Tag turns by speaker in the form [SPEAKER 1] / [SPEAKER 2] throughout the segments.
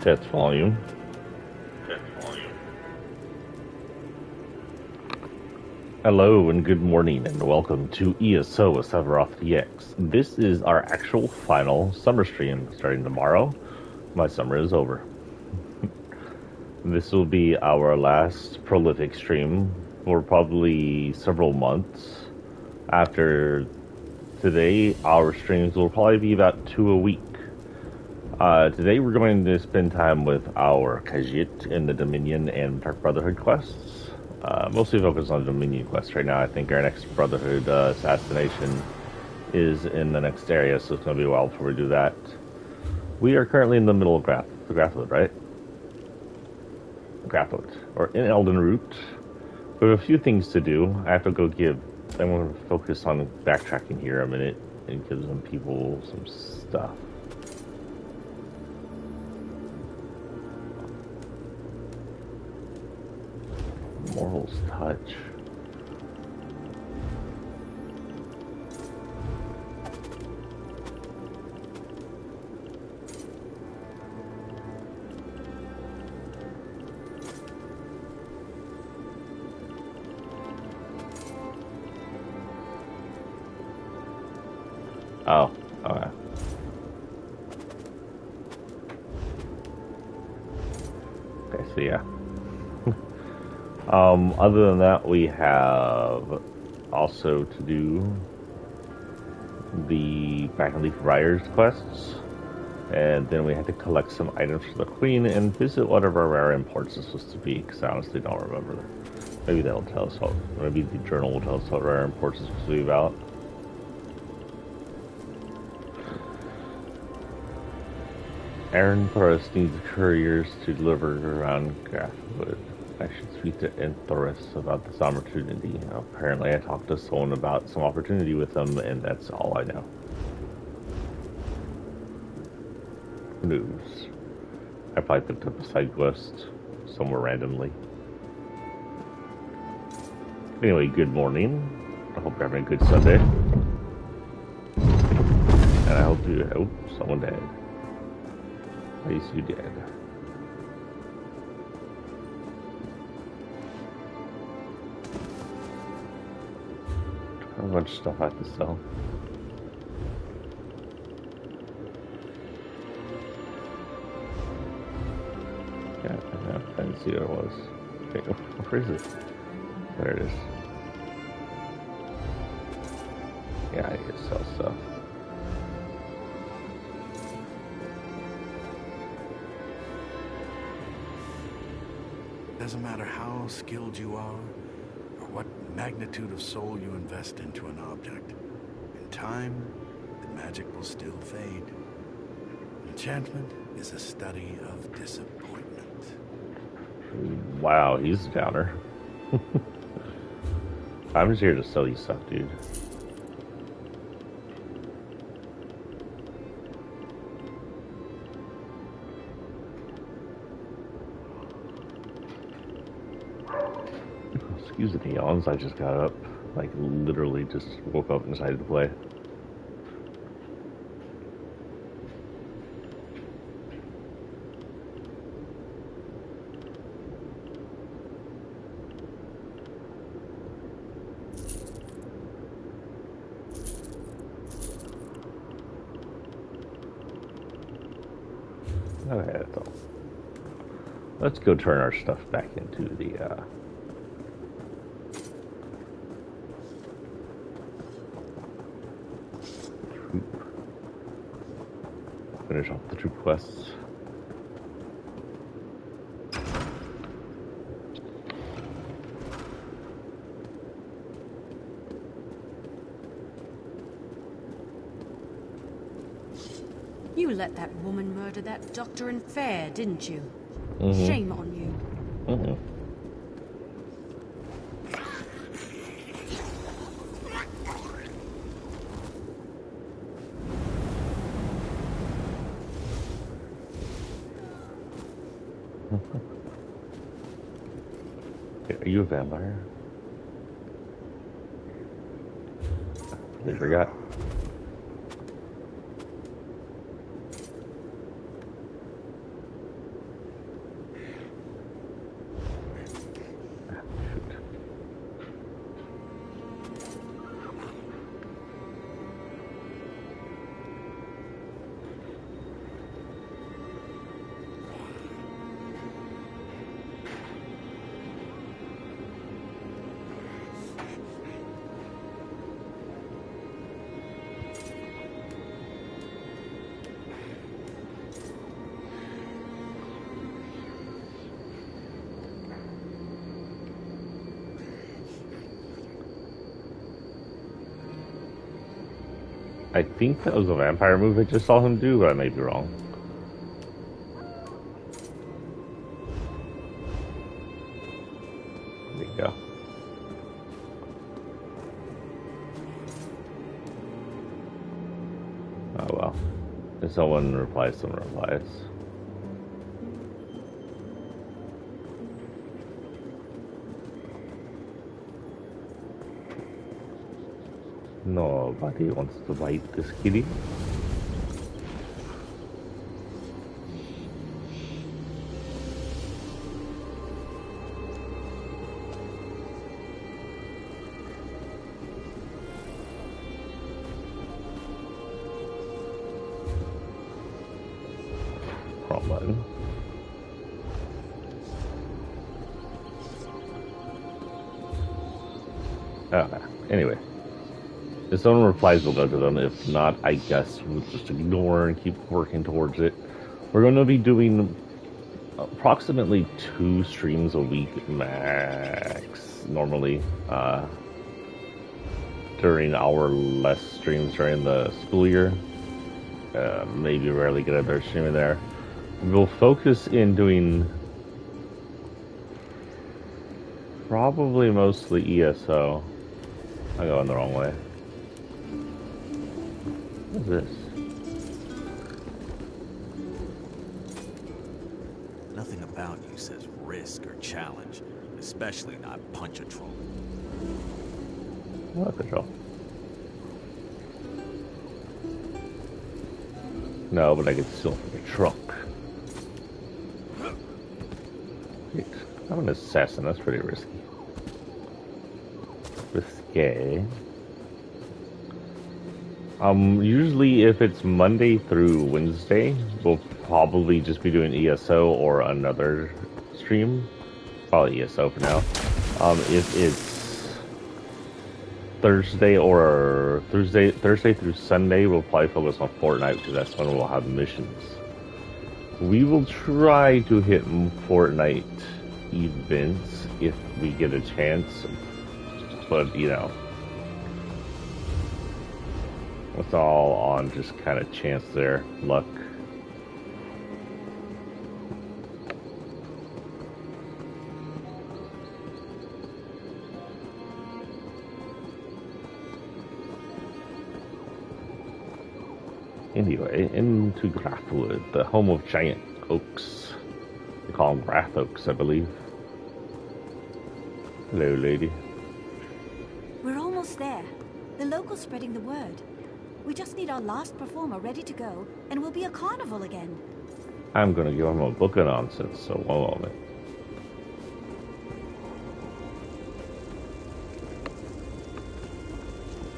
[SPEAKER 1] Test volume. Hello and good morning and welcome to ESO with Sephiroth DX. This is our actual final summer stream starting tomorrow. My summer is over. This will be our last prolific stream for probably several months. After today, our streams will probably be about 2 a week. Today we're going to spend time with our Khajiit in the Dominion and Dark Brotherhood quests. Mostly focused on the Dominion quest right now. I think our next Brotherhood assassination is in the next area, so it's going to be a while before we do that. We are currently in the middle of the Grathwood, right? Grathwood, or in Elden Root. We have a few things to do. I have to go I want to focus on backtracking here a minute and give some people some stuff. Moral's Touch. Oh, okay. Okay, so yeah. Other than that, we have also to do the Back and Leaf Riders quests, and then we had to collect some items for the Queen and visit whatever our rare imports is supposed to be, because I honestly don't remember. Maybe they'll tell us what, maybe the journal will tell us what rare imports is supposed to be about. Aaron Thoris needs couriers to deliver around Grathwood. I should speak to Enthoris about this opportunity. Apparently I talked to someone about some opportunity with them, and that's all I know. Who knows? I probably picked up a side quest somewhere randomly. Anyway, good morning. I hope you're having a good Sunday. And I hope you... Oh, someone died. At least you did. A bunch of stuff I have to sell. Yeah, I didn't see what it was. Okay, where is it? There it is. Yeah, I need to sell stuff.
[SPEAKER 2] Doesn't matter how skilled you are, or what magnitude of soul you invest into an object. In time, the magic will still fade. Enchantment is a study of disappointment.
[SPEAKER 1] Wow, he's a downer. I'm just here to sell you stuff, dude. Excuse the yawns, I just got up. Like, literally just woke up and decided to play. Okay, that's all. Let's go turn our stuff back into the, finish off the troop quests.
[SPEAKER 3] You let that woman murder that doctor in Fair, didn't you?
[SPEAKER 1] Mm-hmm.
[SPEAKER 3] Shame on you.
[SPEAKER 1] Mm-hmm. Are you a vampire? They forgot. I think that was a vampire move I just saw him do, but I may be wrong. There you go. Oh well. If someone replies, someone replies. Nobody wants to bite this kitty. Wrong button. Okay. Anyway. If someone replies, we'll go to them. If not, I guess we'll just ignore and keep working towards it. We're going to be doing approximately 2 streams a week max, normally, during our less streams during the school year. Maybe rarely get a better stream in there. We'll focus in doing probably mostly ESO. I'm going the wrong way. What's this?
[SPEAKER 4] Nothing about you says risk or challenge, especially not punch a troll.
[SPEAKER 1] What control? No, but I can steal from the truck. Wait, I'm an assassin. That's pretty risky. Risque. Usually if it's Monday through Wednesday, we'll probably just be doing ESO or another stream. Probably ESO for now. If it's Thursday through Sunday, we'll probably focus on Fortnite because that's when we'll have missions. We will try to hit Fortnite events if we get a chance, but you know, it's all on just kind of chance there, luck. Anyway, into Grathwood, the home of giant oaks. They call them Grath Oaks, I believe. Hello, lady.
[SPEAKER 5] We're almost there. The locals spreading the word. We just need our last performer ready to go, and we'll be a carnival again.
[SPEAKER 1] I'm gonna give him a book of nonsense, so one moment.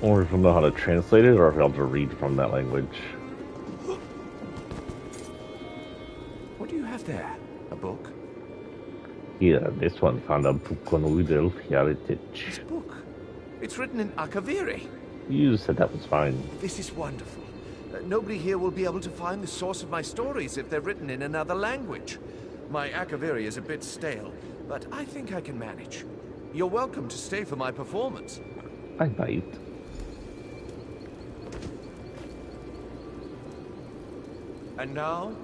[SPEAKER 1] Or if I know how to translate it, or if I'll just read from that language.
[SPEAKER 6] What do you have there? A book?
[SPEAKER 1] Yeah, this one found a book on Wood Elf heritage.
[SPEAKER 6] This book? It's written in Akaviri.
[SPEAKER 1] You said that was fine.
[SPEAKER 6] This is wonderful. Nobody here will be able to find the source of my stories if they're written in another language. My Akaviri is a bit stale, but I think I can manage. You're welcome to stay for my performance.
[SPEAKER 1] I might.
[SPEAKER 6] And now,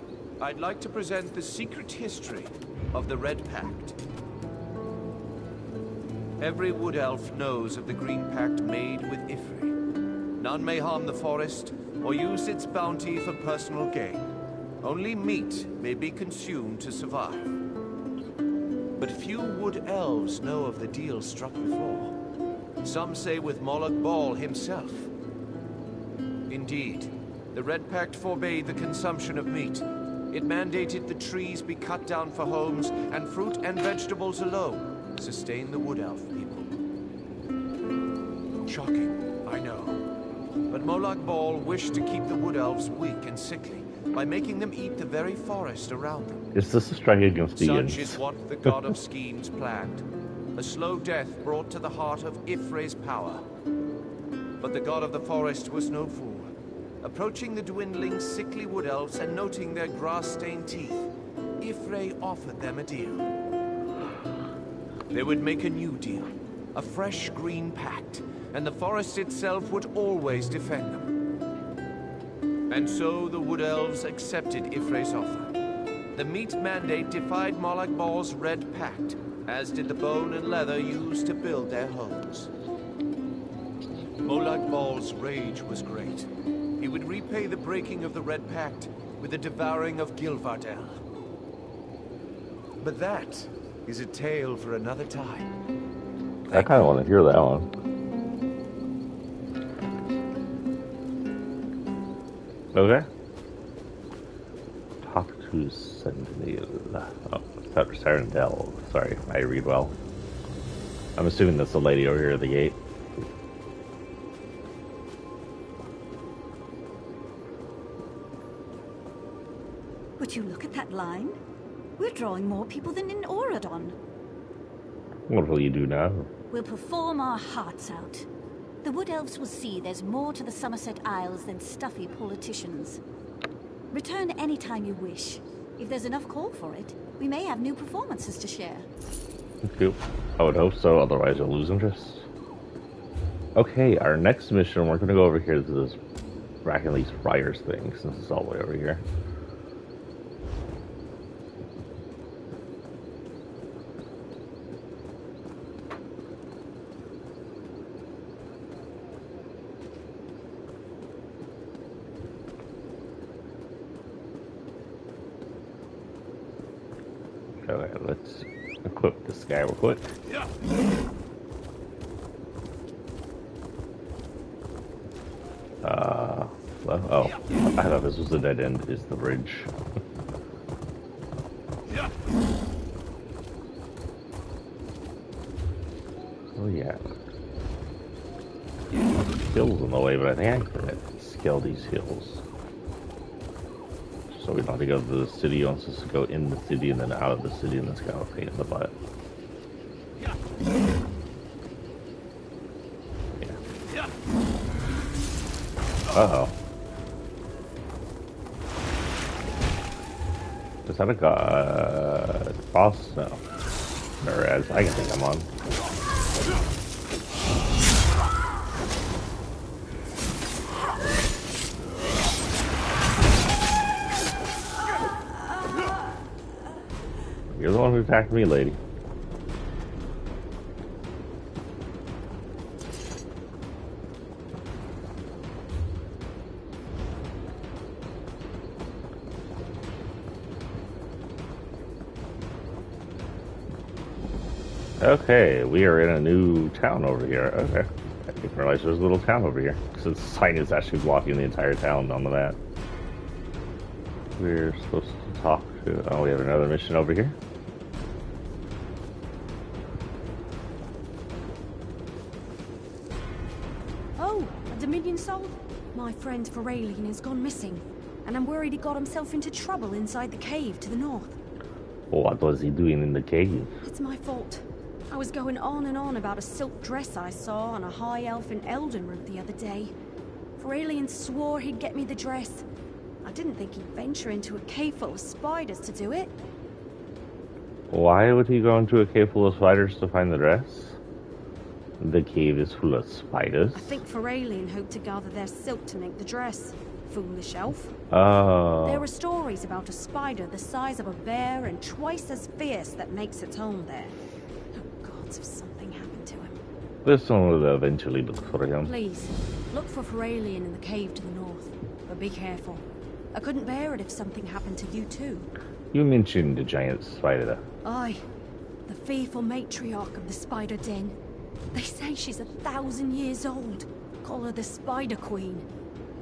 [SPEAKER 6] I'd like to present the secret history of the Red Pact. Every Wood Elf knows of the Green Pact made with Ifri. None may harm the forest or use its bounty for personal gain. Only meat may be consumed to survive. But few Wood Elves know of the deal struck before. Some say with Molag Bal himself. Indeed, the Red Pact forbade the consumption of meat. It mandated the trees be cut down for homes, and fruit and vegetables alone sustain the Wood Elf people. Shocking, I know. But Molag Bal wished to keep the Wood Elves weak and sickly by making them eat the very forest around them.
[SPEAKER 1] Is this a strike against the
[SPEAKER 6] Such is what the God of Schemes planned. A slow death brought to the heart of Ifre's power. But the God of the Forest was no fool. Approaching the dwindling, sickly Wood Elves and noting their grass-stained teeth, Ifre offered them a deal. They would make a new deal, a fresh green pact, and the forest itself would always defend them. And so the Wood Elves accepted Ifre's offer. The meat mandate defied Molag Bal's Red Pact, as did the bone and leather used to build their homes. Molag Bal's rage was great. He would repay the breaking of the Red Pact with the devouring of Gilvardel. But that is a tale for another time.
[SPEAKER 1] I kind of want to hear that one. Okay. Talk to Sentinel. Oh, Sarandel. Sorry, I read well. I'm assuming that's the lady over here at the gate.
[SPEAKER 5] Would you look at that line? We're drawing more people than in Auradon.
[SPEAKER 1] What will you do now?
[SPEAKER 5] We'll perform our hearts out. The Wood Elves will see there's more to the Somerset Isles than stuffy politicians. Return any time you wish. If there's enough call for it, we may have new performances to share.
[SPEAKER 1] Cool. I would hope so, otherwise you'll lose interest. Okay, our next mission, we're going to go over here to this Brackenlee's Friars thing, since it's all the way over here. Okay, let's equip this guy real quick.
[SPEAKER 2] Yeah.
[SPEAKER 1] Oh, I thought this was the dead end, is the bridge.
[SPEAKER 2] Yeah.
[SPEAKER 1] Oh yeah. Hills in the way, but I think I can scale these hills. So we don't have to go to the city. He wants us to go in the city and then out of the city, and that's kind of a pain in the butt.
[SPEAKER 2] Yeah.
[SPEAKER 1] Yeah.
[SPEAKER 2] Yeah.
[SPEAKER 1] Uh-oh. Is that a boss? No. Or as I can think I'm on. You're the one who attacked me, lady. Okay, we are in a new town over here. Okay. I didn't realize there's a little town over here. Since the sign is actually blocking the entire town on the map. We're supposed to talk to... Oh, we have another mission over here.
[SPEAKER 3] Oh, a Dominion soul? My friend Feralian has gone missing, and I'm worried he got himself into trouble inside the cave to the north.
[SPEAKER 1] What was he doing in the cave?
[SPEAKER 3] It's my fault. I was going on and on about a silk dress I saw on a high elf in Eldenwood the other day. Feralian swore he'd get me the dress. I didn't think he'd venture into a cave full of spiders to do it.
[SPEAKER 1] Why would he go into a cave full of spiders to find the dress? The cave is full of spiders.
[SPEAKER 3] I think Feralian hoped to gather their silk to make the dress. Foolish elf.
[SPEAKER 1] Oh.
[SPEAKER 3] There are stories about a spider the size of a bear and twice as fierce that makes its home there. Oh gods, if something happened to him.
[SPEAKER 1] This one will eventually look for him.
[SPEAKER 3] Please, look for Feralian in the cave to the north. But be careful. I couldn't bear it if something happened to you too.
[SPEAKER 1] You mentioned the giant spider.
[SPEAKER 3] Aye, the fearful matriarch of the Spider Den. They say she's 1,000 years old. Call her the Spider Queen.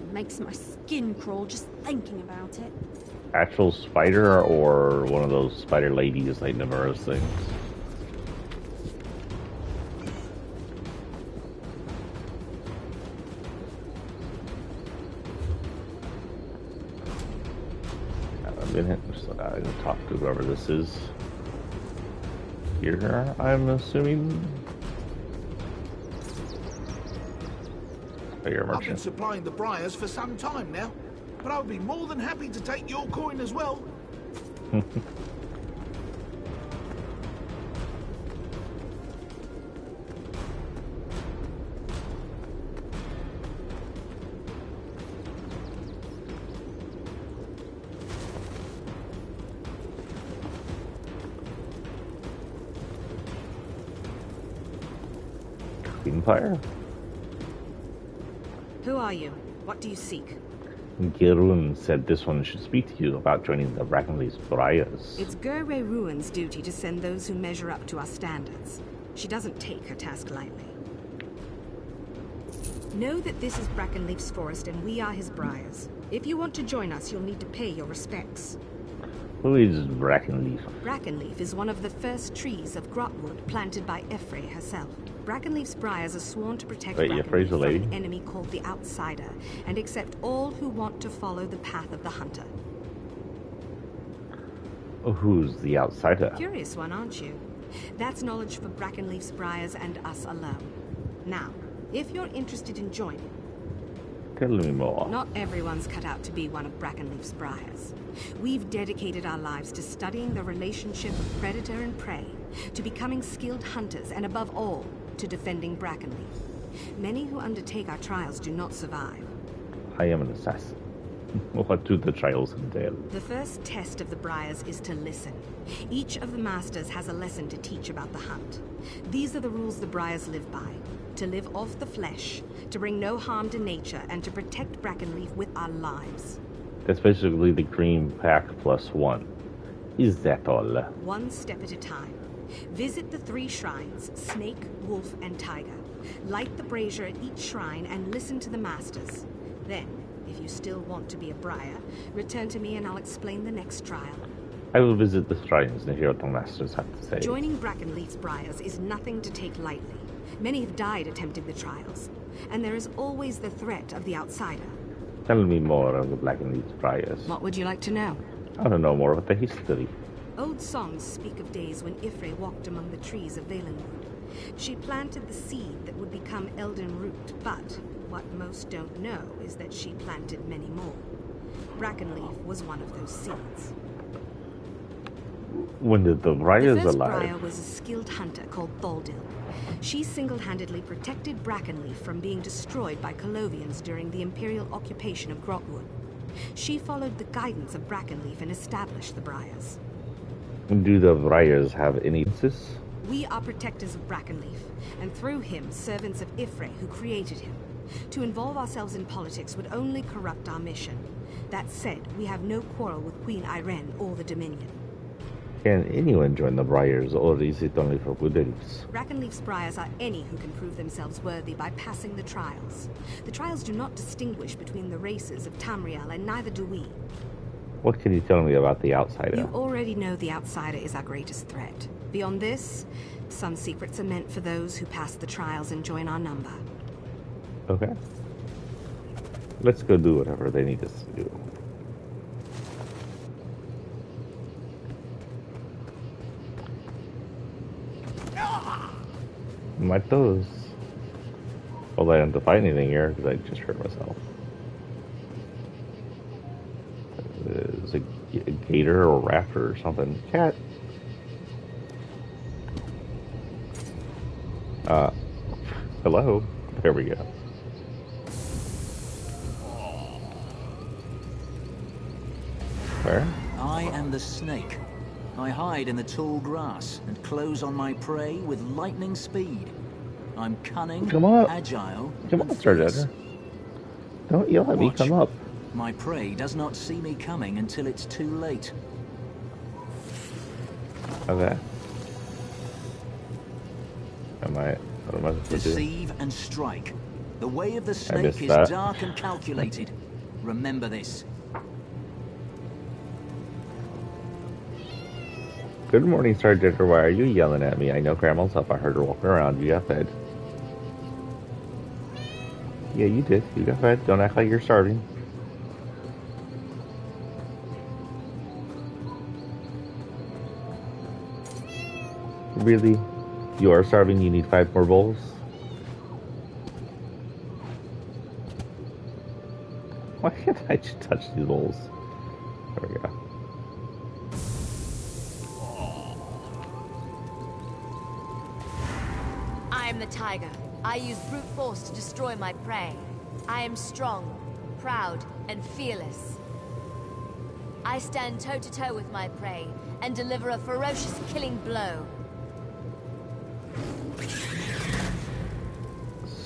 [SPEAKER 3] It makes my skin crawl just thinking about it.
[SPEAKER 1] Actual spider or one of those spider ladies like Nemura's things? A minute, so I'm gonna talk to whoever this is. Here, I'm assuming. Oh, you're a
[SPEAKER 7] I've been
[SPEAKER 1] merchant.
[SPEAKER 7] supplying the Briars for some time now, but I'll be more than happy to take your coin as well.
[SPEAKER 1] Queenfire?
[SPEAKER 8] Who are you? What do you seek?
[SPEAKER 1] Girun said this one should speak to you about joining the Brackenleaf's Briars.
[SPEAKER 8] It's Gerwe Ruin's duty to send those who measure up to our standards. She doesn't take her task lightly. Know that this is Brackenleaf's forest and we are his Briars. If you want to join us, you'll need to pay your respects.
[SPEAKER 1] Who is Brackenleaf?
[SPEAKER 8] Brackenleaf is one of the first trees of Grotwood planted by Ephrae herself. Brackenleaf's Briars are sworn to protect Brackenleaf from an enemy called the Outsider, and accept all who want to follow the path of the Hunter.
[SPEAKER 1] Who's the Outsider?
[SPEAKER 8] Curious one, aren't you? That's knowledge for Brackenleaf's Briars and us alone. Now, if you're interested in joining...
[SPEAKER 1] Tell me more.
[SPEAKER 8] Not everyone's cut out to be one of Brackenleaf's Briars. We've dedicated our lives to studying the relationship of predator and prey, to becoming skilled hunters, and above all, to defending Brackenleaf. Many who undertake our trials do not survive.
[SPEAKER 1] I am an assassin. What do the trials entail?
[SPEAKER 8] The first test of the Briars is to listen. Each of the masters has a lesson to teach about the hunt. These are the rules the Briars live by. To live off the flesh, to bring no harm to nature, and to protect Brackenleaf with our lives.
[SPEAKER 1] That's basically the Green Pact +1. Is that all?
[SPEAKER 8] One step at a time. Visit the 3 shrines, Snake, Wolf, and Tiger. Light the brazier at each shrine and listen to the masters. Then, if you still want to be a Briar, return to me and I'll explain the next trial.
[SPEAKER 1] I will visit the shrines and hear what the masters have to say.
[SPEAKER 8] Joining Brackenleaf's Briars is nothing to take lightly. Many have died attempting the trials, and there is always the threat of the Outsider.
[SPEAKER 1] Tell me more of the Brackenleaf's Briars.
[SPEAKER 8] What would you like to know?
[SPEAKER 1] I want to know more about the history.
[SPEAKER 8] Old songs speak of days when Ephrae walked among the trees of Valenwood. She planted the seed that would become Elden Root, but what most don't know is that she planted many more. Brackenleaf was one of those seeds.
[SPEAKER 1] When did the Briars
[SPEAKER 8] The first
[SPEAKER 1] alive?
[SPEAKER 8] Briar was a skilled hunter called Thaldil. She single-handedly protected Brackenleaf from being destroyed by Colovians during the Imperial occupation of Grotwood. She followed the guidance of Brackenleaf and established the Briars.
[SPEAKER 1] Do the Briars have any instances?
[SPEAKER 8] We are protectors of Brackenleaf, and through him, servants of Ephrae, who created him. To involve ourselves in politics would only corrupt our mission. That said, we have no quarrel with Queen Irene or the Dominion.
[SPEAKER 1] Can anyone join the Briars, or is it only for Wood Elves?
[SPEAKER 8] Brackenleaf's Briars are any who can prove themselves worthy by passing the trials. The trials do not distinguish between the races of Tamriel, and neither do we.
[SPEAKER 1] What can you tell me about the Outsider?
[SPEAKER 8] You already know the Outsider is our greatest threat. Beyond this, some secrets are meant for those who pass the trials and join our number.
[SPEAKER 1] Okay. Let's go do whatever they need us to do. My toes. Well, I didn't have to fight anything here because I just hurt myself. It's a gator or raptor or something. Cat. Hello. There we go. Where?
[SPEAKER 9] I am the snake. I hide in the tall grass and close on my prey with lightning speed. I'm cunning, agile,
[SPEAKER 1] Come on, Sergeant. Don't yell at me, come up.
[SPEAKER 9] My prey does not see me coming until it's too late.
[SPEAKER 1] Okay. What am I supposed to do?
[SPEAKER 9] Deceive and strike. The way of the snake is dark and calculated. Remember this.
[SPEAKER 1] Good morning, Sergeant. Why are you yelling at me? I know Grandma's up. I heard her walking around. You got fed. Yeah, you did. You got fed. Don't act like you're starving. Really? You are starving? You need 5 more bowls? Why can't I just touch these bowls? There we go.
[SPEAKER 10] I am the tiger. I use brute force to destroy my prey. I am strong, proud, and fearless. I stand toe-to-toe with my prey and deliver a ferocious killing blow.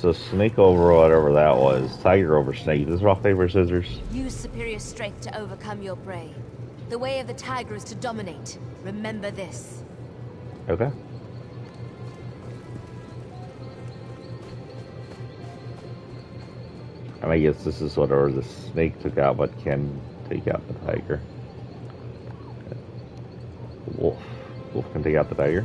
[SPEAKER 1] so snake over whatever that was. Tiger over snake. This is rock, paper, scissors.
[SPEAKER 10] Use superior strength to overcome your prey. The way of the tiger is to dominate. Remember this.
[SPEAKER 1] Okay. And I guess this is whatever the snake took out, but can take out the tiger. Wolf. Wolf can take out the tiger.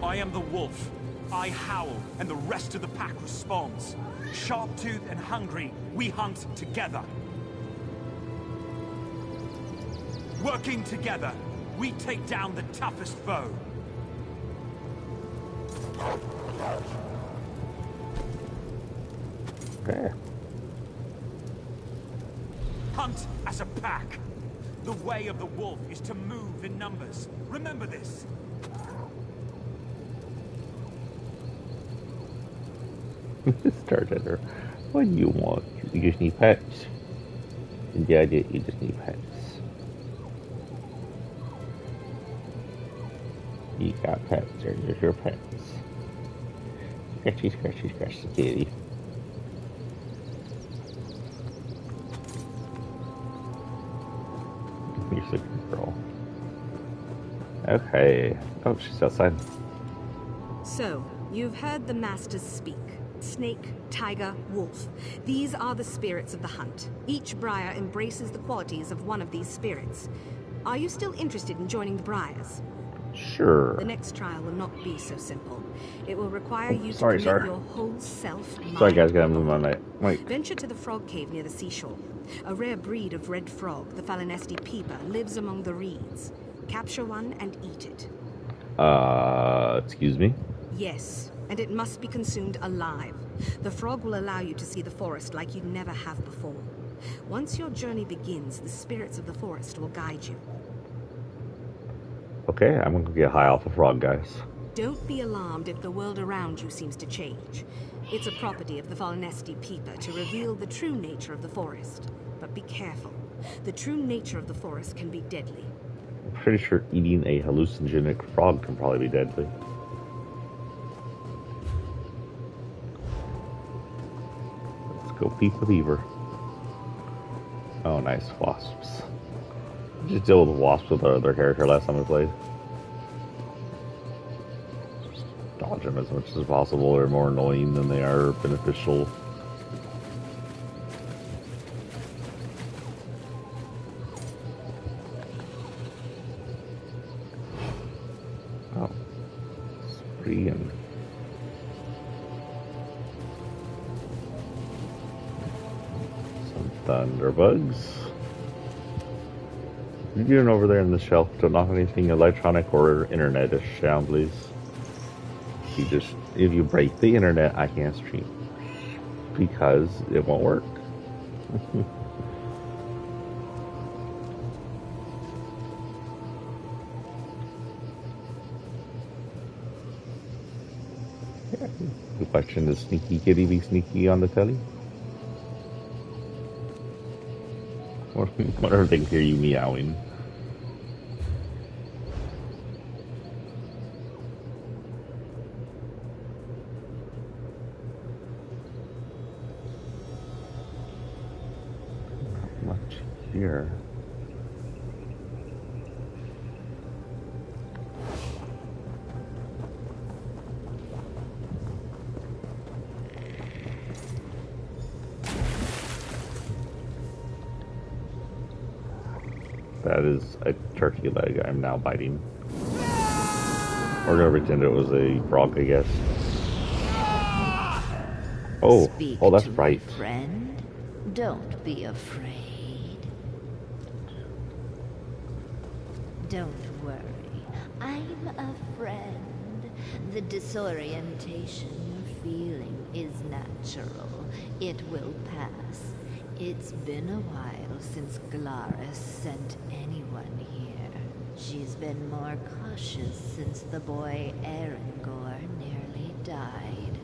[SPEAKER 11] I am the wolf. I howl, and the rest of the pack responds. Sharp-toothed and hungry, we hunt together. Working together, we take down the toughest foe.
[SPEAKER 1] Okay.
[SPEAKER 11] Hunt as a pack. The way of the wolf is to move in numbers. Remember this.
[SPEAKER 1] Started her. What do you want? You just need pets. Yeah, you just need pets. You got pets. There's your pets. Scratchy, scratchy, scratch the kitty. You're such a girl. Okay. Oh, she's outside.
[SPEAKER 8] So, you've heard the masters speak. Snake, tiger, wolf. These are the spirits of the hunt. Each Briar embraces the qualities of one of these spirits. Are you still interested in joining the Briars?
[SPEAKER 1] Sure.
[SPEAKER 8] The next trial will not be so simple. It will require you to commit your whole self.
[SPEAKER 1] Sorry guys, gotta move on my
[SPEAKER 8] Venture to the frog cave near the seashore. A rare breed of red frog, the Falinesti peeper, lives among the reeds. Capture one and eat it.
[SPEAKER 1] Excuse me?
[SPEAKER 8] Yes, and it must be consumed alive. The frog will allow you to see the forest like you never have before. Once your journey begins, the spirits of the forest will guide you.
[SPEAKER 1] Okay, I'm gonna get high off the frog, guys.
[SPEAKER 8] Don't be alarmed if the world around you seems to change. It's a property of the Falinesti peeper to reveal the true nature of the forest. But be careful. The true nature of the forest can be deadly.
[SPEAKER 1] I'm pretty sure eating a hallucinogenic frog can probably be deadly. Let's go peep the beaver. Oh, nice wasps. Just deal with wasps with our other character last time we played. Just dodge them as much as possible. They're more annoying than they are beneficial. Oh, spree and some thunderbugs. What are you doing over there in the shelf? Don't knock anything electronic or internet-ish down, please. If you break the internet, I can't stream. Because it won't work. The question is, sneaky kitty be sneaky on the telly? What are they hear you meowing? Not much here. That is a turkey leg I'm now biting. We're gonna pretend it was a frog, I guess. Oh, oh, that's right.
[SPEAKER 12] Friend, don't be afraid. Don't worry, I'm a friend. The disorientation you're feeling is natural. It will pass. It's been a while since Glaris sent anyone here. She's been more cautious since the boy Erengor nearly died.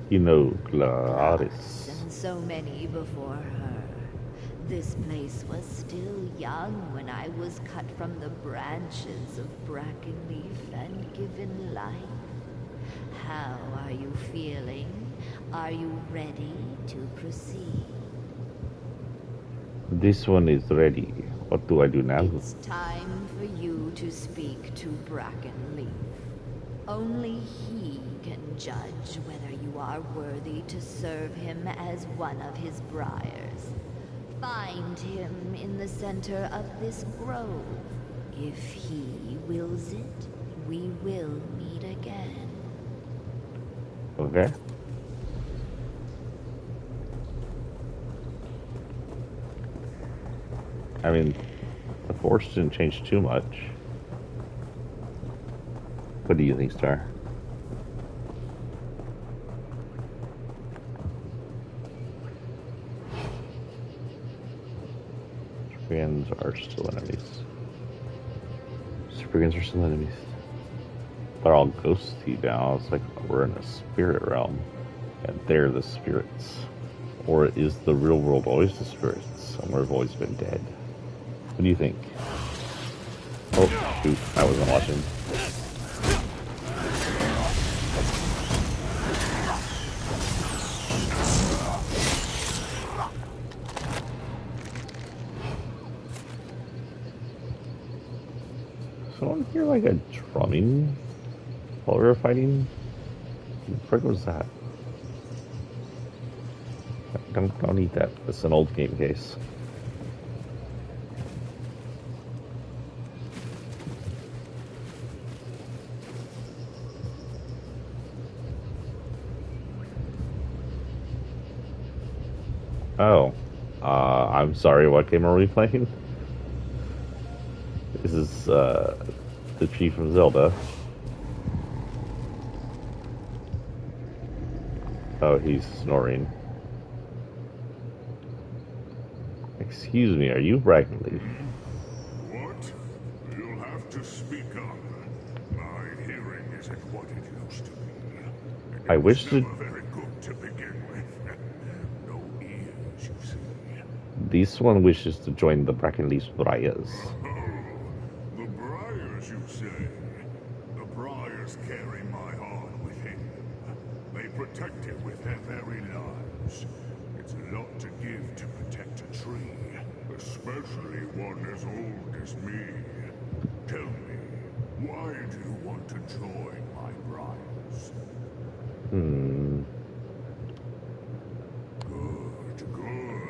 [SPEAKER 1] You know, Glaris.
[SPEAKER 12] And so many before her. This place was still young when I was cut from the branches of Brackenleaf and given life. How are you feeling? Are you ready to proceed?
[SPEAKER 1] This one is ready. What do I do now?
[SPEAKER 12] It's time for you to speak to Brackenleaf. Only he can judge whether you are worthy to serve him as one of his briars. Find him in the center of this grove. If he wills it, we will meet again.
[SPEAKER 1] Okay. I mean, the force didn't change too much. What do you think, Star? Brigands are still enemies. Brigands are still enemies. They're all ghosty now. It's like we're in a spirit realm. And they're the spirits. Or is the real world always the spirits? And we've always been dead. What do you think? Oh, shoot. I wasn't watching. Someone hear like a drumming while we were fighting? What the frick was that? Don't eat that. It's an old game case. Oh, I'm sorry. What game are we playing? This is the Chief of Zelda. Oh, he's snoring. Excuse me, are you Brackenleaf?
[SPEAKER 13] What? You'll have to speak up. My hearing isn't what it used to be.
[SPEAKER 1] I wish that
[SPEAKER 13] Very good to begin with. No ears, you see.
[SPEAKER 1] this one wishes to join the Brackenleaf's Briars.
[SPEAKER 13] The Briars, you say? The Briars carry my heart within them. They protect it with their very lives. It's a lot to give to protect a tree, especially one as old as me. Tell me, why do you want to join my Briars? Good.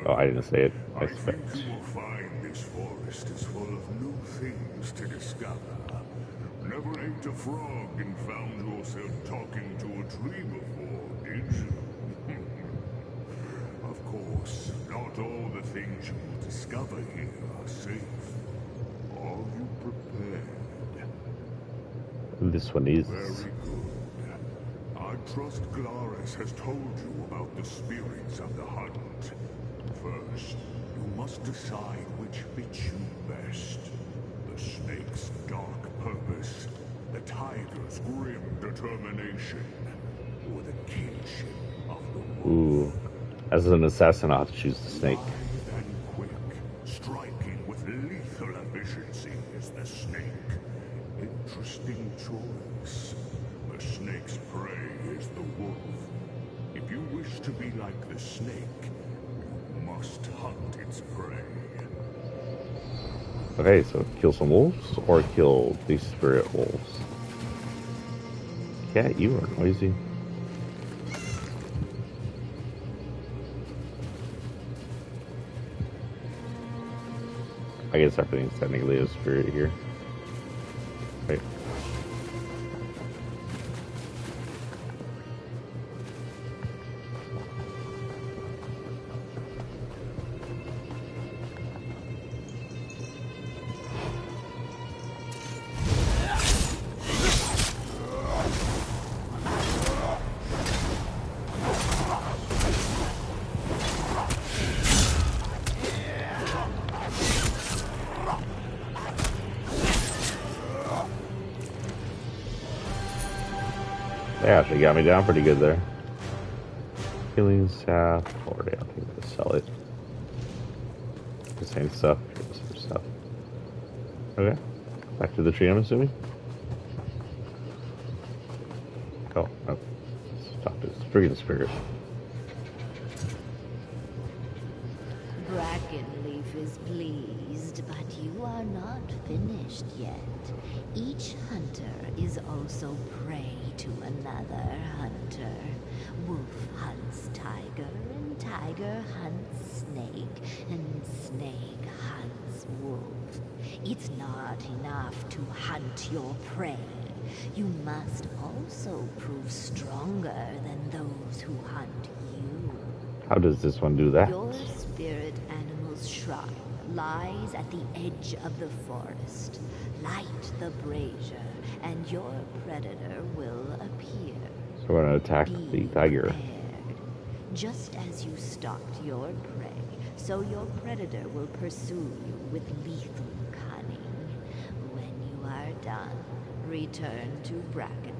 [SPEAKER 1] Oh, I didn't say it. I
[SPEAKER 13] think
[SPEAKER 1] expect.
[SPEAKER 13] you will find this forest is full of new things to discover. Never ate a frog and found yourself talking to a tree before, did you? Of course, not all the things you will discover here are safe. Are you prepared?
[SPEAKER 1] This one is.
[SPEAKER 13] Very good. I trust Glaris has told you about the spirits of the hunt. First, you must decide which fits you best. The snake's dark purpose, the tiger's grim determination, or the kinship of the wolf.
[SPEAKER 1] Ooh. As an assassin, I'll have to choose the snake.
[SPEAKER 13] Lithe and quick, striking with lethal efficiency is the snake. Interesting choice. The snake's prey is the wolf. If you wish to be like the snake, you must hunt its prey.
[SPEAKER 1] Okay, so kill some wolves or kill these spirit wolves. Yeah, you are noisy. I guess everything's technically a spirit here. Right. They actually got me down pretty good there. Healing staff, or I think to sell it. the same stuff. Same stuff. Okay. Back to the tree, I'm assuming. Oh, no. Stop this. Freaking spirit.
[SPEAKER 12] Brackenleaf is pleased, but you are not finished yet. Each hunter is also prey to another hunter. Wolf hunts tiger, and tiger hunts snake, and snake hunts wolf. It's not enough to hunt your prey. You must also prove stronger than those who hunt you.
[SPEAKER 1] How does this one do that?
[SPEAKER 12] Your spirit animal's shrine lies at the edge of the forest. Light the brazier, and your predator will appear.
[SPEAKER 1] So we're gonna attack the tiger.
[SPEAKER 12] Prepared. Just as you stalked your prey, so your predator will pursue you with lethal cunning. When you are done, return to Brackenleaf.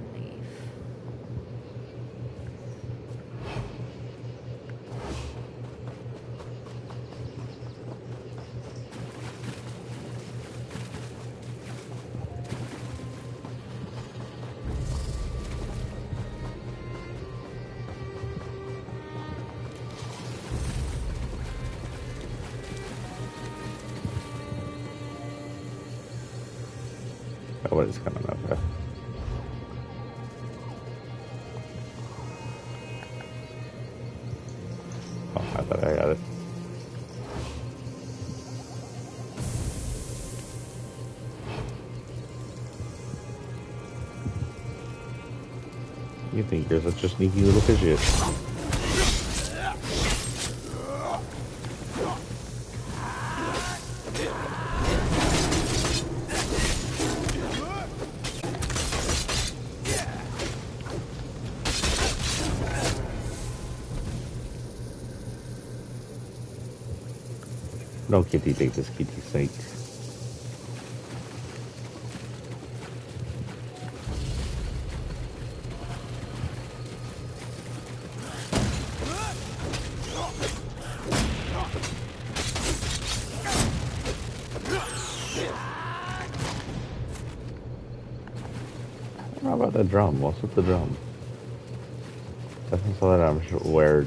[SPEAKER 1] Oh, what is coming up there? Oh, I thought I got it. You think you're such a sneaky little fidget. No kitty, take this kitty snake. How about the drum? What's with the drum? That's something that I'm sure where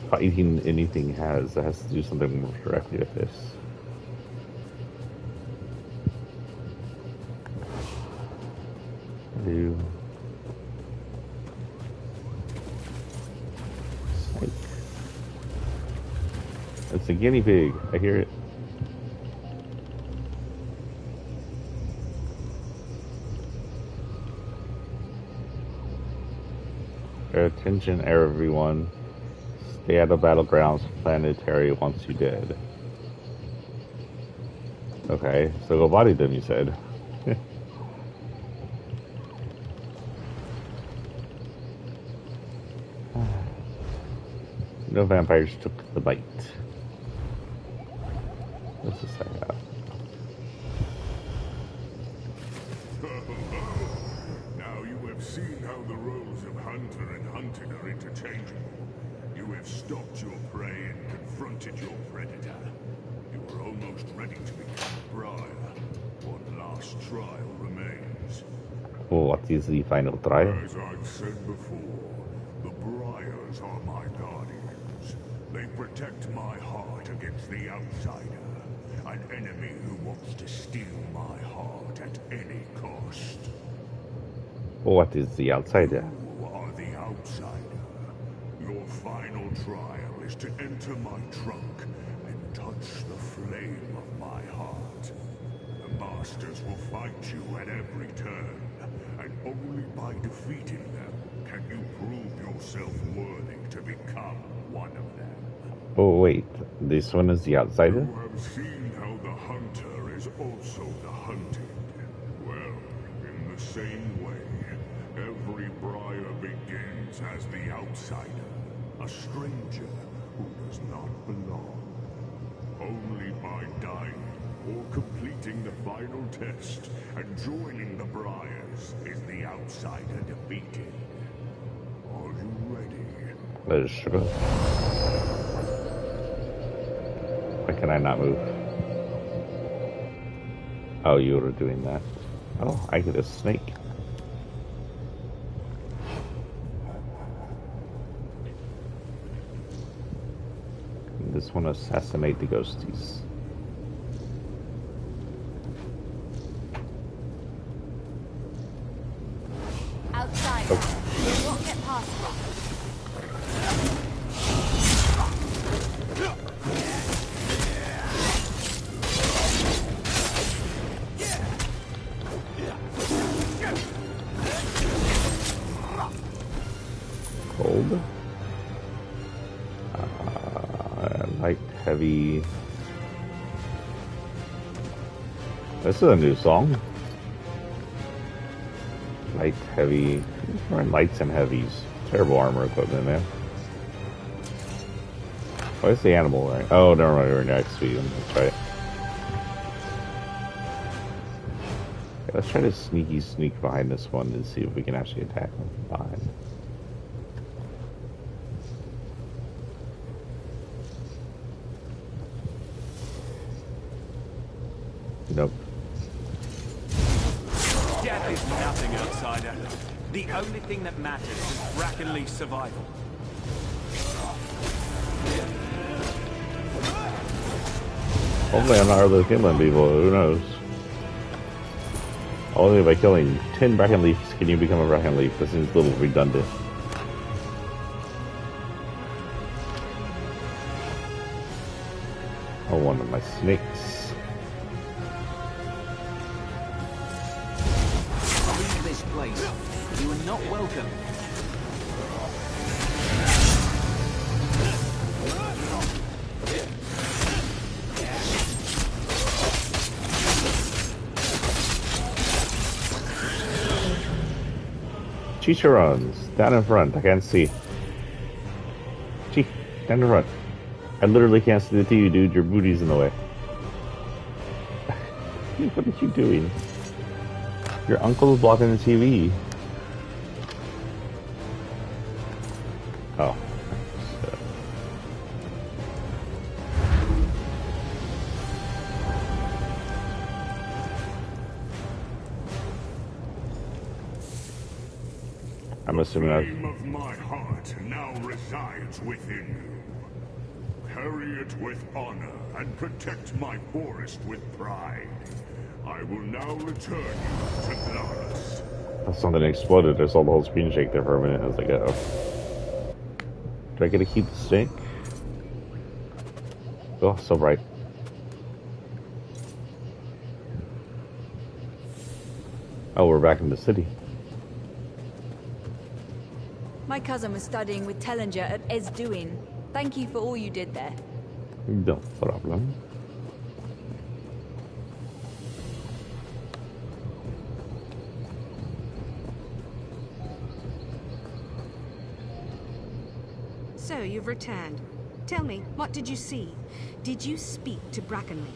[SPEAKER 1] fighting anything has that has to do something more directly with this. Snake. It's a guinea pig. I hear it. Attention, everyone. Stay out of battlegrounds planetary once you're dead. Okay, so go body them, you said. No vampires took the bite. What's this I got?
[SPEAKER 13] Now you have seen how the roles of hunter and hunted are interchangeable. You have stalked your prey and confronted your predator. You are almost ready to become a briar. One last trial remains.
[SPEAKER 1] Well, what is the final trial?
[SPEAKER 13] As I've said before, the briars are my guardians. They protect my heart against the outsider. An enemy who wants to steal my heart at any cost.
[SPEAKER 1] What is the outsider?
[SPEAKER 13] You are the outsider. Your final trial is to enter my trunk and touch the flame of my heart. The Masters will fight you at every turn, and only by defeating them can you prove yourself worthy to become one of them.
[SPEAKER 1] Oh wait, this one is the outsider?
[SPEAKER 13] You have seen how the hunter is also the hunted. Well, in the same way, every briar begins as the outsider, a stranger who does not belong. Only by dying or completing the final test and joining the briars is the outsider defeated. Are you ready?
[SPEAKER 1] That is true. Why can I not move? Oh, you were doing that. Oh, I get a snake. This one assassinate the ghosties.
[SPEAKER 10] Outside. They won't get past me.
[SPEAKER 1] Cold. Light, heavy. This is a new song. Light, heavy. Wearing lights and heavies. Terrible armor equipment, man. Why is the animal wearing? Oh, never mind. We're next to you. That's right. Okay, let's try to sneak behind this one and see if we can actually attack them behind. Nope.
[SPEAKER 11] Death is nothing, outsider. The only thing that matters is Brackenleaf's survival.
[SPEAKER 1] Hopefully I'm not really killing people, who knows? Only by killing 10 Brackenleafs can you become a Brackenleaf. This seems a little redundant. Oh, one of my snakes.
[SPEAKER 9] Leave this place. You are not welcome.
[SPEAKER 1] Chicharrones, down in front, I can't see. Chief, down in front. I literally can't see the TV, dude, your booty's in the way. What are you doing? Your uncle's blocking the TV. Oh. I'm assuming
[SPEAKER 13] The flame of my heart now resides within you. Carry it with honor and protect my forest with pride. I will now return you to Glarus.
[SPEAKER 1] something exploded. I saw the whole screen shake there for a minute. I was like, oh. Do I get to keep the snake? Oh, so bright. Oh, we're back in the city.
[SPEAKER 14] My cousin was studying with Tellinger at Esduin. Thank you for all you did there.
[SPEAKER 1] No problem.
[SPEAKER 8] So, you've returned. Tell me, what did you see? Did you speak to Brackenleaf?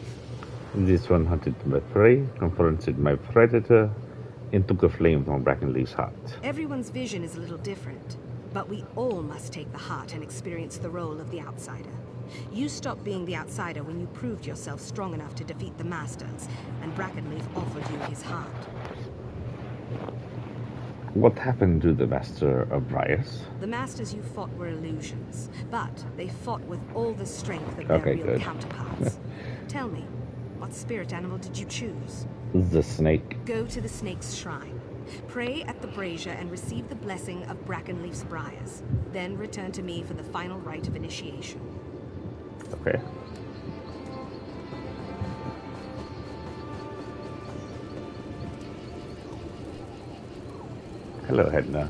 [SPEAKER 1] This one hunted my prey, confronted my predator, and took a flame from Brackenleaf's heart.
[SPEAKER 8] Everyone's vision is a little different, but we all must take the heart and experience the role of the outsider. You stopped being the outsider when you proved yourself strong enough to defeat the Masters, and Brackenleaf offered you his heart.
[SPEAKER 1] What happened to the Master of Briars?
[SPEAKER 8] The Masters you fought were illusions, but they fought with all the strength of their real counterparts. Tell me, what spirit animal did you choose?
[SPEAKER 1] The snake.
[SPEAKER 8] Go to the snake's shrine. Pray at the brazier and receive the blessing of Brackenleaf's Briars. Then return to me for the final rite of initiation.
[SPEAKER 1] Okay. Hello, Hedna.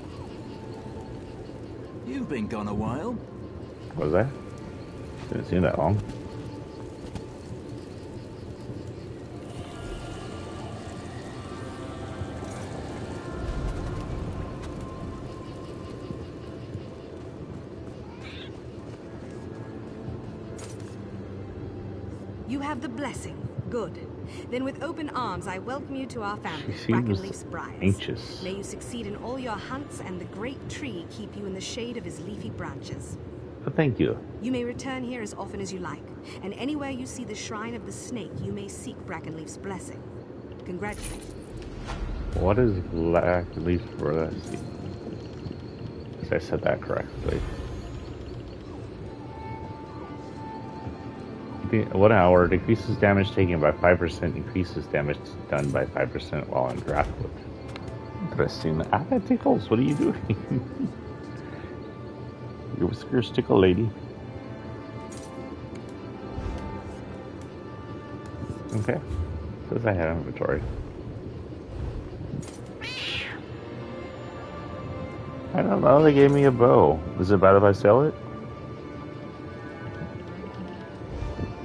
[SPEAKER 9] You've been gone a while.
[SPEAKER 1] Was I? Didn't seem that long.
[SPEAKER 8] You have the blessing. Good. Then with open arms, I welcome you to our family,
[SPEAKER 1] She seems
[SPEAKER 8] Brackenleaf's Briars.
[SPEAKER 1] anxious.
[SPEAKER 8] May you succeed in all your hunts, and the great tree keep you in the shade of his leafy branches.
[SPEAKER 1] Thank you.
[SPEAKER 8] You may return here as often as you like, and anywhere you see the Shrine of the Snake, you may seek Brackenleaf's blessing. Congratulations.
[SPEAKER 1] What is Brackenleaf's blessing? If I said that correctly. 1 hour decreases damage taken by 5%, increases damage done by 5% while on Draftwood. Interesting. Ah, that tickles. What are you doing? Your whiskers tickle, lady. Okay. Says I have inventory. I don't know. They gave me a bow. Is it bad if I sell it?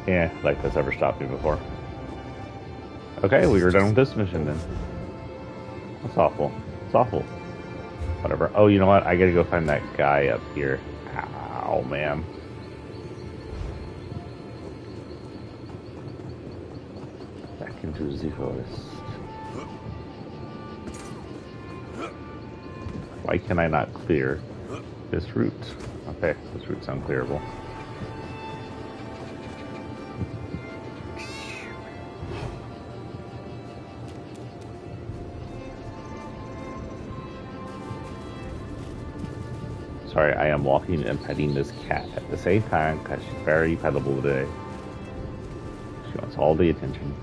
[SPEAKER 1] Yeah, like that's ever stopped me before. Okay, we were done with this mission then. That's awful. It's awful. Whatever. Oh, you know what? I gotta go find that guy up here. Ow, man. Back into the forest. Why can I not clear this route? Okay, this route's unclearable. Sorry, I am walking and petting this cat at the same time because she's very pettable today. She wants all the attention.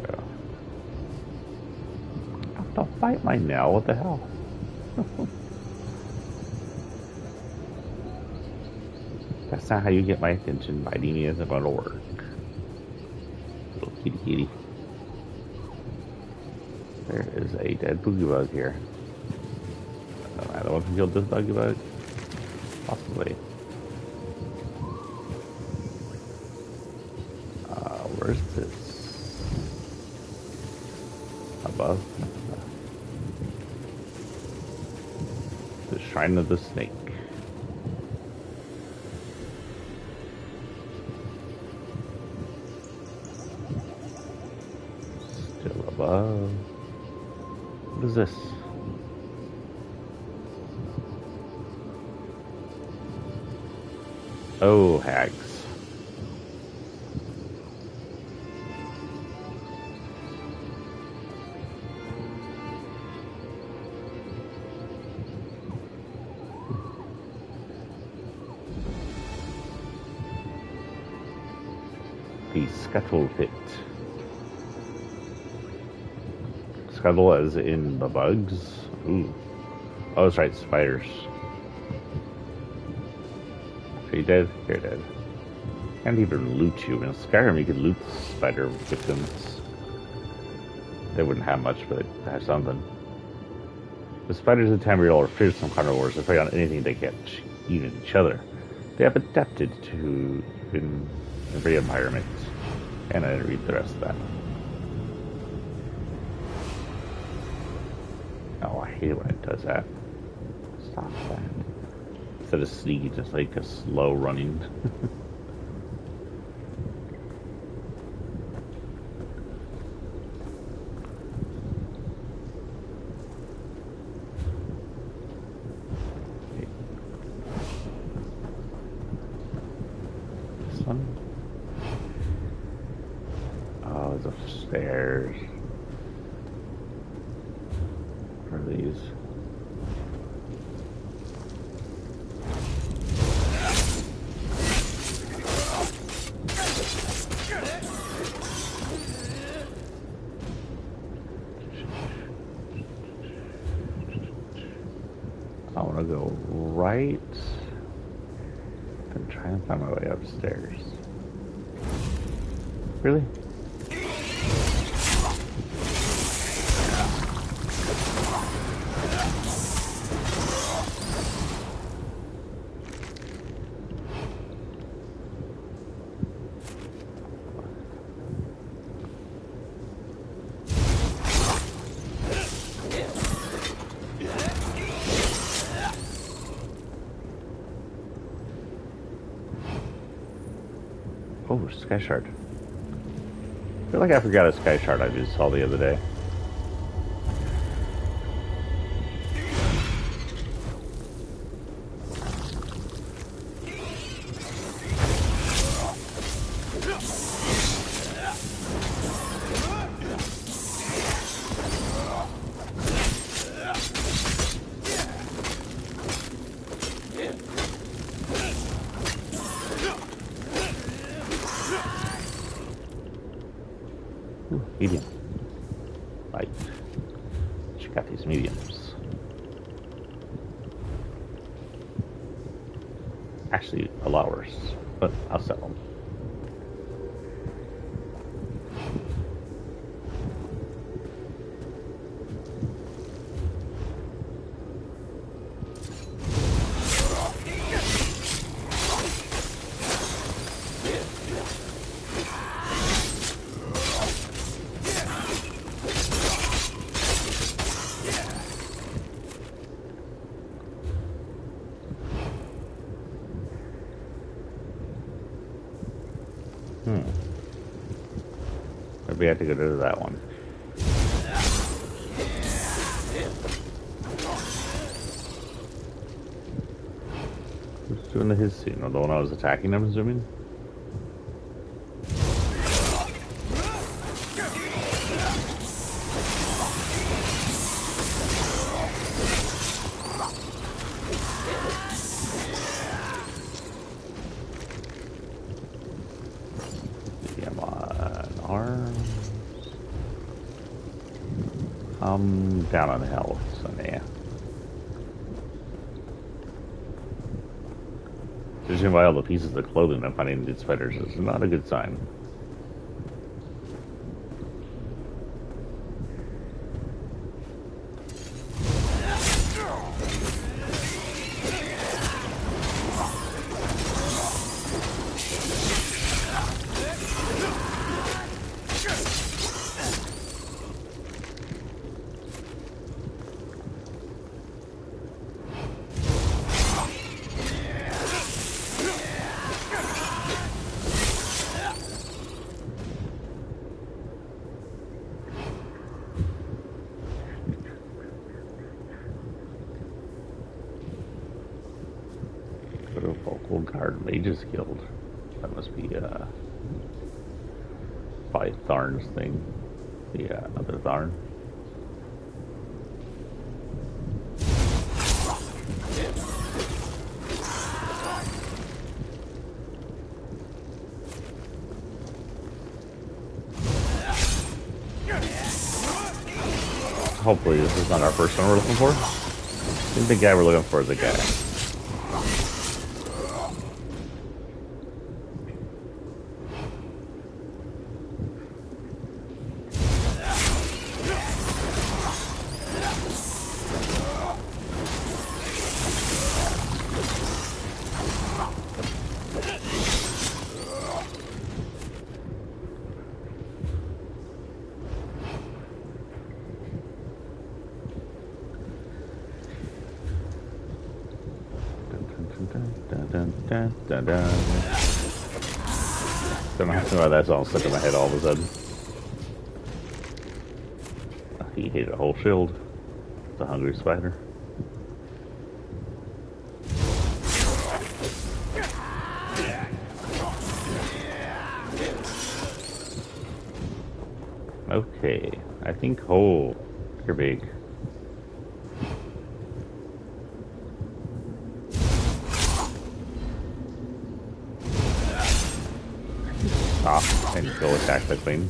[SPEAKER 1] So. Don't bite my nail, what the hell? That's not how you get my attention. Biting me isn't going to work. Little kitty kitty. There is a dead boogie bug here. Am I the one who killed this boogie bug? Possibly. Where's this? Above? The Shrine of the Snake. Still above. What is this? Oh, hags. The Scuttle Pit. Scuttle as in the bugs? Ooh. Oh, that's right, spiders. Are you dead? You're dead. Can't even loot you. In Skyrim, you could loot spider victims. They wouldn't have much, but they have something. The spiders in Tamriel are fearsome carnivores. They prey on anything they catch, even each other. They have adapted to even every environment. And I didn't read the rest of that. Oh, I hate it when it does that. Stop that. Instead of sneaky, just like a slow running. This one? Oh, there's upstairs. What are these? I want to go right and try and find my way upstairs. Really? Oh, Sky Shard. I feel like I forgot a Sky Shard I just saw the other day. Medium. Light. Check out these mediums. Actually, a lot worse, but I'll sell them. Maybe I have to get rid of that one. Who's doing his scene? The one I was attacking, I'm assuming? I'm down on health, so yeah. Judging by all the pieces of clothing I'm finding in these spiders is not a good sign. Vocal Guard Mages Guild. That must be probably Tharn's thing. The other Tharn. Hopefully this is not our first one we're looking for. I think the guy we're looking for is the guy. Don't know why that song stuck in my head all of a sudden. He hit a whole shield. The hungry spider. Okay, I think. Oh, you're big. Stop and go attack the queen.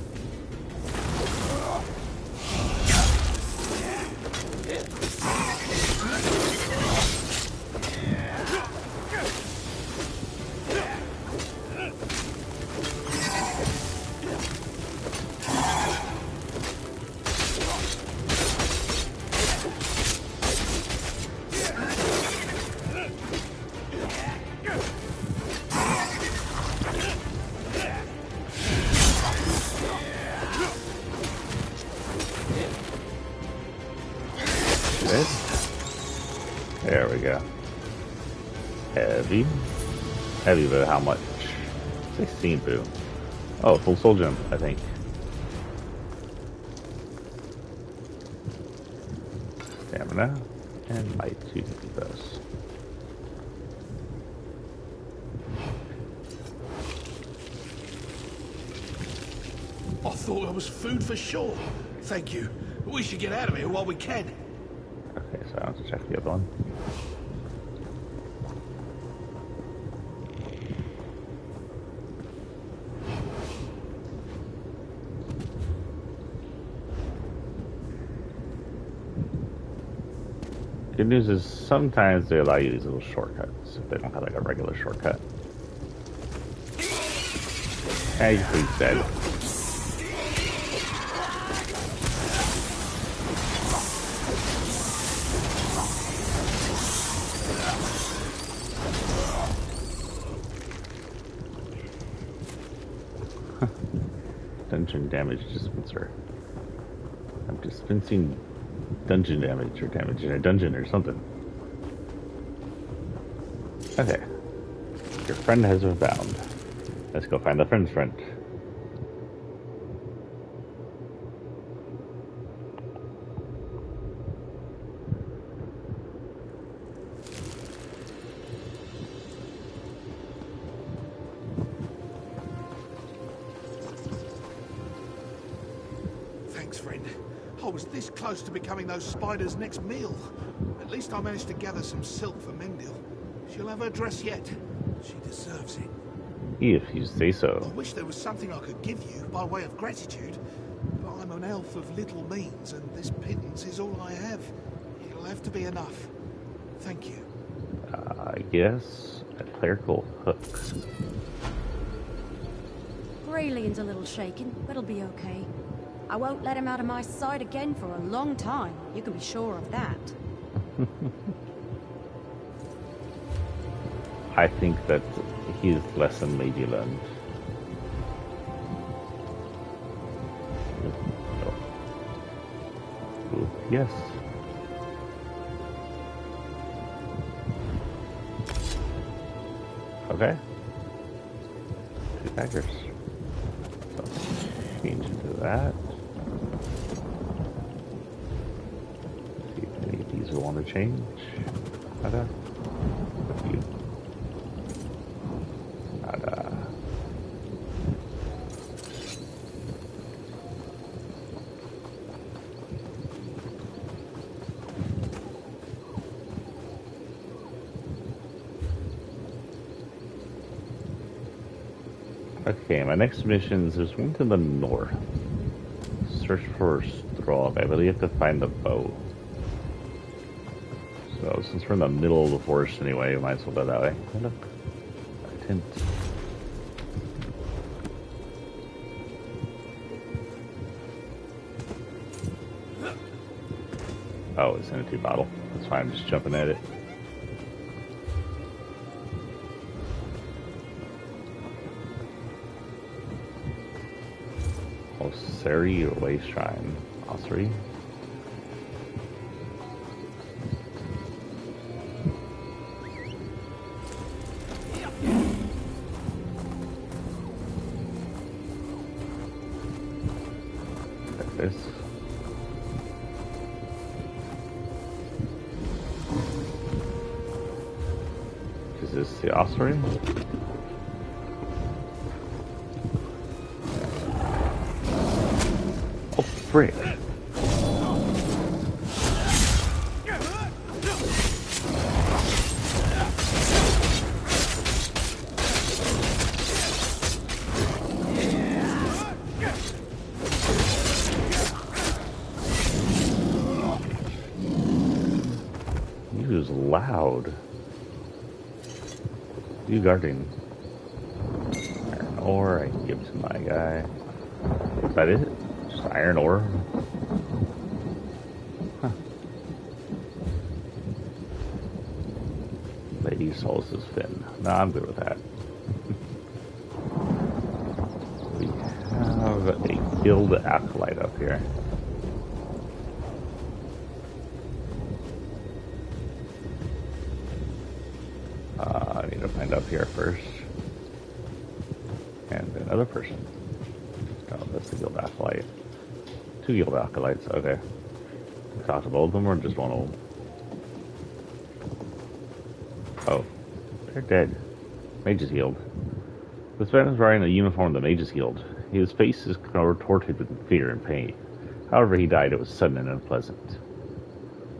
[SPEAKER 1] There we go. Heavy. Heavy, but how much? 16 boo. Oh, full soul gem, I think. Stamina and might to do this.
[SPEAKER 7] I thought I was food for sure. Thank you. We should get out of here while we can.
[SPEAKER 1] Okay, so I have to check the other one. Good news is sometimes they allow you these little shortcuts if they don't have like a regular shortcut. Hey, he's dead. Dungeon damage dispenser. I'm dispensing dungeon damage or damage in a dungeon or something. Okay. Your friend has been found. Let's go find the friend's friend.
[SPEAKER 7] Thanks, friend. I was this close to becoming those spiders' next meal. At least I managed to gather some silk for Mendil. She'll have her dress yet. She deserves it.
[SPEAKER 1] If you say so.
[SPEAKER 7] I wish there was something I could give you by way of gratitude, but I'm an elf of little means, and this pittance is all I have. It'll have to be enough. Thank you.
[SPEAKER 1] I guess a clerical hook.
[SPEAKER 3] Aurelian's a little shaken, but he'll be okay. I won't let him out of my sight again for a long time. You can be sure of that.
[SPEAKER 1] I think that his lesson may be learned. Ooh, yes. Okay. 2 daggers. So change into that. See if any of these will want to change. Okay. A few. Okay, my next mission is there's one to the north. Search for Strahd. I believe you have to find the bow. So since we're in the middle of the forest anyway, we might as well go that way. Oh, look. A tent. Oh, it's an empty bottle. That's fine, I'm just jumping at it. Seri Way Shrine. Osiri. There it is. Is this the Osiri? Frick. He was loud. You guarding? Iron ore, I can give to my guy. Is that it? Iron ore. Huh. Lady Solstice Fin. No, I'm good with that. We have a guild acolyte up here. I need to find up here first. And another person. Oh, that's the guild acolyte. 2 guild acolytes, okay. Talk to both of them or just one of them? Oh, they're dead. Mage's Guild. This man is wearing a uniform of the Mage's Guild. His face is contorted with fear and pain. However, he died. It was sudden and unpleasant.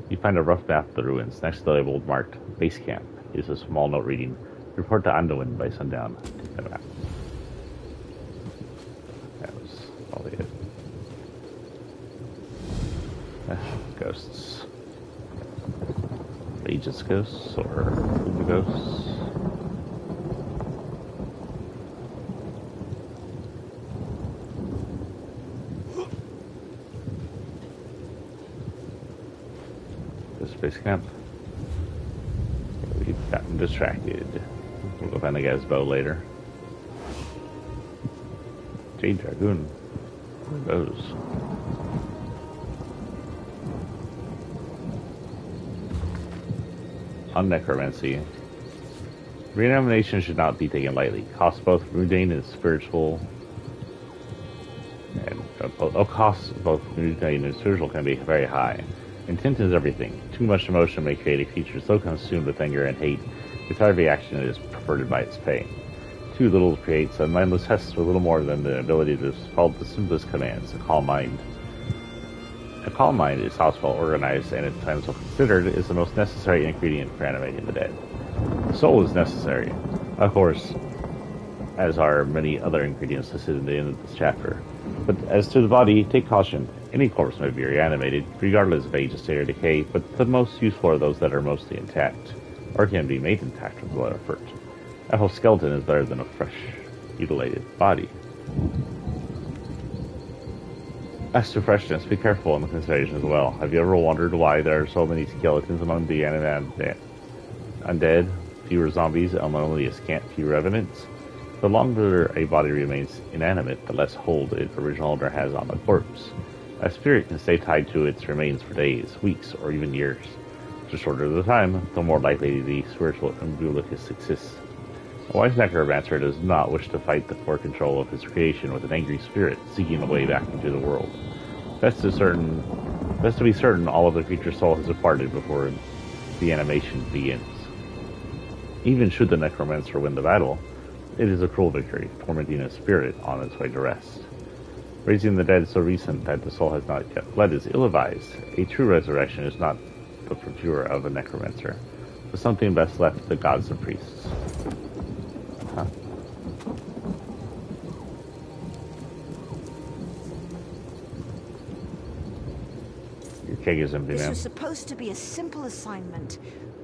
[SPEAKER 1] You find a rough map of the ruins. Next to the label marked Base Camp is a small note reading, report to Anduin by sundown. Take that map. That was probably it. Ghosts. Aegis ghosts or the ghosts. This base camp. We've gotten distracted. We'll go find the guy's bow later. Jade Dragoon. Where are those? On necromancy. Reanimation should not be taken lightly. Costs both mundane and spiritual. And costs both mundane and spiritual can be very high. Intent is everything. Too much emotion may create a creature so consumed with anger and hate, its every reaction is perverted by its pay. Too little creates a mindless test with little more than the ability to follow the simplest commands. A calm mind. A calm mind is how it's well organized, and at times well considered, is the most necessary ingredient for animating the dead. The soul is necessary, of course, as are many other ingredients listed in the end of this chapter. But as to the body, take caution. Any corpse may be reanimated, regardless of age, state, or decay, but the most useful are those that are mostly intact, or can be made intact with little effort. A whole skeleton is better than a fresh, mutilated body. As to freshness, be careful in the consideration as well. Have you ever wondered why there are so many skeletons among the undead, fewer zombies, and only a scant few revenants? The longer a body remains inanimate, the less hold its original owner has on the corpse. A spirit can stay tied to its remains for days, weeks, or even years. The shorter the time, the more likely the spiritual umbilicus exists. A wise necromancer does not wish to fight for control of his creation with an angry spirit seeking a way back into the world. Best to be certain all of the creature's soul has departed before the animation begins. Even should the necromancer win the battle, it is a cruel victory, tormenting a spirit on its way to rest. Raising the dead so recent that the soul has not yet fled is ill-advised. A true resurrection is not the procure of a necromancer, but something best left to the gods and priests. Huh. Your keg is empty,
[SPEAKER 15] This
[SPEAKER 1] man.
[SPEAKER 15] was supposed to be a simple assignment.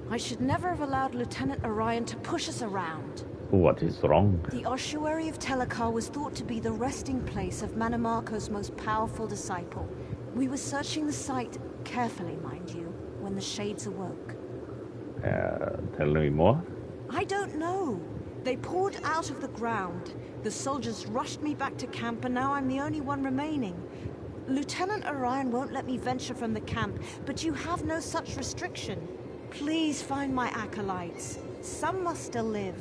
[SPEAKER 15] I should never have allowed Lieutenant Orion to push us around.
[SPEAKER 1] What is wrong?
[SPEAKER 15] The ossuary of Telekar was thought to be the resting place of Mannimarco's most powerful disciple. We were searching the site, carefully mind you, when the Shades awoke.
[SPEAKER 1] Tell me more?
[SPEAKER 15] I don't know. They poured out of the ground. The soldiers rushed me back to camp, and now I'm the only one remaining. Lieutenant Orion won't let me venture from the camp, but you have no such restriction. Please find my acolytes. Some must still live.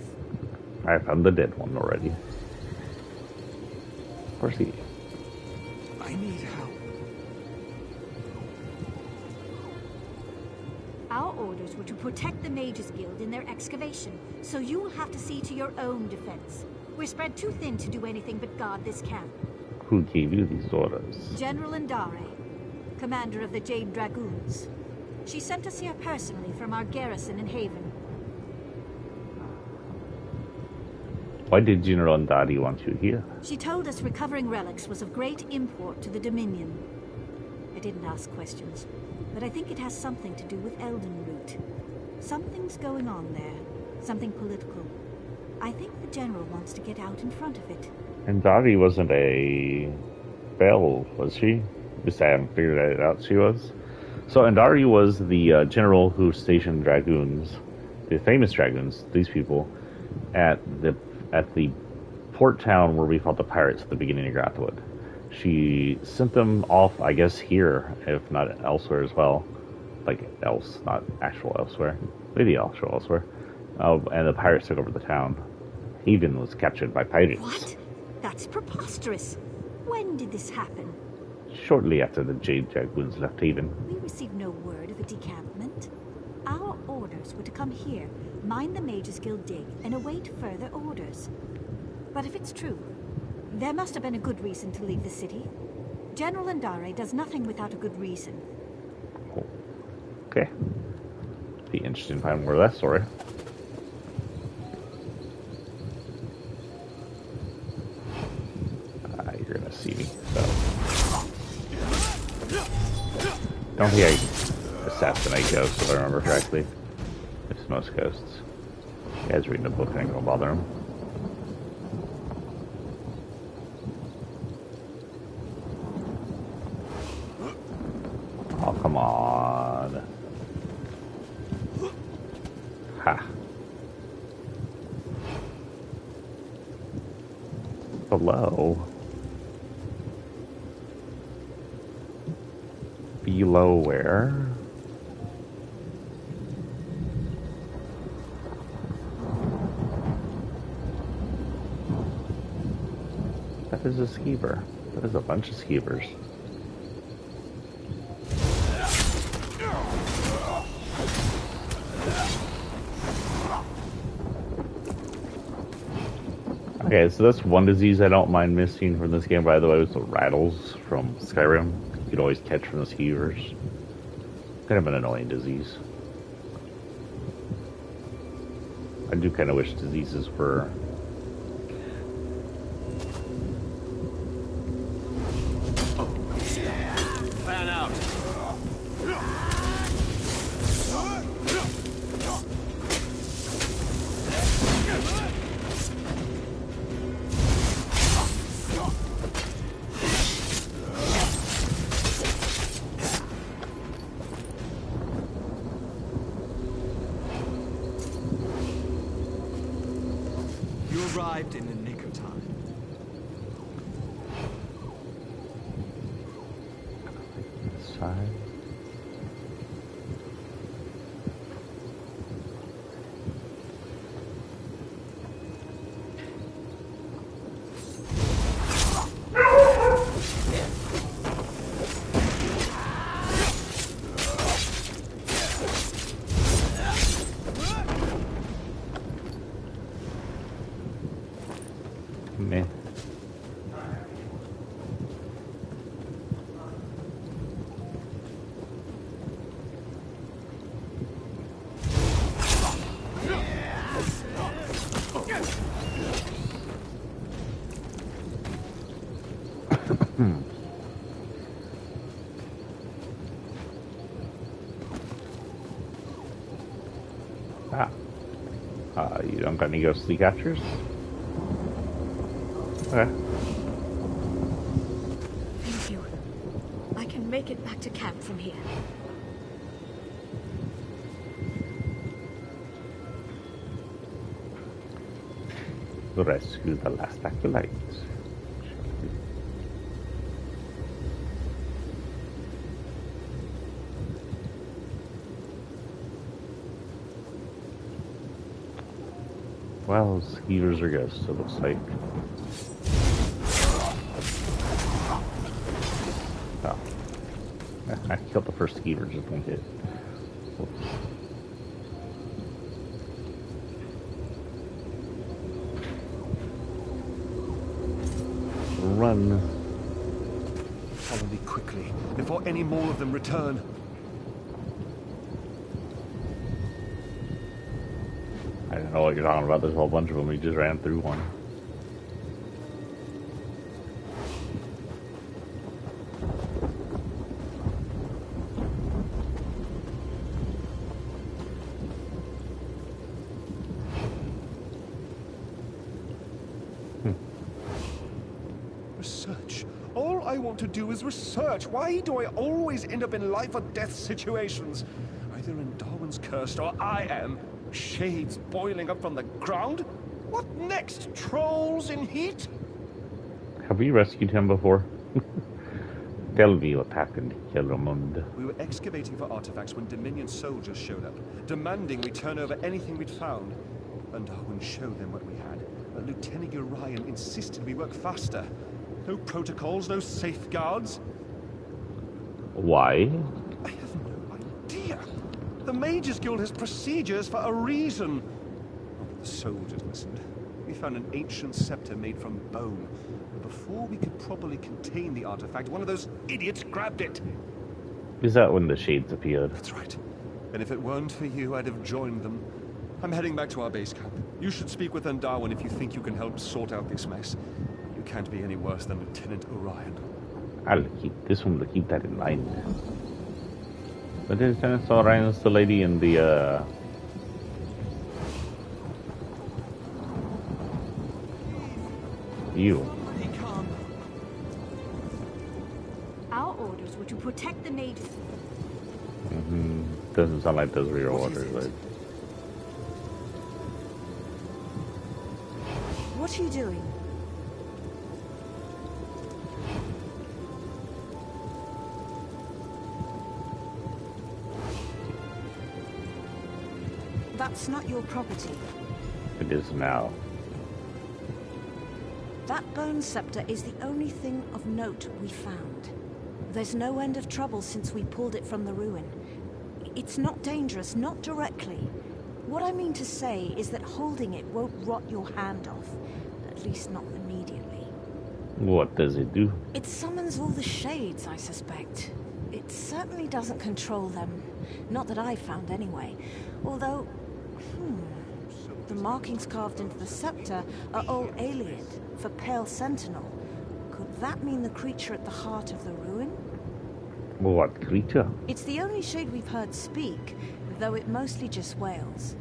[SPEAKER 1] I found the dead one already. Of course he...
[SPEAKER 7] I need help.
[SPEAKER 5] Our orders were to protect the Mages Guild in their excavation, so you'll have to see to your own defense. We're spread too thin to do anything but guard this camp.
[SPEAKER 1] Who gave you these orders?
[SPEAKER 5] General Andare, commander of the Jade Dragoons. She sent us here personally from our garrison in Haven.
[SPEAKER 1] Why did General Andari want you here?
[SPEAKER 5] She told us recovering relics was of great import to the Dominion. I didn't ask questions, but I think it has something to do with Elden Root. Something's going on there. Something political. I think the General wants to get out in front of it.
[SPEAKER 1] Andari wasn't a Bell, was she? At least I haven't figured that out she was. So Andari was the general who stationed dragoons, the famous dragoons, these people, at the port town where we fought the pirates at the beginning of Grathwood. She sent them off, I guess, here, if not elsewhere as well. Like else, not actual elsewhere. Maybe actual elsewhere. And the pirates took over the town. Haven was captured by pirates.
[SPEAKER 5] What? That's preposterous. When did this happen?
[SPEAKER 1] Shortly after the Jade Dragoons left Haven.
[SPEAKER 5] We received no word of a decampment. Our orders were to come here, mine the Mages Guild dig, and await further orders. But if it's true, there must have been a good reason to leave the city. General Andare does nothing without a good reason.
[SPEAKER 1] Oh. Okay. Be interesting to find more of that story. You're gonna see me, so... Don't think I assassinate ghosts, if I remember correctly. It's most ghosts. You guys reading a book, I ain't gonna bother him. Oh, come on. Ha. Below. Below where? That is a skeever. That is a bunch of skeevers. Okay, so that's one disease I don't mind missing from this game, by the way, was the rattles from Skyrim. You could always catch from the skeevers. Kind of an annoying disease. I do kind of wish diseases were...
[SPEAKER 6] Plan out.
[SPEAKER 4] Arrived in the nick of time.
[SPEAKER 1] This side. Meh. You don't got any ghostly captures? Okay.
[SPEAKER 8] Thank you. I can make it back to camp from here.
[SPEAKER 1] Rescue the last acolyte. Well, skeevers are ghosts, it looks like. Oh. I killed the first skeever, just one hit. Whoops. Run.
[SPEAKER 6] Follow me quickly, before any more of them return.
[SPEAKER 1] I don't know what you're talking about. There's a whole bunch of them. We just ran through one.
[SPEAKER 6] Research. All I want to do is research. Why do I always end up in life or death situations? Either in Darwin's cursed or I am. Shades boiling up from the ground? What next? Trolls in heat?
[SPEAKER 1] Have we rescued him before? Tell me what happened, Yellowmund.
[SPEAKER 6] We were excavating for artifacts when Dominion soldiers showed up, demanding we turn over anything we'd found. And Darwin showed them what we had. But Lieutenant Orion insisted we work faster. No protocols, no safeguards.
[SPEAKER 1] Why?
[SPEAKER 6] I have no idea. The Mages Guild has procedures for a reason. Oh, but the soldiers listened. We found an ancient scepter made from bone. But before we could properly contain the artifact, one of those idiots grabbed it.
[SPEAKER 1] Is that when the shades appeared?
[SPEAKER 6] That's right. And if it weren't for you, I'd have joined them. I'm heading back to our base camp. You should speak with Darwin if you think you can help sort out this mess. You can't be any worse than Lieutenant Orion.
[SPEAKER 1] I'll keep this one to keep that in mind. Lieutenant Orion is the lady in the You.
[SPEAKER 5] Our orders were to protect the mages.
[SPEAKER 1] Doesn't sound like those were your orders, but...
[SPEAKER 15] What are you doing? That's not your property.
[SPEAKER 1] It is now.
[SPEAKER 15] That bone scepter is the only thing of note we found. There's no end of trouble since we pulled it from the ruin. It's not dangerous, not directly. What I mean to say is that holding it won't rot your hand off. At least not immediately.
[SPEAKER 1] What does it do?
[SPEAKER 15] It summons all the shades, I suspect. It certainly doesn't control them. Not that I've found anyway. Although... the markings carved into the scepter are all Ayleid, for Pale Sentinel. Could that mean the creature at the heart of the ruin?
[SPEAKER 1] What creature?
[SPEAKER 15] It's the only shade we've heard speak, though it mostly just wails.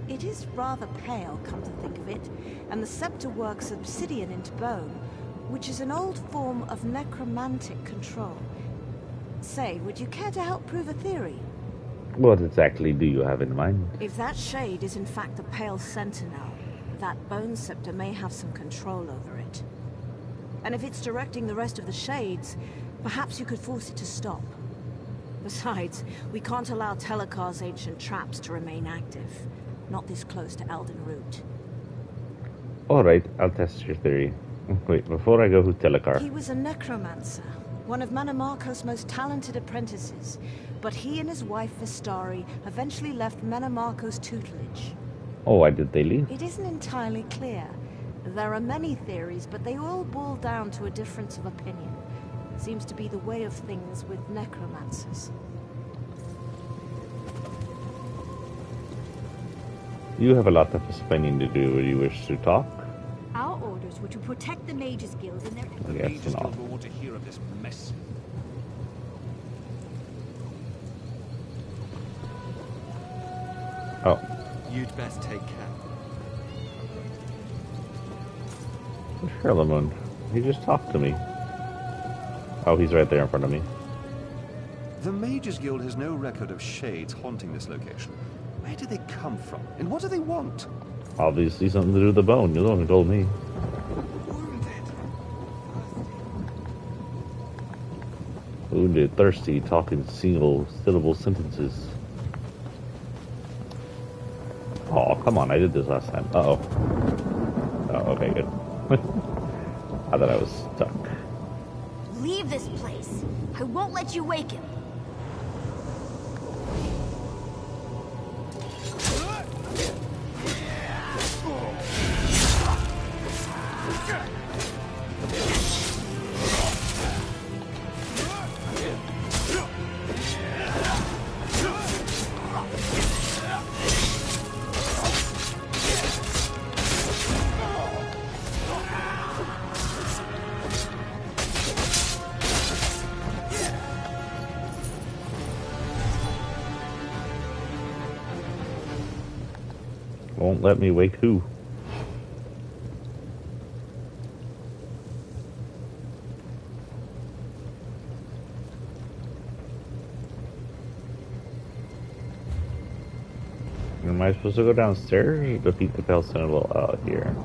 [SPEAKER 15] It is rather pale, come to think of it, and the scepter works obsidian into bone, which is an old form of necromantic control. Say, would you care to help prove a theory?
[SPEAKER 1] What exactly do you have in mind?
[SPEAKER 15] If that shade is in fact the Pale Sentinel, that bone scepter may have some control over it. And if it's directing the rest of the shades, perhaps you could force it to stop. Besides, we can't allow Telekkar's ancient traps to remain active. Not this close to Elden Root.
[SPEAKER 1] Alright, I'll test your theory. Wait, before I go, who's Telekkar?
[SPEAKER 15] He was a necromancer, one of Menamarco's most talented apprentices. But he and his wife Vistari eventually left Menamarco's tutelage.
[SPEAKER 1] Oh, why did they leave?
[SPEAKER 15] It isn't entirely clear. There are many theories, but they all boil down to a difference of opinion. Seems to be the way of things with necromancers.
[SPEAKER 1] You have a lot of explaining to do. Would you wish to talk?
[SPEAKER 5] Our orders were to protect the Mages Guild and their...
[SPEAKER 11] The Mages Guild will want to hear of this mess.
[SPEAKER 1] Oh.
[SPEAKER 4] You'd best take care.
[SPEAKER 1] Charlemagne. He just talked to me. Oh, he's right there in front of me.
[SPEAKER 16] The Mages Guild has no record of shades haunting this location. Where do they come from? And what do they want?
[SPEAKER 1] Obviously something to do with the bone. You're the one who told me. Wounded, thirsty, talking single syllable sentences. Oh, come on, I did this last time. Uh-oh. Oh, okay, good. I thought I was stuck.
[SPEAKER 10] Leave this place. I won't let you wake him.
[SPEAKER 1] Won't let me wake who? Am I supposed to go downstairs or defeat the Pale Sentinel out here?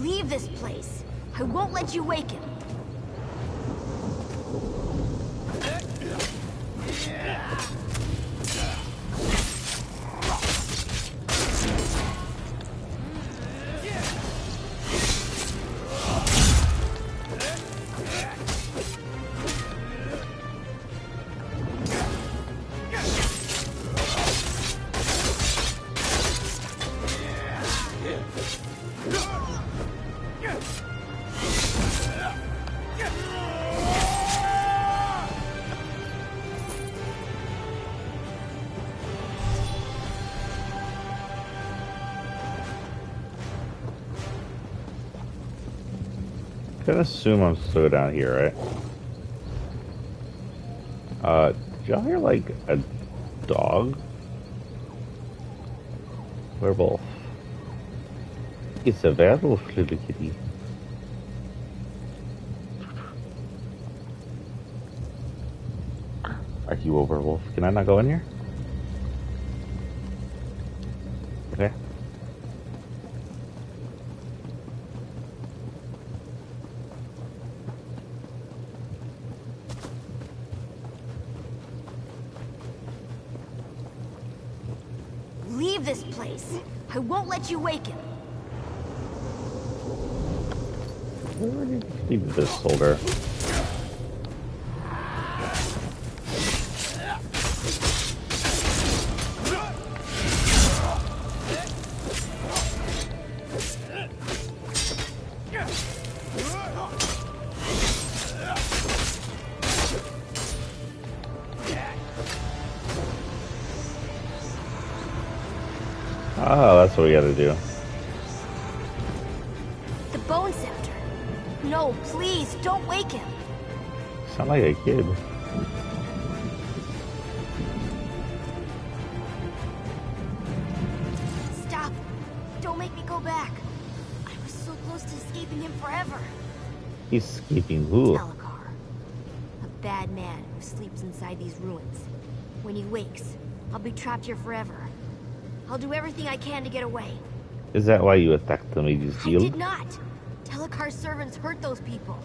[SPEAKER 10] Leave this place. I won't let you wake him.
[SPEAKER 1] I can assume I'm still down here, right? Did y'all hear like a dog? Werewolf. It's a werewolf, little kitty. Are you a werewolf? Can I not go in here? Okay.
[SPEAKER 10] Leave this place. I won't let you wake him.
[SPEAKER 1] Where did you leave this soldier? Oh, that's what we gotta do.
[SPEAKER 10] The Bone Scepter. No, please, don't wake him.
[SPEAKER 1] Sound like a kid.
[SPEAKER 10] Stop. Don't make me go back. I was so close to escaping him forever.
[SPEAKER 1] Escaping who?
[SPEAKER 10] Telekar. A bad man who sleeps inside these ruins. When he wakes, I'll be trapped here forever. I'll do everything I can to get away.
[SPEAKER 1] Is that why you attacked the Mage's
[SPEAKER 10] I
[SPEAKER 1] Guild?
[SPEAKER 10] did not. Telekar's servants hurt those people.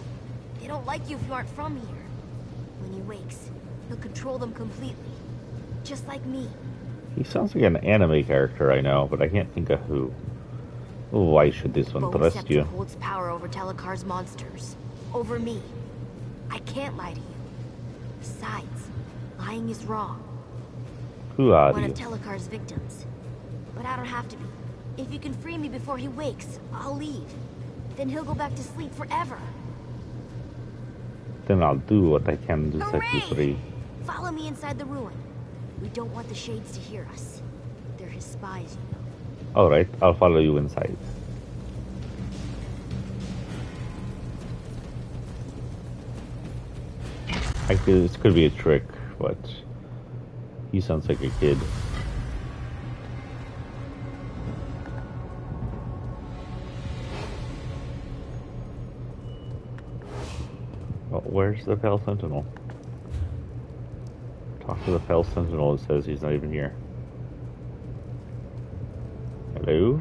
[SPEAKER 10] They don't like you if you aren't from here. When he wakes, he'll control them completely. Just like me.
[SPEAKER 1] He sounds like an anime character I know, but I can't think of who. Why should this one
[SPEAKER 10] Bone
[SPEAKER 1] trust
[SPEAKER 10] Scepter
[SPEAKER 1] you?
[SPEAKER 10] holds power over Telekar's monsters. Over me. I can't lie to you. Besides, lying is wrong.
[SPEAKER 1] Who are
[SPEAKER 10] One
[SPEAKER 1] you?
[SPEAKER 10] of Telekar's victims. But I don't have to be. If you can free me before he wakes, I'll leave. Then he'll go back to sleep forever.
[SPEAKER 1] Then I'll do what I can to set you free.
[SPEAKER 10] Follow me inside the ruin. We don't want the Shades to hear us. They're his spies, you know.
[SPEAKER 1] Alright, I'll follow you inside. This could be a trick, but he sounds like a kid. Well, where's the Pale Sentinel? Talk to the Pale Sentinel. It says he's not even here. Hello?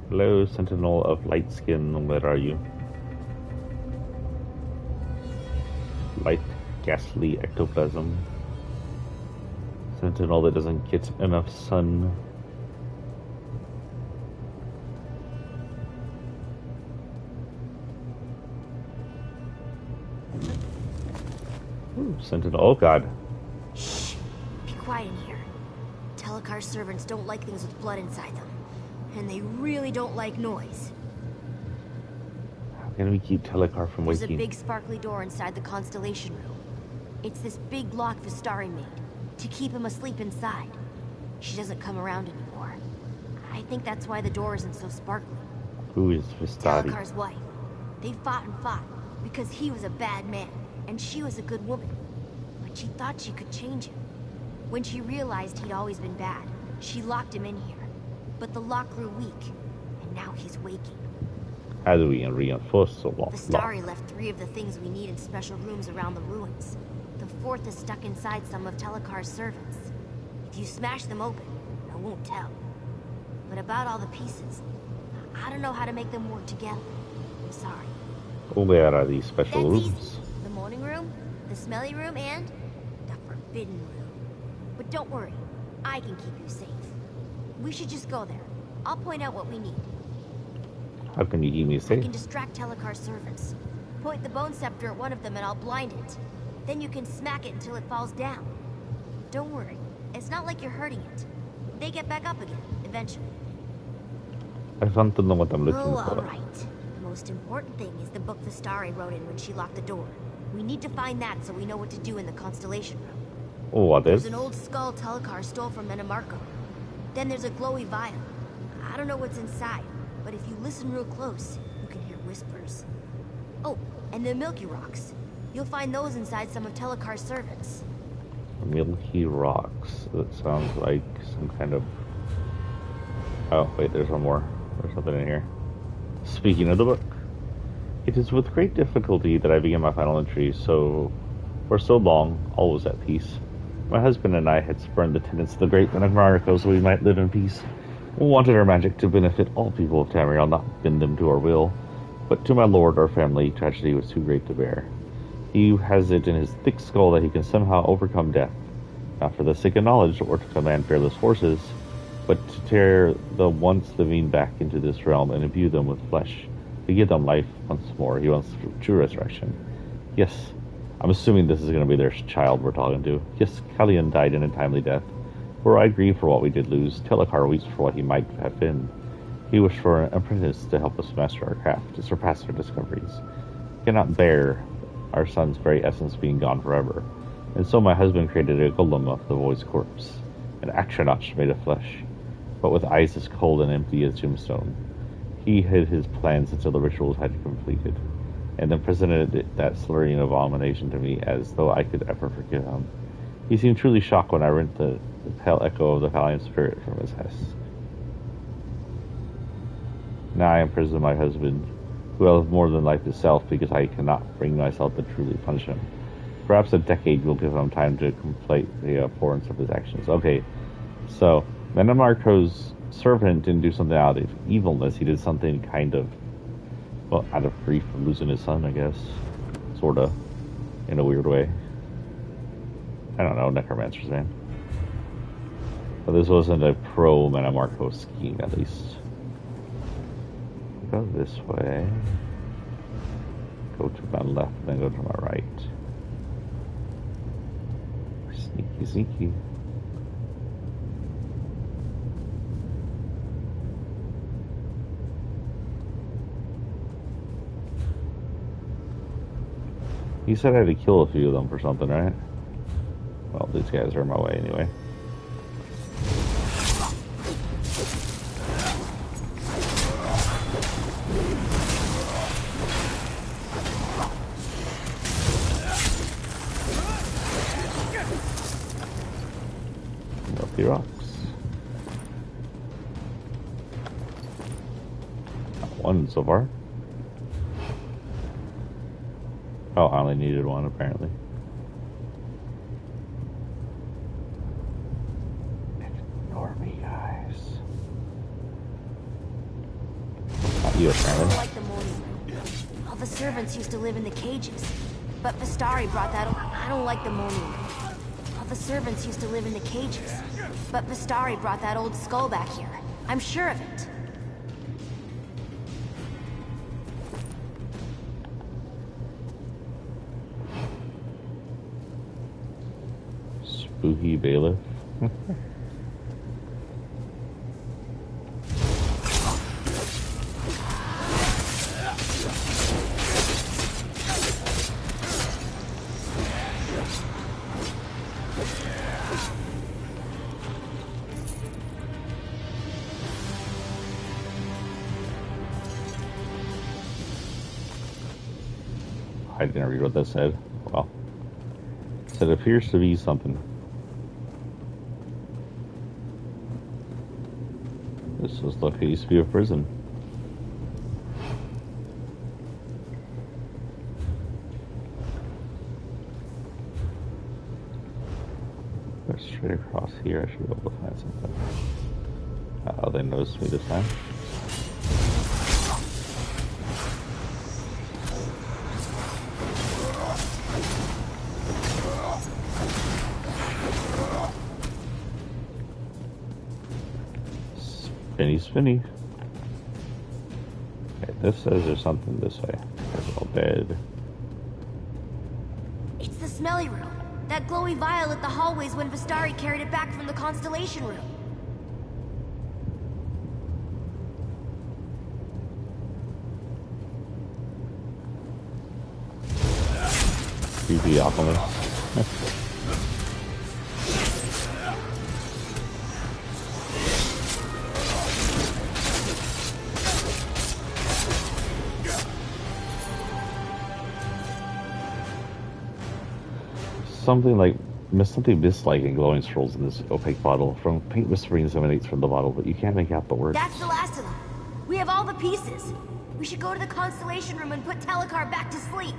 [SPEAKER 1] Hello, Sentinel of Light Skin. Where are you? Light, ghastly ectoplasm. Sentinel that doesn't get enough sun. Ooh, Sentinel. Oh god.
[SPEAKER 10] Shh. Be quiet in here. Telekar's servants don't like things with blood inside them. And they really don't like noise.
[SPEAKER 1] How can we keep Telekar from
[SPEAKER 10] There's
[SPEAKER 1] waking?
[SPEAKER 10] a big sparkly door inside the Constellation Room. It's this big lock Vistari made to keep him asleep inside. She doesn't come around anymore. I think that's why the door isn't so sparkly.
[SPEAKER 1] Who is Vistari?
[SPEAKER 10] Telekar's wife. They fought and fought because he was a bad man and she was a good woman. But she thought she could change him. When she realized he'd always been bad, she locked him in here. But the lock grew weak, and now he's waking.
[SPEAKER 1] How do we reinforce the lock?
[SPEAKER 10] Vistari left 3 of the things we need in special rooms around the ruins. The 4th is stuck inside some of Telekar's servants. If you smash them open, I won't tell. But about all the pieces, I don't know how to make them work together. I'm sorry.
[SPEAKER 1] Where are these special
[SPEAKER 10] That's
[SPEAKER 1] rooms?
[SPEAKER 10] easy. The morning room, the smelly room, and the forbidden room. But don't worry, I can keep you safe. We should just go there. I'll point out what we need.
[SPEAKER 1] How can you keep me
[SPEAKER 10] I
[SPEAKER 1] safe?
[SPEAKER 10] can distract Telekar's servants. Point the Bone Scepter at one of them and I'll blind it. Then you can smack it until it falls down. Don't worry, it's not like you're hurting it. They get back up again, eventually.
[SPEAKER 1] I want to know what I'm looking
[SPEAKER 10] Oh,
[SPEAKER 1] for.
[SPEAKER 10] alright. The most important thing is the book Vistari wrote in when she locked the door. We need to find that so we know what to do in the Constellation Room.
[SPEAKER 1] Oh, what
[SPEAKER 10] There's
[SPEAKER 1] is?
[SPEAKER 10] an old skull Telekar stole from Menamarco. Then there's a glowy vial. I don't know what's inside, but if you listen real close, you can hear whispers. Oh, and the Milky Rocks. You'll find those inside some of Telekar's servants.
[SPEAKER 1] Milky Rocks. That sounds like some kind of... Oh, wait, there's one more. There's something in here. Speaking of the book, it is with great difficulty that I begin my final entry, so for so long, all was at peace. My husband and I had spurned the tenets of the great men of Mariko so we might live in peace. We wanted our magic to benefit all people of Tamriel, not bend them to our will. But to my lord, our family, tragedy was too great to bear. He has it in his thick skull that he can somehow overcome death, not for the sake of knowledge or to command fearless horses, but to tear the once living back into this realm and imbue them with flesh, to give them life once more. He wants true resurrection. Yes, I'm assuming this is going to be their child we're talking to. Yes, Kallian died in a timely death. For I grieve for what we did lose. Telekar weeps for what he might have been. He wished for an apprentice to help us master our craft, to surpass our discoveries. He cannot bear our son's very essence being gone forever. And so my husband created a golem of the boy's corpse, an Atronach made of flesh, but with eyes as cold and empty as gemstone. He hid his plans until the rituals had completed, and then presented that slurring abomination to me as though I could ever forgive him. He seemed truly shocked when I rent the pale echo of the valiant spirit from his husk. Now I imprison my husband, who I love more than life itself, because I cannot bring myself to truly punish him. Perhaps a decade will give him time to complete the abhorrence of his actions. Okay, so Menamarko's servant didn't do something out of evilness. He did something kind of, well, out of grief of losing his son, I guess. Sorta. In a weird way. I don't know, necromancers, man. But this wasn't a pro-Menamarko scheme, at least. Go this way. Go to my left, then go to my right. Sneaky, sneaky. He said I had to kill a few of them for something, right? Well, these guys are in my way anyway. Milky Rocks. Not one so far. Oh, I only needed one, apparently. Ignore me, guys. Not you, apparently.
[SPEAKER 10] I don't like the morning room. All the servants used to live in the cages. But Vistari brought that... I don't like the morning room. All the servants used to live in the cages. But Vistari brought that old skull back here. I'm sure of it.
[SPEAKER 1] Spooky bailiff. I didn't read what that said. Well, it said it appears to be something. This was like it used to be a prison. Go straight across here. I should be able to find something. Uh-oh, they noticed me this time. Spinny. Okay, this says there's something this way. There's a little bed.
[SPEAKER 10] It's the smelly room. That glowy vial lit the hallways when Vistari carried it back from the Constellation room.
[SPEAKER 1] Creepy alchemist. something mist-like and glowing swirls in this opaque bottle. From faint whisperings emanates from the bottle, but you can't make out the words.
[SPEAKER 10] That's the last of them. We have all the pieces. We should go to the Constellation Room and put Telekar back to sleep.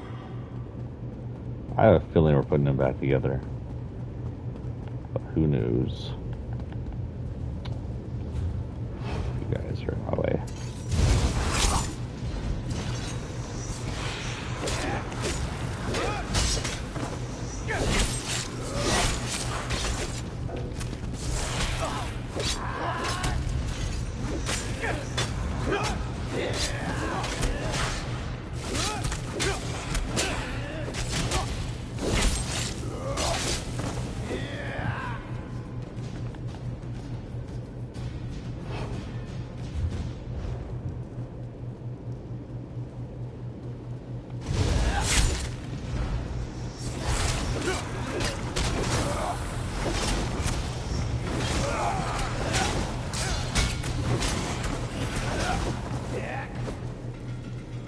[SPEAKER 1] I have a feeling we're putting them back together. But who knows? You guys are in my way.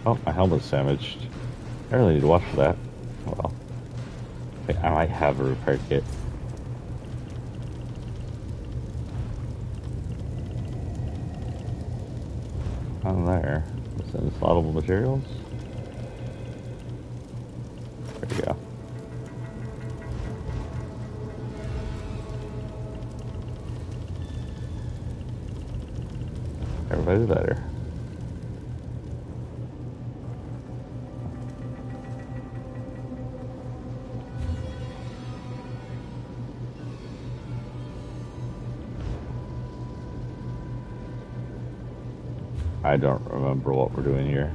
[SPEAKER 1] Oh, my helmet's damaged. I really need to watch for that. Oh well. Wait, I might have a repair kit. On there. What's in installable materials? There you go. Everybody's better. I don't remember what we're doing here.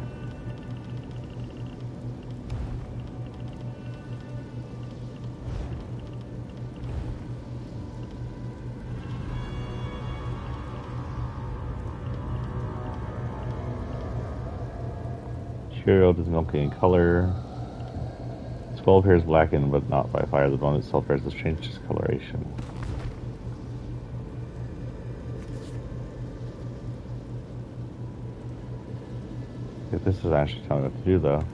[SPEAKER 1] Cheerio does milky in color. Skull appears blackened but not by fire. The bone itself bears this change discoloration. If this is actually telling me what to do, though.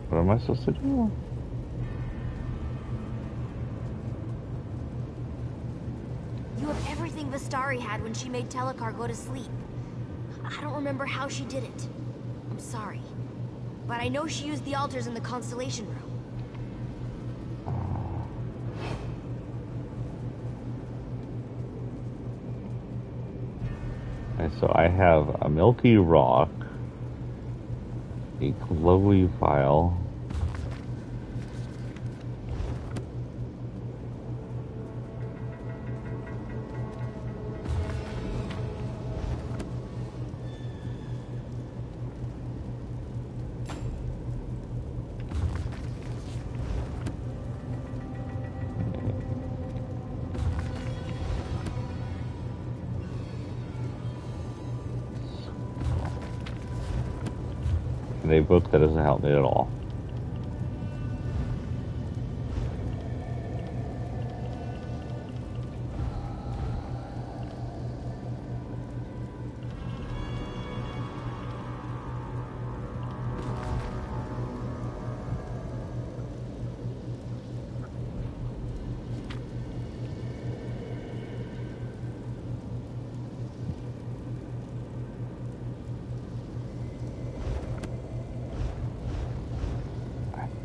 [SPEAKER 1] What am I supposed to do?
[SPEAKER 10] You have everything Vistari had when she made Telekar go to sleep. I don't remember how she did it. I'm sorry. But I know she used the altars in the Constellation Room.
[SPEAKER 1] And so I have a milky rock, a glowy vial, and a book that doesn't help me at all.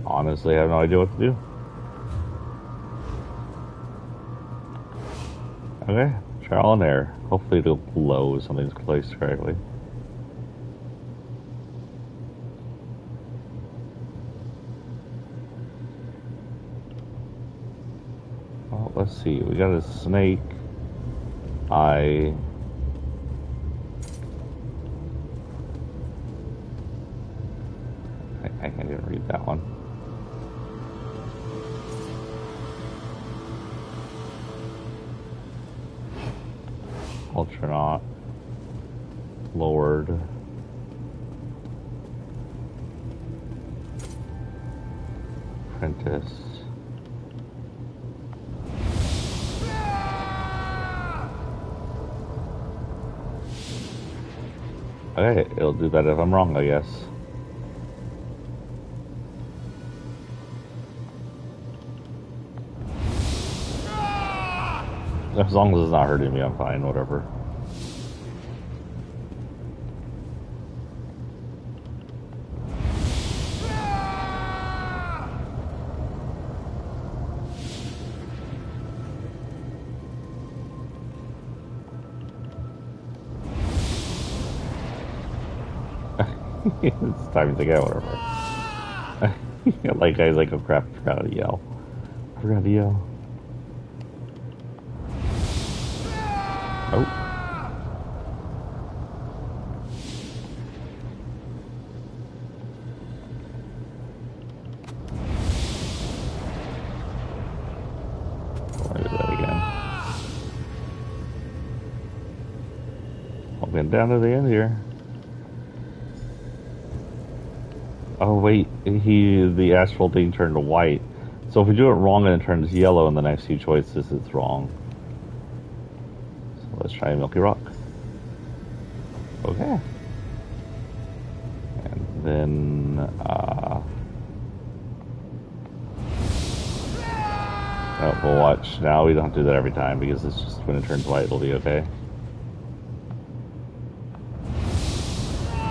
[SPEAKER 1] Honestly, I have no idea what to do. Okay, trial and error. Hopefully it'll glow if something's placed correctly. Well, let's see. We got a snake eye. I can't even read that one. Ultranaut, lowered, apprentice, Okay, it'll do that if I'm wrong, I guess. As long as it's not hurting me, I'm fine, whatever. It's time to go, whatever. Like, guys, like, oh crap, I forgot to yell. I forgot to yell. Oh. I'll do that again. I'll get down to the end here. Oh wait, the astral thing turned white. So if we do it wrong and it turns yellow in the next few choices, it's wrong. So let's try Milky Rock. Okay. And then, oh, we'll watch. Now we don't have to do that every time because it's just when it turns white, it'll be okay.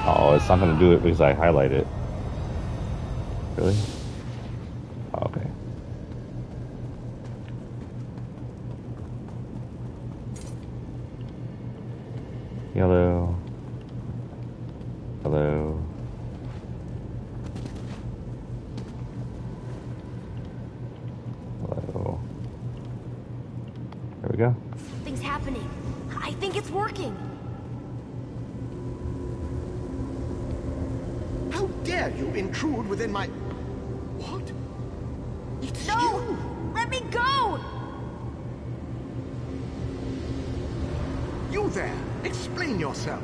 [SPEAKER 1] Oh, it's not going to do it because I highlight it. Really? Oh, okay. Yellow. Hello. Hello. There we go.
[SPEAKER 10] Something's happening. I think it's working.
[SPEAKER 7] How dare you intrude within my... What? It's you!
[SPEAKER 10] Let me go!
[SPEAKER 7] You there! Explain yourself.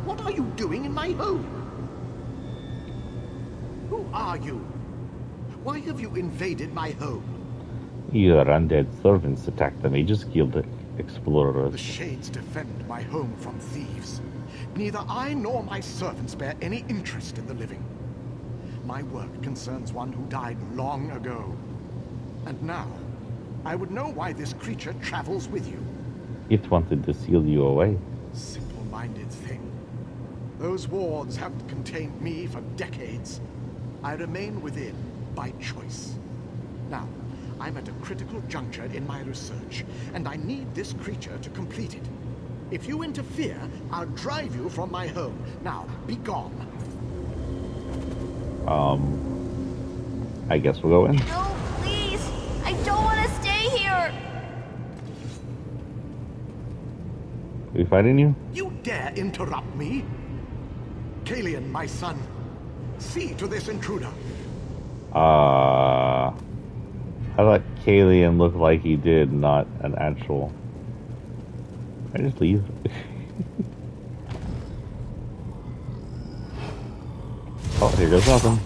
[SPEAKER 7] What are you doing in my home? Who are you? Why have you invaded my home?
[SPEAKER 1] Your undead servants attacked the Mage's Guild explorers.
[SPEAKER 7] The Shades defend my home from thieves. Neither I nor my servants bear any interest in the living. My work concerns one who died long ago. And now, I would know why this creature travels with you.
[SPEAKER 1] It wanted to seal you away.
[SPEAKER 7] Simple-minded thing. Those wards have contained me for decades. I remain within by choice. Now, I'm at a critical juncture in my research, and I need this creature to complete it. If you interfere, I'll drive you from my home. Now, be gone.
[SPEAKER 1] I guess we'll go in.
[SPEAKER 10] No, please! I don't want to stay here!
[SPEAKER 1] Are we fighting you?
[SPEAKER 7] You dare interrupt me? Kalian, my son, see to this intruder.
[SPEAKER 1] I thought Kalian looked like he did, not an actual... I just leave. Oh, here goes nothing.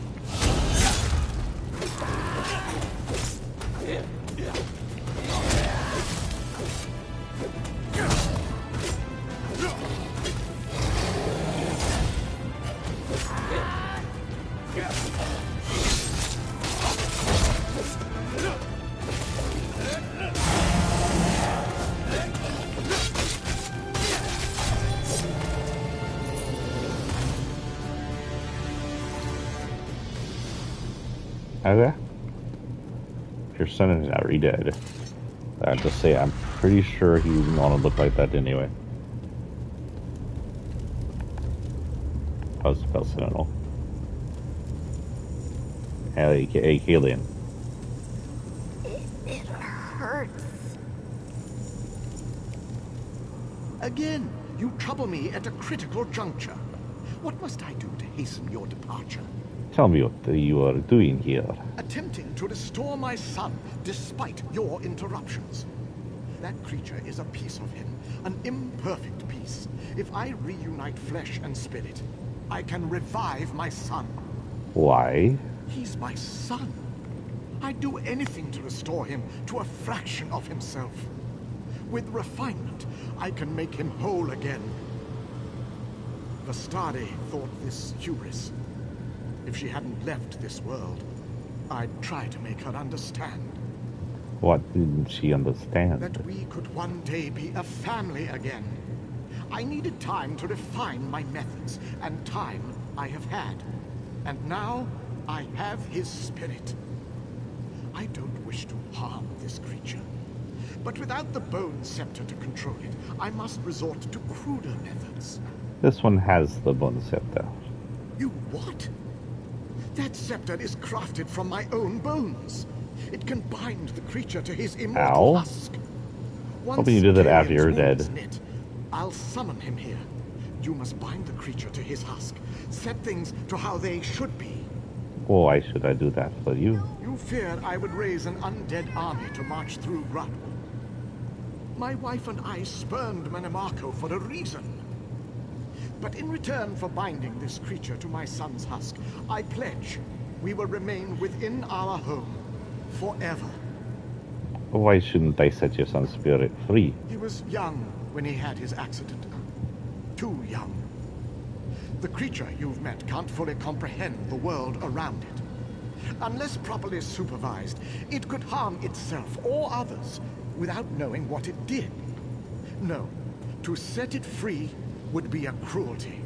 [SPEAKER 1] Okay. Your son is already dead. I have to say, I'm pretty sure he's gonna look like that anyway. I was spell sentinel. Hey, Kalian.
[SPEAKER 10] It hurts.
[SPEAKER 7] Again, you trouble me at a critical juncture. What must I do to hasten your departure?
[SPEAKER 1] Tell me what you are doing here.
[SPEAKER 7] Attempting to restore my son, despite your interruptions. That creature is a piece of him, an imperfect piece. If I reunite flesh and spirit, I can revive my son.
[SPEAKER 1] Why?
[SPEAKER 7] He's my son. I'd do anything to restore him to a fraction of himself. With refinement, I can make him whole again. Vastari thought this hubris. If she hadn't left this world, I'd try to make her understand.
[SPEAKER 1] What didn't she understand?
[SPEAKER 7] That we could one day be a family again. I needed time to refine my methods, and time I have had. And now, I have his spirit. I don't wish to harm this creature. But without the Bone Scepter to control it, I must resort to cruder methods.
[SPEAKER 1] This one has the Bone Scepter.
[SPEAKER 7] You what? That scepter is crafted from my own bones. It can bind the creature to his immortal husk.
[SPEAKER 1] Hoping you do that after you're dead.
[SPEAKER 7] Knit, I'll summon him here. You must bind the creature to his husk. Set things to how they should be.
[SPEAKER 1] Why should I do that for you?
[SPEAKER 7] You feared I would raise an undead army to march through Grudwall. My wife and I spurned Mannimarco for a reason. But in return for binding this creature to my son's husk, I pledge we will remain within our home forever.
[SPEAKER 1] Why shouldn't I set your son's spirit free?
[SPEAKER 7] He was young when he had his accident. Too young. The creature you've met can't fully comprehend the world around it. Unless properly supervised, it could harm itself or others without knowing what it did. No, to set it free would be a cruelty.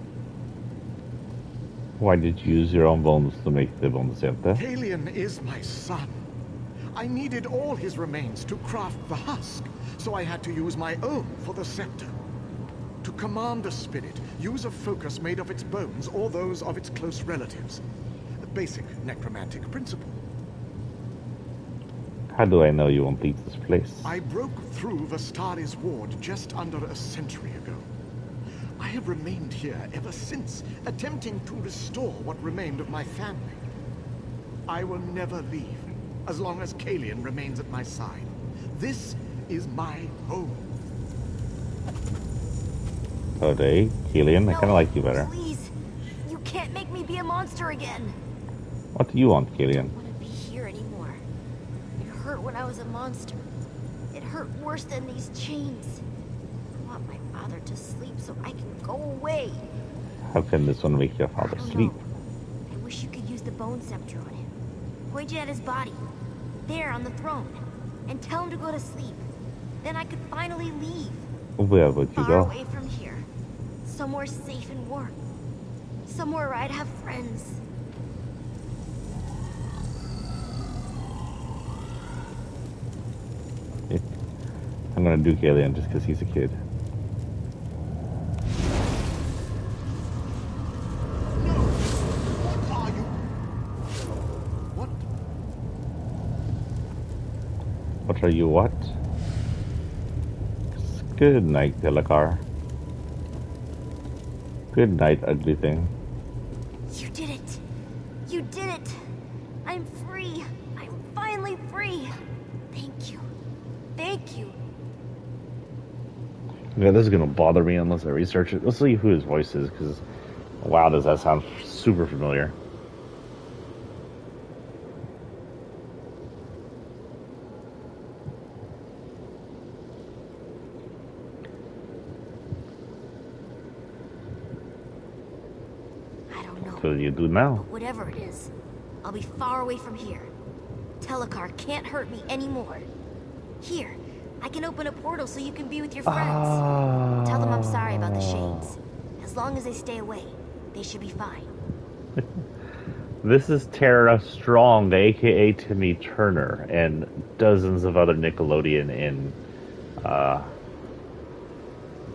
[SPEAKER 1] Why did you use your own bones to make the Bone Scepter?
[SPEAKER 7] Kalian is my son. I needed all his remains to craft the husk, so I had to use my own for the scepter. To command a spirit, use a focus made of its bones or those of its close relatives. A basic necromantic principle.
[SPEAKER 1] How do I know you won't leave this place?
[SPEAKER 7] I broke through Vastari's ward just under a century ago. I have remained here ever since, attempting to restore what remained of my family. I will never leave, as long as Kalian remains at my side. This is my home.
[SPEAKER 1] Okay, Kalian, I kinda like you better.
[SPEAKER 10] Please, you can't make me be a monster again.
[SPEAKER 1] What do you want, Kalian?
[SPEAKER 10] I don't want to be here anymore. It hurt when I was a monster. It hurt worse than these chains. I want my father to sleep so I can go away.
[SPEAKER 1] How can this one make your father sleep?
[SPEAKER 10] I wish you could use the Bone Scepter on him. Point it at his body, there on the throne, and tell him to go to sleep. Then I could finally leave.
[SPEAKER 1] Where would you
[SPEAKER 10] Far
[SPEAKER 1] go?
[SPEAKER 10] away from here. Somewhere safe and warm. Somewhere where I'd have friends.
[SPEAKER 1] I'm gonna do Kalian just because he's a kid. What are you what? Good night, Telekar. Good night, ugly thing.
[SPEAKER 10] You did it. You did it. I'm free. I'm finally free. Thank you. Thank you.
[SPEAKER 1] Yeah, this is gonna bother me unless I research it. Let's see who his voice is, because wow, does that sound super familiar. What do you do now?
[SPEAKER 10] But whatever it is, I'll be far away from here. Telekar can't hurt me anymore. Here, I can open a portal so you can be with your friends. Tell them I'm sorry about the Shades. As long as they stay away, they should be fine.
[SPEAKER 1] This is Tara Strong, aka Timmy Turner, and dozens of other Nickelodeon and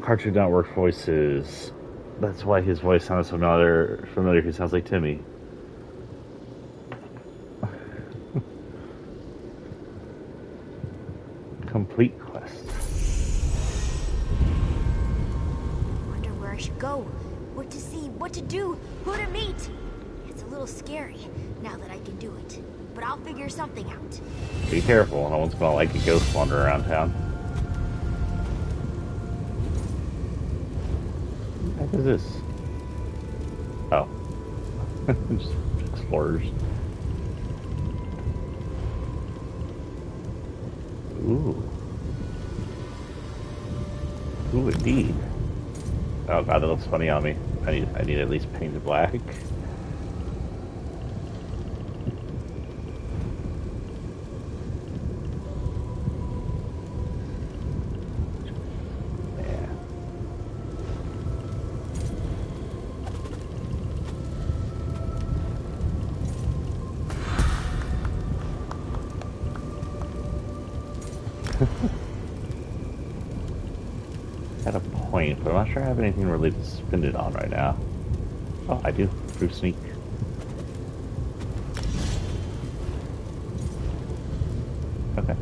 [SPEAKER 1] Cartoon Network voices. That's why his voice sounds familiar. He sounds like Timmy. Complete quest.
[SPEAKER 10] Wonder where I should go, what to see, what to do, who to meet. It's a little scary now that I can do it, but I'll figure something out.
[SPEAKER 1] Be careful, no one's gonna like a ghost wander around town. What is this? Oh. Just explorers. Ooh. Ooh, indeed. Oh god, that looks funny on me. I need at least painted black. At a point, but I'm not sure I have anything really to spend it on right now. Oh, I do. Through sneak. Okay.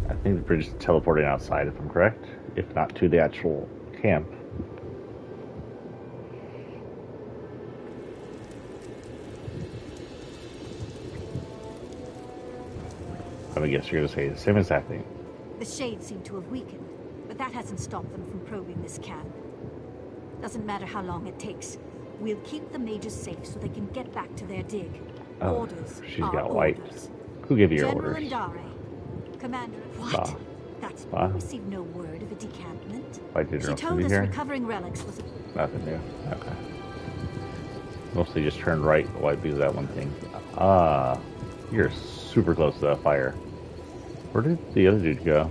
[SPEAKER 1] I think the bridge is teleporting outside, if I'm correct. If not to the actual camp. I guess you're going to say the same exact thing.
[SPEAKER 5] The Shades seem to have weakened, but that hasn't stopped them from probing this camp. Doesn't matter how long it takes. We'll keep the mages safe so they can get back to their dig.
[SPEAKER 1] Oh,
[SPEAKER 5] Orders
[SPEAKER 1] she's
[SPEAKER 5] are
[SPEAKER 1] got
[SPEAKER 5] orders.
[SPEAKER 1] wiped. Who gave you your
[SPEAKER 5] General
[SPEAKER 1] orders?
[SPEAKER 5] Andare, Commander. What? That's we received no word of a decampment.
[SPEAKER 1] Why did
[SPEAKER 5] She told us recovering relics was
[SPEAKER 1] nothing new. Okay. Mostly just turned right, white because of that one thing. Ah, you're super close to that fire. Where did the other dude go?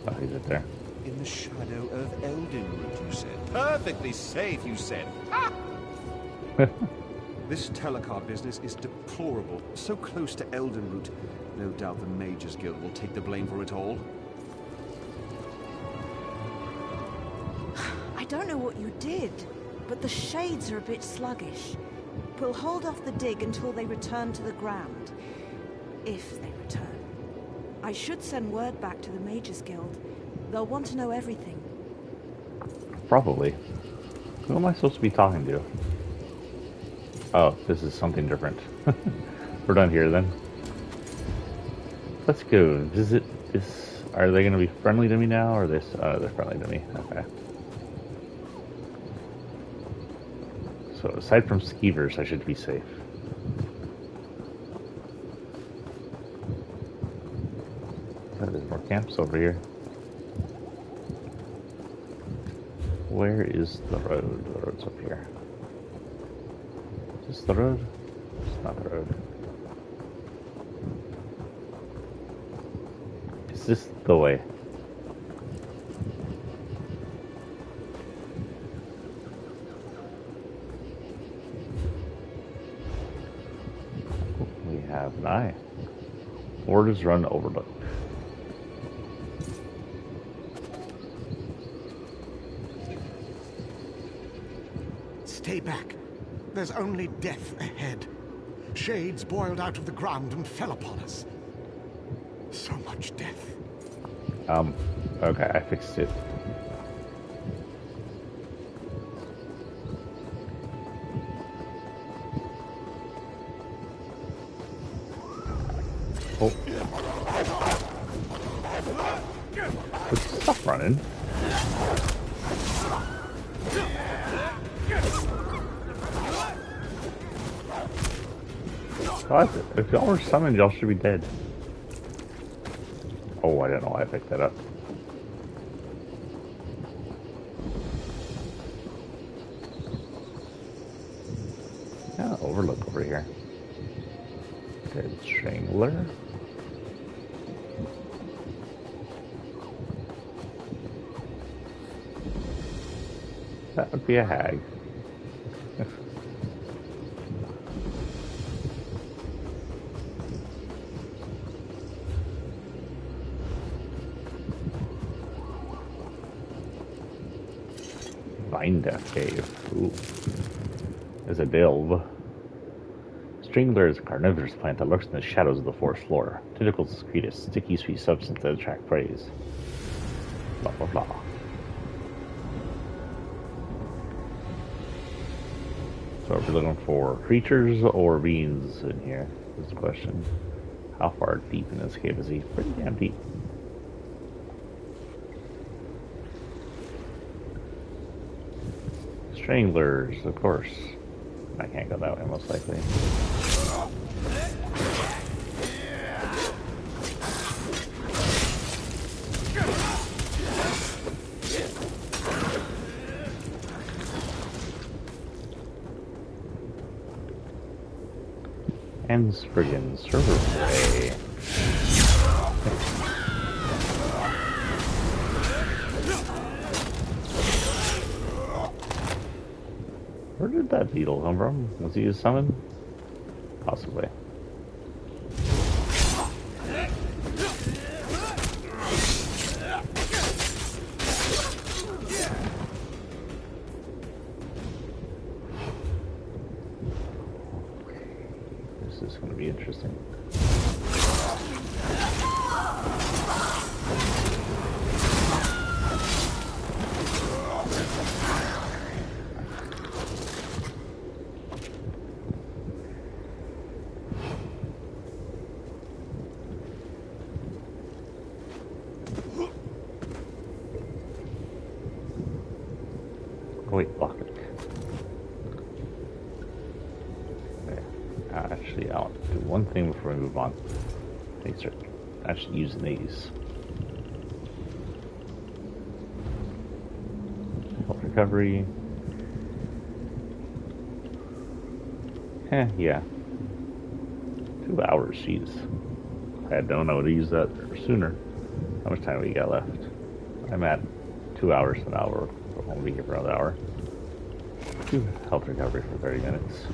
[SPEAKER 1] Oh, he's right there.
[SPEAKER 6] In the shadow of Eldenroot, you said. Perfectly safe, you said. Ah!
[SPEAKER 16] This Telekar business is deplorable. So close to Eldenroot. No doubt the Mages Guild will take the blame for it all.
[SPEAKER 15] I don't know what you did, but the Shades are a bit sluggish. We'll hold off the dig until they return to the ground. If they return. I should send word back to the Mages Guild. They'll want to know everything.
[SPEAKER 1] Probably. Who am I supposed to be talking to? Oh, this is something different. We're done here then. Let's go visit this. Are they going to be friendly to me now, or this? They're friendly to me. Okay. So aside from skeevers, I should be safe. Oh, there's more camps over here. Where is the road? The road's up here. Is this the road? It's not the road. Is this the way? We have an eye. Orders run overlook.
[SPEAKER 7] Stay back. There's only death ahead. Shades boiled out of the ground and fell upon us. So much death.
[SPEAKER 1] Okay, I fixed it. Oh. Stop running. God, if y'all were summoned, y'all should be dead. Oh, I don't know why I picked that up. Yeah, overlook over here. Dead Strangler. That would be a hag. Vine Death Cave. Ooh. There's a delve. Strangler is a carnivorous plant that lurks in the shadows of the forest floor. Tentacles secrete a sticky, sweet substance that attract prey. Blah, blah, blah. So are we looking for creatures or beings in here? Is the question. How far deep in this cave is he? Pretty damn deep. Stranglers, of course. I can't go that way, most likely. And Spriggan server play. Where did that beetle come from? Was he a summon? Possibly. This is going to be interesting. Wait, lock it. Okay. Actually, I'll do one thing before we move on. I need to start actually using these. Health recovery. Yeah. 2 hours, jeez. If I had known I would have used that sooner. How much time we got left? I'm at 2 hours an hour. I won't be here for another hour. Do health recovery for 30 minutes.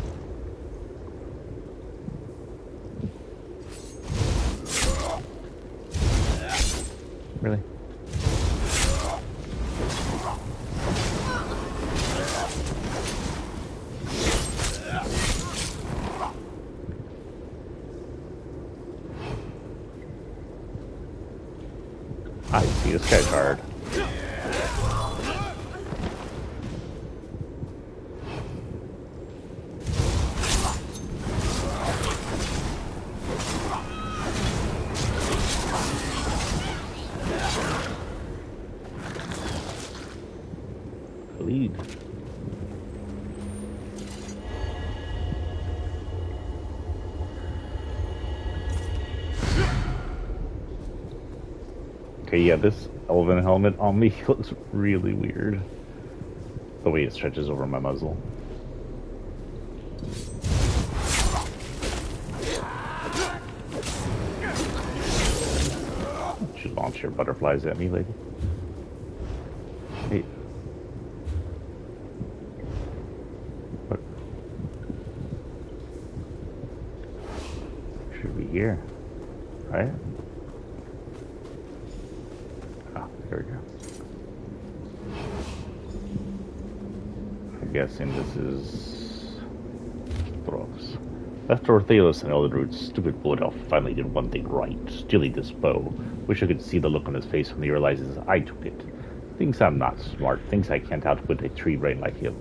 [SPEAKER 1] Really? I see, this guy's hard. Lead. Okay, yeah, this elven helmet on me looks really weird. The way it stretches over my muzzle. Should launch your butterflies at me, lady. Hey. What? Should be here, right? There we go. I'm guessing this is Thros. After Orthalos and Elderwood's stupid blood elf finally did one thing right, stealing this bow. Wish I could see the look on his face when he realizes I took it. Thinks I'm not smart, thinks I can't outwit a tree brain like him.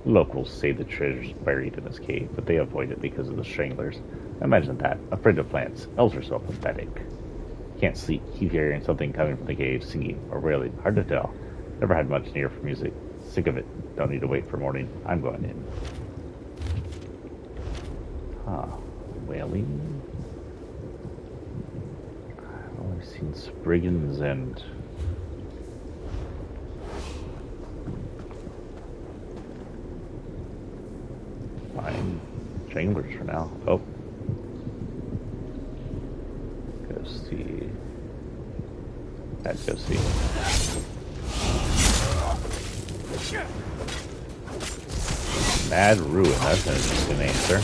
[SPEAKER 1] Locals say the treasure's buried in his cave, but they avoid it because of the stranglers. Imagine that, afraid of plants. Elves are so pathetic. Can't sleep, keep hearing something coming from the cave, singing or wailing. Hard to tell. Never had much ear for music. Sick of it. Don't need to wait for morning. I'm going in. Wailing. I've only seen Spriggans and fine stranglers for now. Oh. Go see. Let's go see. Mad Ruin, that's an interesting answer.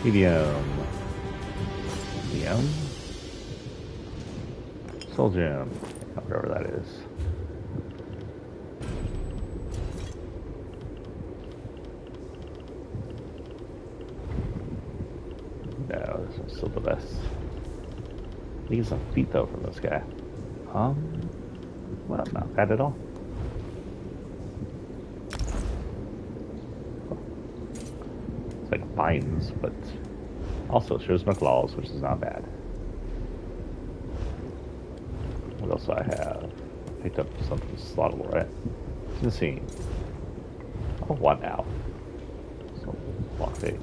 [SPEAKER 1] Medium. Soul Gem. Whatever that is. No, this one's still the best. Need some feet though from this guy. Well, not bad at all. It's like vines, but also shows my claws, which is not bad. What else do I have? Picked up something slottable, right? Let's see. Oh, what now? So, lockpick.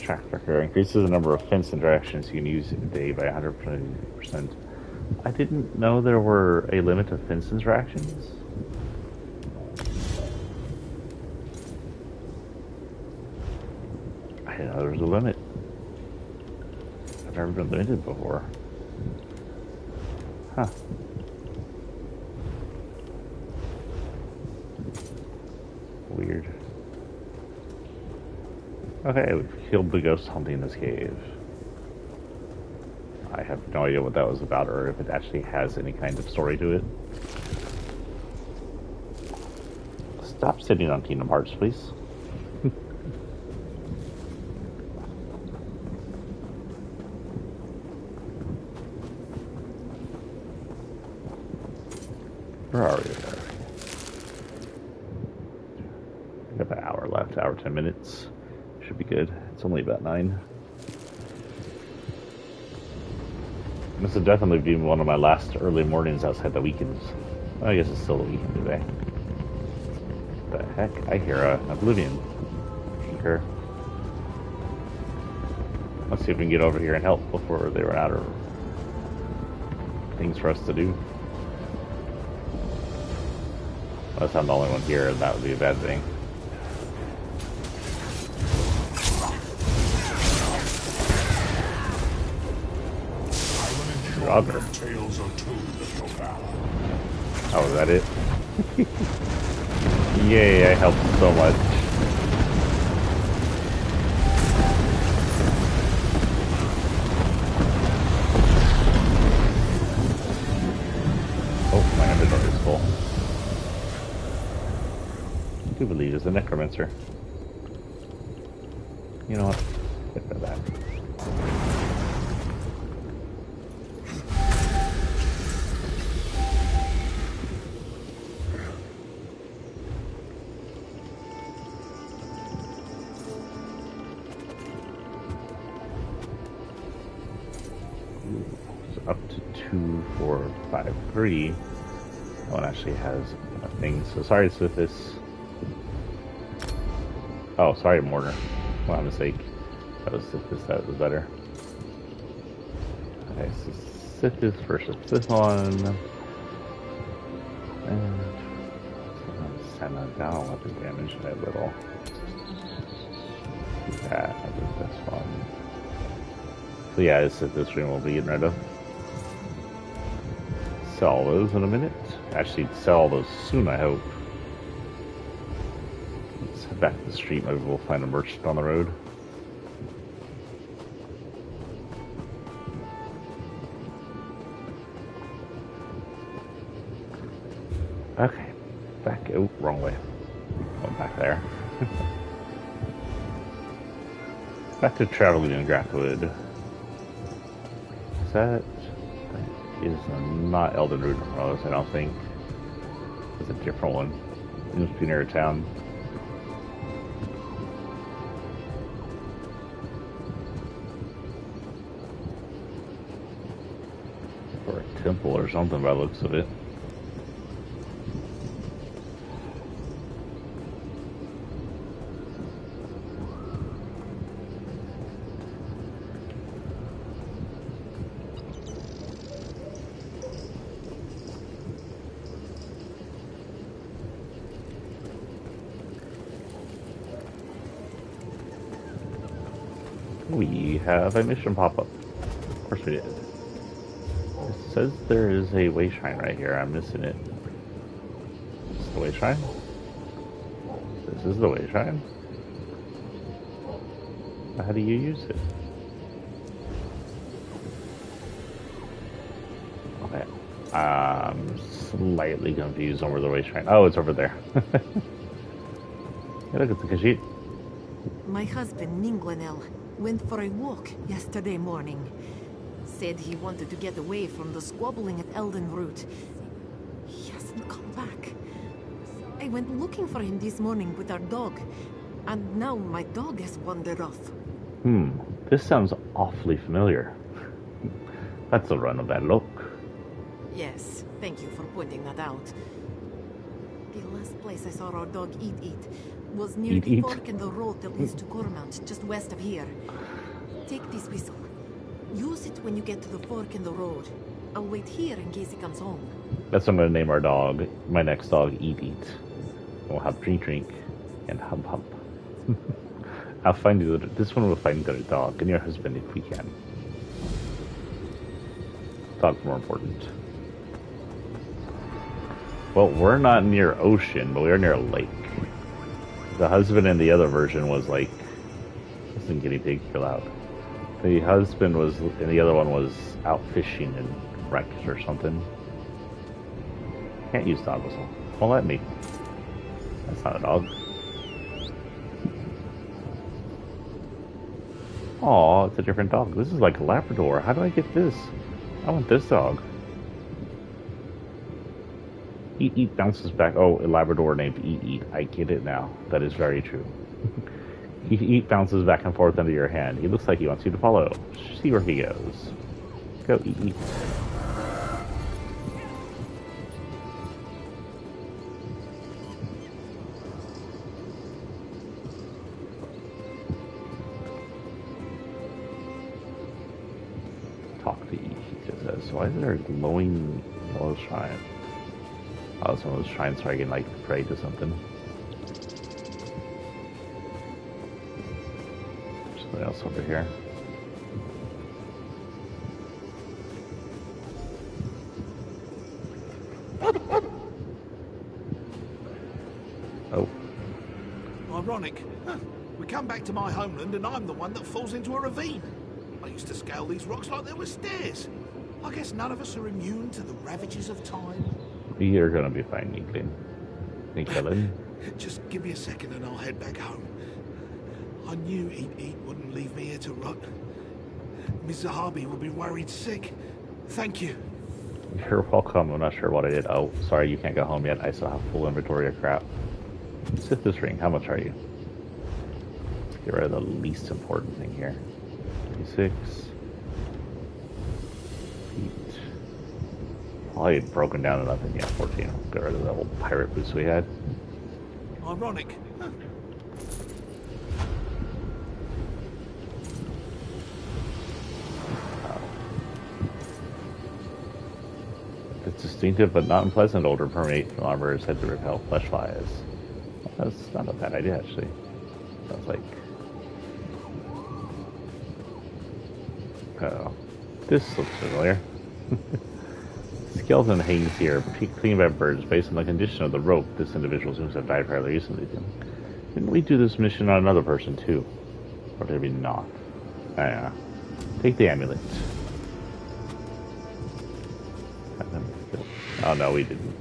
[SPEAKER 1] track record. Increases the number of fence interactions you can use a day by 100%. I didn't know there were a limit of fence interactions. I didn't know there was a limit. I've never been limited before. Huh. Weird. Okay, we've killed the ghost hunting this cave. I have no idea what that was about or if it actually has any kind of story to it. Stop sitting on Kingdom Hearts, please. Where are we there? We got about an hour left, hour 10 minutes. Should be good. It's only about 9. This will definitely be one of my last early mornings outside the weekends. I guess it's still the weekend today. What the heck? I hear Oblivion. Sure. Let's see if we can get over here and help before they run out of things for us to do. Unless I'm the only one here, and that would be a bad thing. Robber. Oh, is that it? Yay, I helped so much. Oh, my inventory is full. I do believe it's a necromancer. You know what? Get rid of that. Up to 2, 4, 5, 3. That one actually has a thing. So sorry, Sithis. Oh, sorry, Mortar. My mistake. That was Sithis. That was better. Okay, so Sithis versus this one. And send that down weapon damage a little. That with this one. So yeah, this stream will be getting rid of. Sell those in a minute. Actually, sell those soon, I hope. Let's head back to the street. Maybe we'll find a merchant on the road. Okay. Back. Oh, wrong way. Going back there. Back to traveling in Grackwood. That is not Elden Root Rose, I don't think. It's a different one. It must be near a town. Or a temple or something by the looks of it. We have a mission pop up. Of course we did. It says there is a way shrine right here. I'm missing it. Is this the way shrine? This is the way shrine. How do you use it? Okay. I'm slightly confused on where the way shrine. Oh, it's over there. Hey, look, it's the Khajiit.
[SPEAKER 8] My husband, Ningwanel, went for a walk yesterday morning. Said he wanted to get away from the squabbling at Elden Root. He hasn't come back. I went looking for him this morning with our dog, and now my dog has wandered off.
[SPEAKER 1] This sounds awfully familiar. That's a run of that look.
[SPEAKER 8] Yes, thank you for pointing that out.
[SPEAKER 17] The last place I saw our dog Eat was near the fork in the road that leads to Cormount, just west of here. Take this whistle. Use it when you get to the fork in the road. I'll wait here in case he comes home.
[SPEAKER 1] That's what I'm going to name our dog. My next dog, Eat. We'll have Drink, and Hump. I'll find you. This one will find the dog and your husband if we can. Dog's more important. Well, we're not near ocean, but we are near a lake. The husband in the other version was like... Listen, guinea pig, you're loud. The husband was, and the other one was out fishing and wrecked or something. Can't use dog whistle. Don't let me. That's not a dog. Aw, it's a different dog. This is like a Labrador. How do I get this? I want this dog. Eat bounces back. Oh, a Labrador named Eat. I get it now. That is very true. Eat bounces back and forth under your hand. He looks like he wants you to follow. See where he goes. Go, Eat. Talk to Eat, it says. Why is there a glowing yellow shrine? Oh, it's one of those shrines so I can, like, pray to something. Something else over here. Oh.
[SPEAKER 18] Ironic. Huh. We come back to my homeland and I'm the one that falls into a ravine. I used to scale these rocks like they were stairs. I guess none of us are immune to the ravages of time.
[SPEAKER 1] You're gonna be fine, Niglin. Niglin.
[SPEAKER 18] Just give me a second and I'll head back home. I knew Eat wouldn't leave me here to rot. Miss Zahabi will be worried sick. Thank you.
[SPEAKER 1] You're welcome. I'm not sure what I did. Oh, sorry, you can't go home yet. I still have full inventory of crap. Sit this ring. How much are you? Let's get rid of the least important thing here. 26. Probably broken down enough in 14. I'll get rid of the old pirate boots we had.
[SPEAKER 18] Ironic. Huh.
[SPEAKER 1] It's distinctive but not unpleasant odor permeate from armor is said to repel flesh flies. Well, that's not a bad idea, actually. Sounds like... Uh-oh. This looks familiar. Skeleton hangs here, clean by birds. Based on the condition of the rope, this individual seems to have died fairly recently. Didn't we do this mission on another person, too? Or did we not? Ah, take the amulet. Oh, no, we didn't.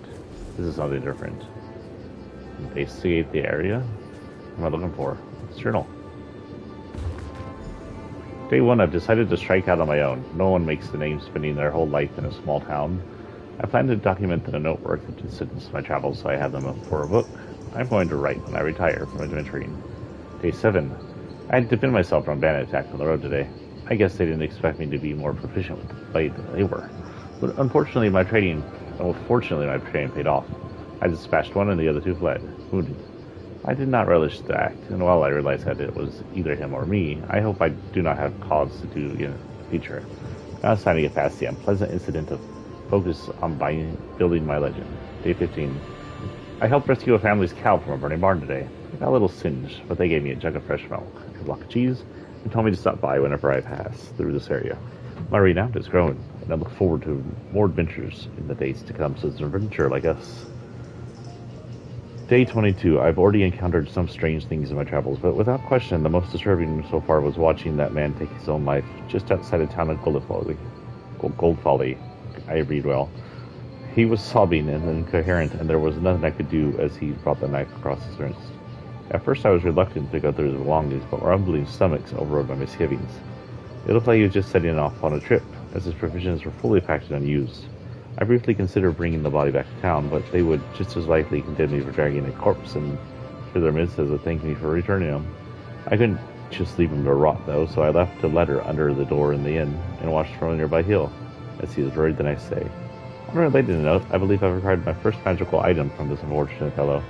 [SPEAKER 1] This is something different. Investigate the area? What am I looking for? It's journal. Day 1, I've decided to strike out on my own. No one makes the name spending their whole life in a small town. I plan to document the notework of incidents of my travels so I have them for a book. I'm going to write when I retire from adventuring. Day 7. I had defended myself from bandit attack on the road today. I guess they didn't expect me to be more proficient with the blade than they were. But fortunately my training paid off. I dispatched one and the other two fled, wounded. I did not relish the act, and while I realized that it was either him or me, I hope I do not have cause to do again in the future. Now it's time to get past the unpleasant incident of focus on building my legend. Day 15. I helped rescue a family's cow from a burning barn today. I got a little singed, but they gave me a jug of fresh milk, a block of cheese, and told me to stop by whenever I pass through this area. My renown is growing, and I look forward to more adventures in the days to come, so it's an adventurer like us. Day 22. I've already encountered some strange things in my travels, but without question, the most disturbing so far was watching that man take his own life just outside the town of Goldfolly. I read well. He was sobbing and incoherent, and there was nothing I could do as he brought the knife across his wrist. At first I was reluctant to go through his belongings, but rumbling stomachs overrode my misgivings. It looked like he was just setting off on a trip, as his provisions were fully packed and unused. I briefly considered bringing the body back to town, but they would just as likely condemn me for dragging a corpse into their midst as to thank me for returning him. I couldn't just leave him to rot, though, so I left a letter under the door in the inn and watched from a nearby hill, as he was buried the next day. On a related note, I believe I've acquired my first magical item from this unfortunate fellow.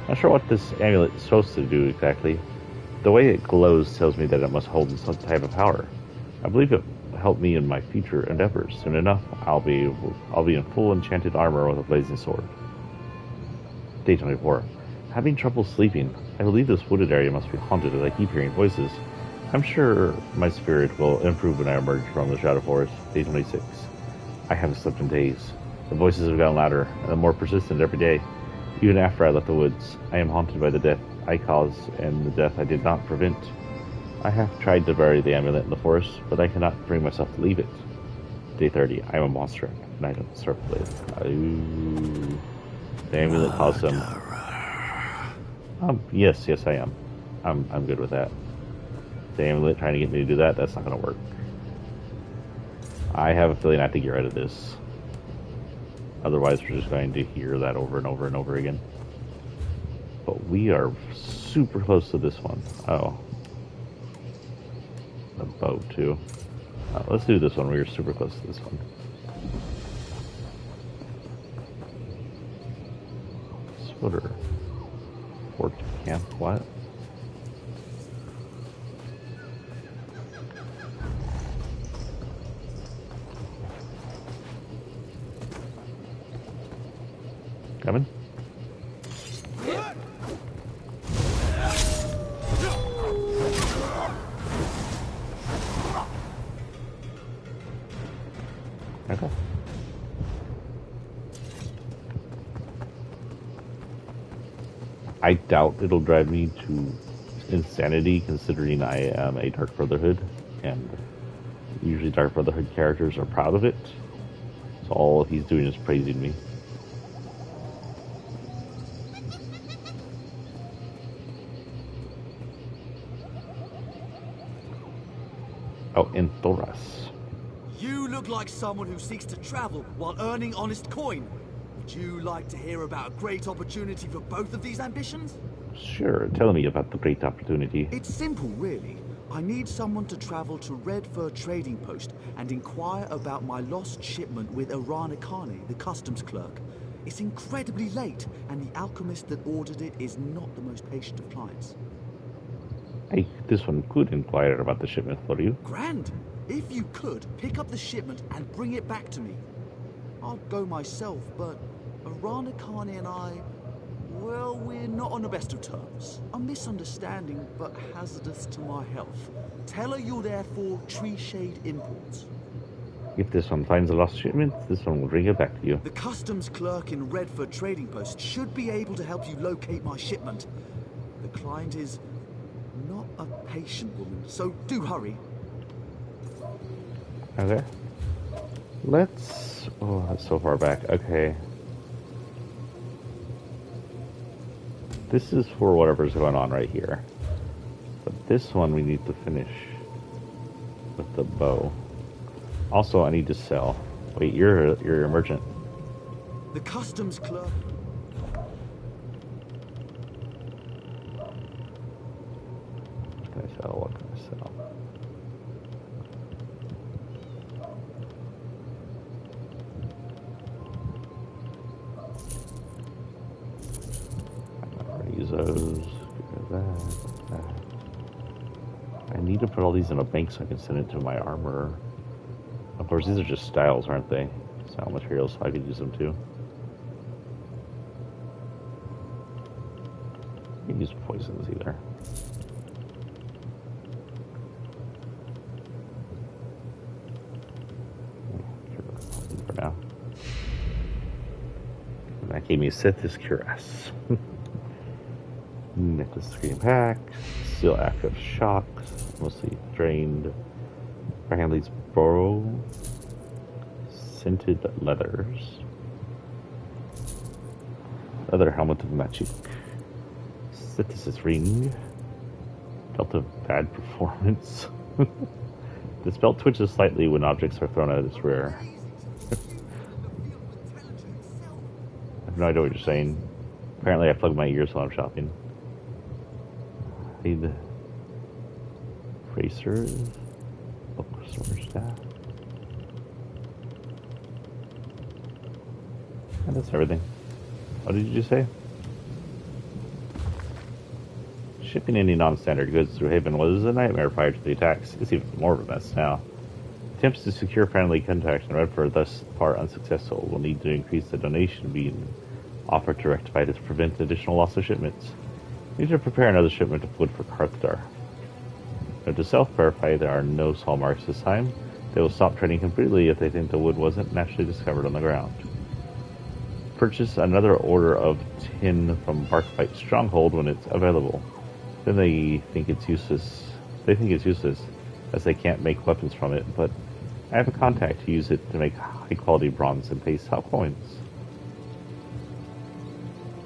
[SPEAKER 1] Not sure what this amulet is supposed to do exactly. The way it glows tells me that it must hold some type of power. I believe it will help me in my future endeavors. Soon enough, I'll be in full enchanted armor with a blazing sword. Day 24. Having trouble sleeping. I believe this wooded area must be haunted as I keep hearing voices. I'm sure my spirit will improve when I emerge from the Shadow Forest. Day 26. I haven't slept in days. The voices have gotten louder and more persistent every day. Even after I left the woods, I am haunted by the death I caused and the death I did not prevent. I have tried to bury the amulet in the forest, but I cannot bring myself to leave it. Day 30. I am a monster, and I don't serve with. Ooh. The amulet caused him. Yes, I am. I'm good with that. The amulet trying to get me to do that, that's not going to work. I have a feeling I have to get rid of this. Otherwise, we're just going to hear that over and over and over again. But we are super close to this one. Oh. The bow, too. Let's do this one. We are super close to this one. Splitter. Fort Camp, what? Coming? Okay. I doubt it'll drive me to insanity, considering I am a Dark Brotherhood, and usually Dark Brotherhood characters are proud of it. So all he's doing is praising me. Oh, in Thoras.
[SPEAKER 19] You look like someone who seeks to travel while earning honest coin. Would you like to hear about a great opportunity for both of these ambitions?
[SPEAKER 1] Sure, tell me about the great opportunity.
[SPEAKER 19] It's simple, really. I need someone to travel to Redfur Trading Post and inquire about my lost shipment with Iran Akane, the customs clerk. It's incredibly late, and the alchemist that ordered it is not the most patient of clients.
[SPEAKER 1] Hey, this one could inquire about the shipment for you.
[SPEAKER 19] Grand! If you could, pick up the shipment and bring it back to me. I'd go myself, but Iran Akane and I, well, we're not on the best of terms. A misunderstanding, but hazardous to my health. Tell her you're there for Tree Shade Imports.
[SPEAKER 1] If this one finds a lost shipment, this one will bring it back to you.
[SPEAKER 19] The customs clerk in Redfur Trading Post should be able to help you locate my shipment. The client is not a patient woman, so do hurry.
[SPEAKER 1] Okay. Let's... Oh, that's so far back. Okay. This is for whatever's going on right here. But this one we need to finish with the bow. Also, I need to sell. Wait, you're a merchant.
[SPEAKER 19] The customs clerk...
[SPEAKER 1] What can I sell? What can I sell? Use those. That. I need to put all these in a bank so I can send it to my armor. Of course, these are just styles, aren't they? Style materials, so I could use them too. I can use poisons either. For now. And that gave me Sithis Cuirass. Necklace screen pack, steel active shock, mostly drained. Branley's Burrow, scented leathers, leather helmet of magic, Sithis ring, belt of bad performance. This belt twitches slightly when objects are thrown at its rear. I have no idea what you're saying. Apparently I plug my ears while I'm shopping. Need bracers, book sword staff. And that's everything. What did you just say? Shipping any non-standard goods through Haven was a nightmare prior to the attacks. It's even more of a mess now. Attempts to secure friendly contact in Redford, thus far unsuccessful, will need to increase the donation being offered to rectify to prevent additional loss of shipments. We need to prepare another shipment of wood for Karthar. Now, to self-verify there are no saw marks this time. They will stop trading completely if they think the wood wasn't naturally discovered on the ground. Purchase another order of tin from Barkbite Stronghold when it's available. Then they think it's useless. They think it's useless as they can't make weapons from it, but I have a contact who uses it to make high-quality bronze and pays top coins.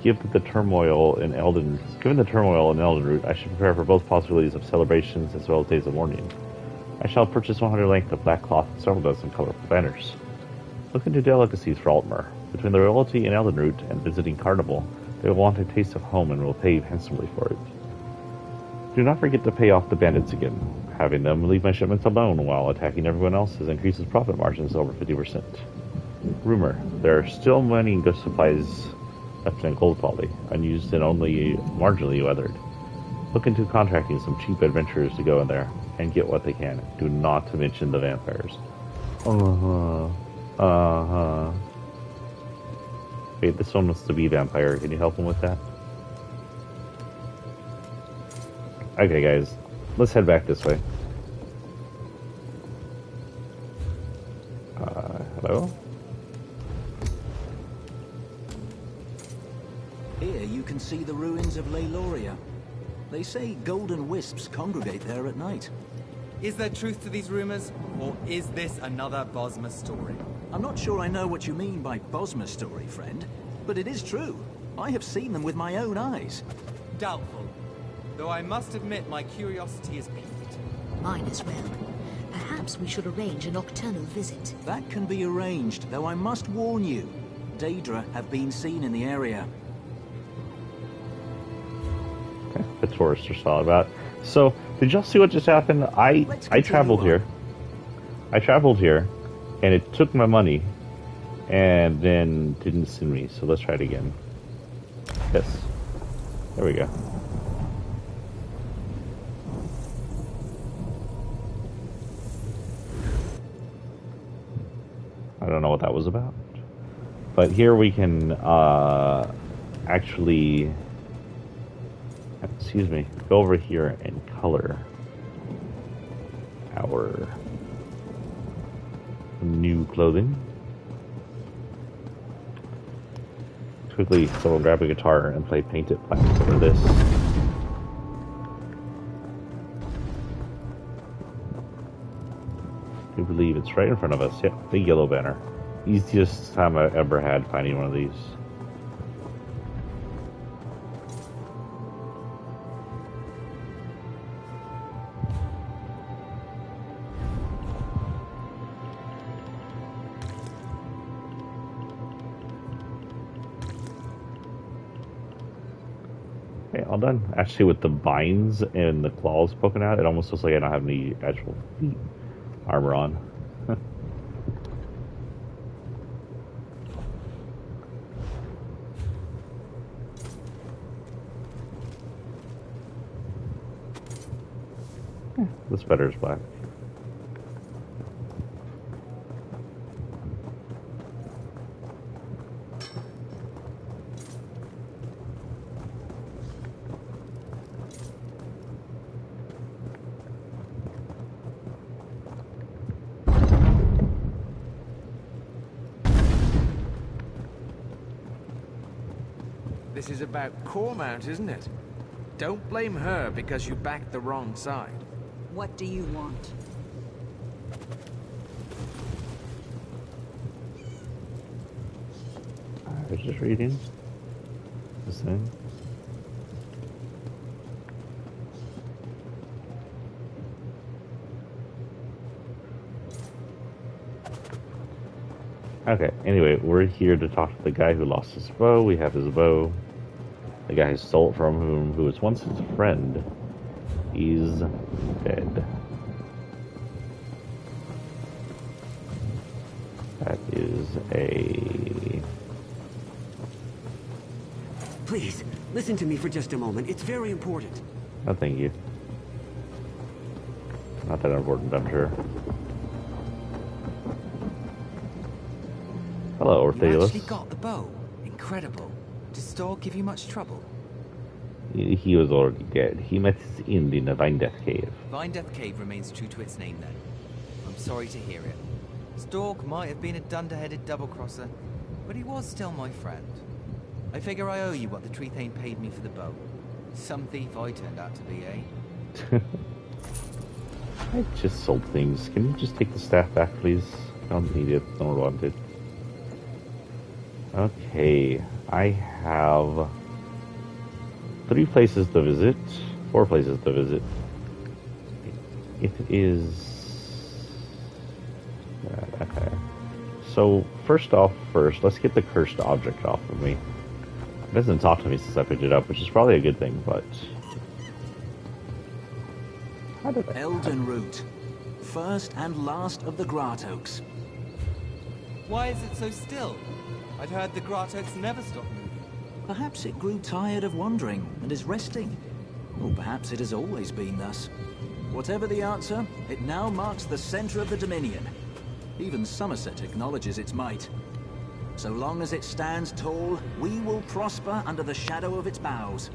[SPEAKER 1] Given the turmoil in Eldenroot, I should prepare for both possibilities of celebrations as well as days of mourning. I shall purchase 100 length of black cloth and several dozen colorful banners. Look into delicacies for Altmer. Between the royalty in Eldenroot and visiting Carnival, they will want a taste of home and will pay handsomely for it. Do not forget to pay off the bandits again. Having them leave my shipments alone while attacking everyone else's increases profit margins over 50%. Rumor, there are still many good supplies left in Cold Folly, unused and only marginally weathered. Look into contracting some cheap adventurers to go in there and get what they can. Do not mention the vampires. Wait, this one wants to be vampire. Can you help him with that? Okay, guys. Let's head back this way. Hello?
[SPEAKER 9] Here you can see the ruins of Leyloria. They say golden wisps congregate there at night.
[SPEAKER 20] Is there truth to these rumors, or is this another Bosma story?
[SPEAKER 9] I'm not sure I know what you mean by Bosma story, friend, but it is true. I have seen them with my own eyes.
[SPEAKER 20] Doubtful. Though I must admit my curiosity is piqued.
[SPEAKER 21] Mine as well. Perhaps we should arrange a nocturnal visit.
[SPEAKER 9] That can be arranged, though I must warn you. Daedra have been seen in the area.
[SPEAKER 1] Okay, the tourists are solid about. So, did y'all see what just happened? I traveled here. I traveled here, and it took my money, and then didn't send me. So let's try it again. Yes. There we go. I don't know what that was about. But here we can actually, excuse me, go over here and color our new clothing. Quickly, so we'll grab a guitar and play Paint It Black over this. I believe it's right in front of us. Yep, the yellow banner. Easiest time I ever had finding one of these. Okay, all done. Actually, with the vines and the claws poking out, it almost looks like I don't have any actual feet armor on. This better is black.
[SPEAKER 22] This is about Cormount, isn't it? Don't blame her because you backed the wrong side.
[SPEAKER 15] What do you want?
[SPEAKER 1] I was just reading this thing. Okay, anyway, we're here to talk to the guy who lost his bow. We have his bow. The guy who stole it from him, who was once his friend, he's dead. That is a
[SPEAKER 2] Please, listen to me for just a moment. It's very important.
[SPEAKER 1] No, thank you. Not that important, I'm sure. Hello, Orthelus.
[SPEAKER 20] You actually got the bow. Incredible. Did Stork give you much trouble?
[SPEAKER 1] He was already dead. He met his end in the Vine Death Cave.
[SPEAKER 20] Vine Death Cave remains true to its name then. I'm sorry to hear it. Stork might have been a dunderheaded double-crosser, but he was still my friend. I figure I owe you what the Tree Thane paid me for the bow. Some thief I turned out to be, eh?
[SPEAKER 1] I just sold things. Can you just take the staff back, please? I don't need it. I don't want it. Okay, I have 3 places to visit. 4 places to visit. It is... okay. So, first, let's get the cursed object off of me. It doesn't talk to me since I picked it up, which is probably a good thing, but...
[SPEAKER 9] Elden Root. First and last of the Gratoaks.
[SPEAKER 20] Why is it so still? I'd heard the Gratoaks never stop moving.
[SPEAKER 9] Perhaps it grew tired of wandering and is resting. Or perhaps it has always been thus. Whatever the answer, it now marks the center of the Dominion. Even Somerset acknowledges its might. So long as it stands tall, we will prosper under the shadow of its boughs.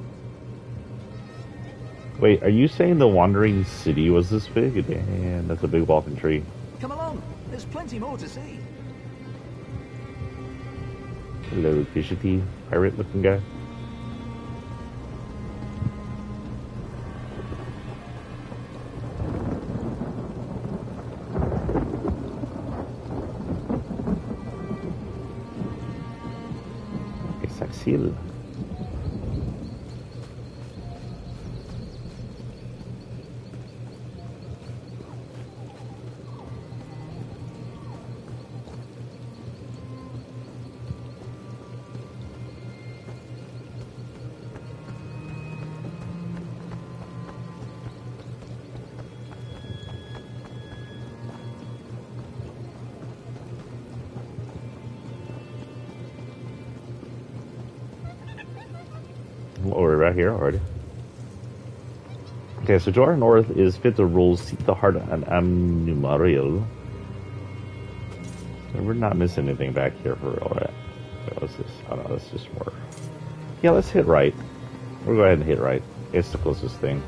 [SPEAKER 1] Wait, are you saying the Wandering City was this big? Damn, that's a big walking tree.
[SPEAKER 9] Come along, there's plenty more to see.
[SPEAKER 1] Hello, fidgety, pirate-looking guy. Saxil. We're right here already. Okay, so Jorah North is fit the rules, seek the heart and Amnumariel. So we're not missing anything back here for real, right? What's this? Oh no, that's just more. Yeah, let's hit right. We'll go ahead and hit right. It's the closest thing.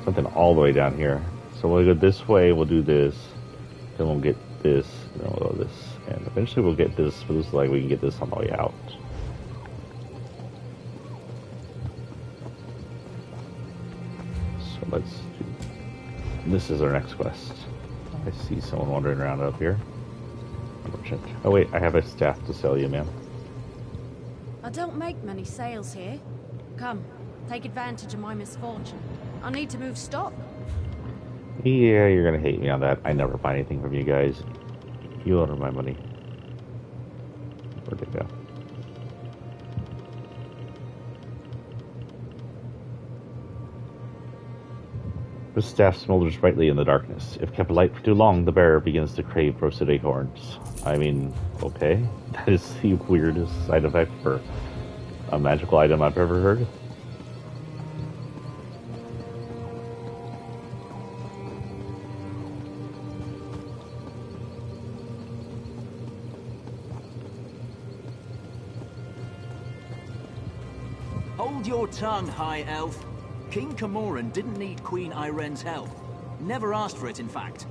[SPEAKER 1] Something all the way down here. So we'll go this way, we'll do this. Then we'll get this, then we'll go this. And eventually we'll get this, but looks like we can get this on the way out. Let's do... This is our next quest. I see someone wandering around up here. Oh wait, I have a staff to sell you, ma'am.
[SPEAKER 3] I don't make many sales here. Come, take advantage of my misfortune. I need to move stock.
[SPEAKER 1] Yeah, you're gonna hate me on that. I never buy anything from you guys. You owe my money. Where'd it go? The staff smolders brightly in the darkness. If kept alight for too long, the bearer begins to crave roasted acorns. I mean, okay. That is the weirdest side effect for a magical item I've ever heard.
[SPEAKER 9] Hold your tongue, High Elf. King Camoran didn't need Queen Irene's help. Never asked for it, in fact.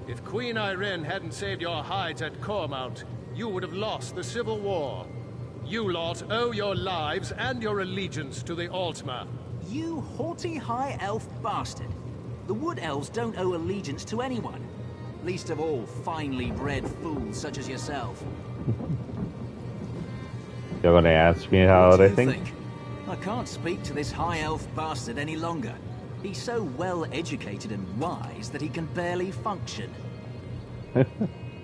[SPEAKER 12] If Queen Irene hadn't saved your hides at Cormount, you would have lost the Civil War. You lot owe your lives and your allegiance to the Altmer.
[SPEAKER 9] You haughty High Elf bastard. The Wood Elves don't owe allegiance to anyone. Least of all, finely bred fools such as yourself.
[SPEAKER 1] You're gonna ask me how I think?
[SPEAKER 9] I can't speak to this High Elf bastard any longer. He's so well educated and wise that he can barely function.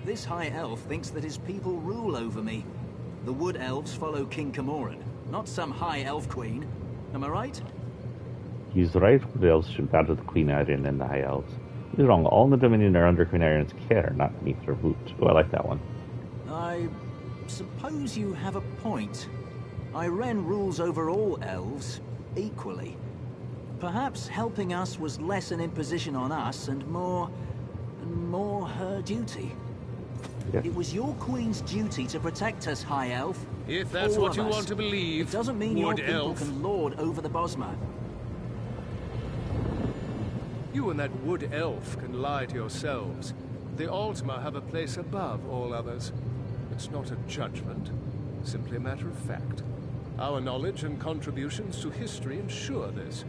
[SPEAKER 9] This High Elf thinks that his people rule over me. The Wood Elves follow King Camoran, not some High Elf Queen. Am I right?
[SPEAKER 1] He's right. Wood Elves should bow to the Queen Irene and the High Elves. He's wrong. All in the Dominion are under Queen Irene's care, not beneath her boot. Oh, I like that one.
[SPEAKER 9] I suppose you have a point. Irene rules over all elves equally. Perhaps helping us was less an imposition on us and more her duty.
[SPEAKER 1] Yeah.
[SPEAKER 9] It was your queen's duty to protect us, High Elf.
[SPEAKER 12] If that's
[SPEAKER 9] All
[SPEAKER 12] what
[SPEAKER 9] of
[SPEAKER 12] you
[SPEAKER 9] us.
[SPEAKER 12] want to believe,
[SPEAKER 9] It doesn't mean your
[SPEAKER 12] Wood
[SPEAKER 9] people
[SPEAKER 12] Elf.
[SPEAKER 9] can lord over the Bosmer.
[SPEAKER 12] You and that Wood Elf can lie to yourselves. The Altmer have a place above all others. It's not a judgment, simply a matter of fact. Our knowledge and contributions to history ensure this.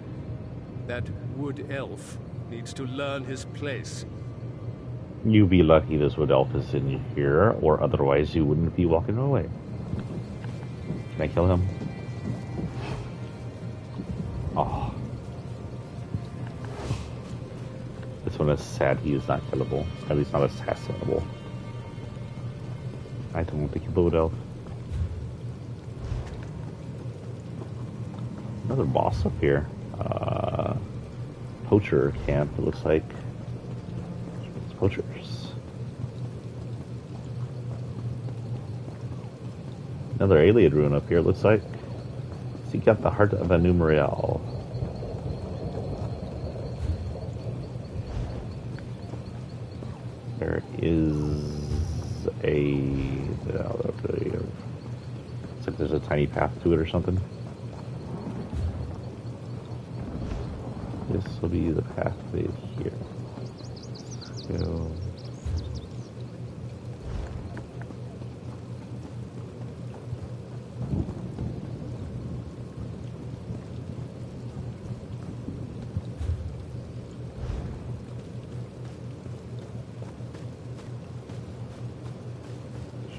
[SPEAKER 12] That Wood Elf needs to learn his place.
[SPEAKER 1] You'd be lucky this Wood Elf is in here, or otherwise you wouldn't be walking away. Can I kill him? Oh. This one is sad he is not killable. At least not assassinable. I don't want to kill the Wood Elf. Another boss up here. Poacher camp, it looks like. It's poachers. Another alien ruin up here, looks like. Seek out the heart of Anumariel. There is looks like there's a tiny path to it or something. This will be the pathway here. So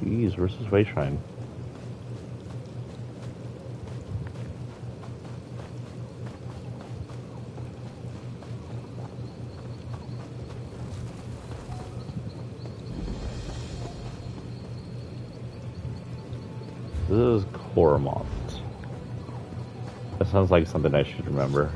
[SPEAKER 1] Jeez, where's this way shrine? This is Cormont. That sounds like something I should remember.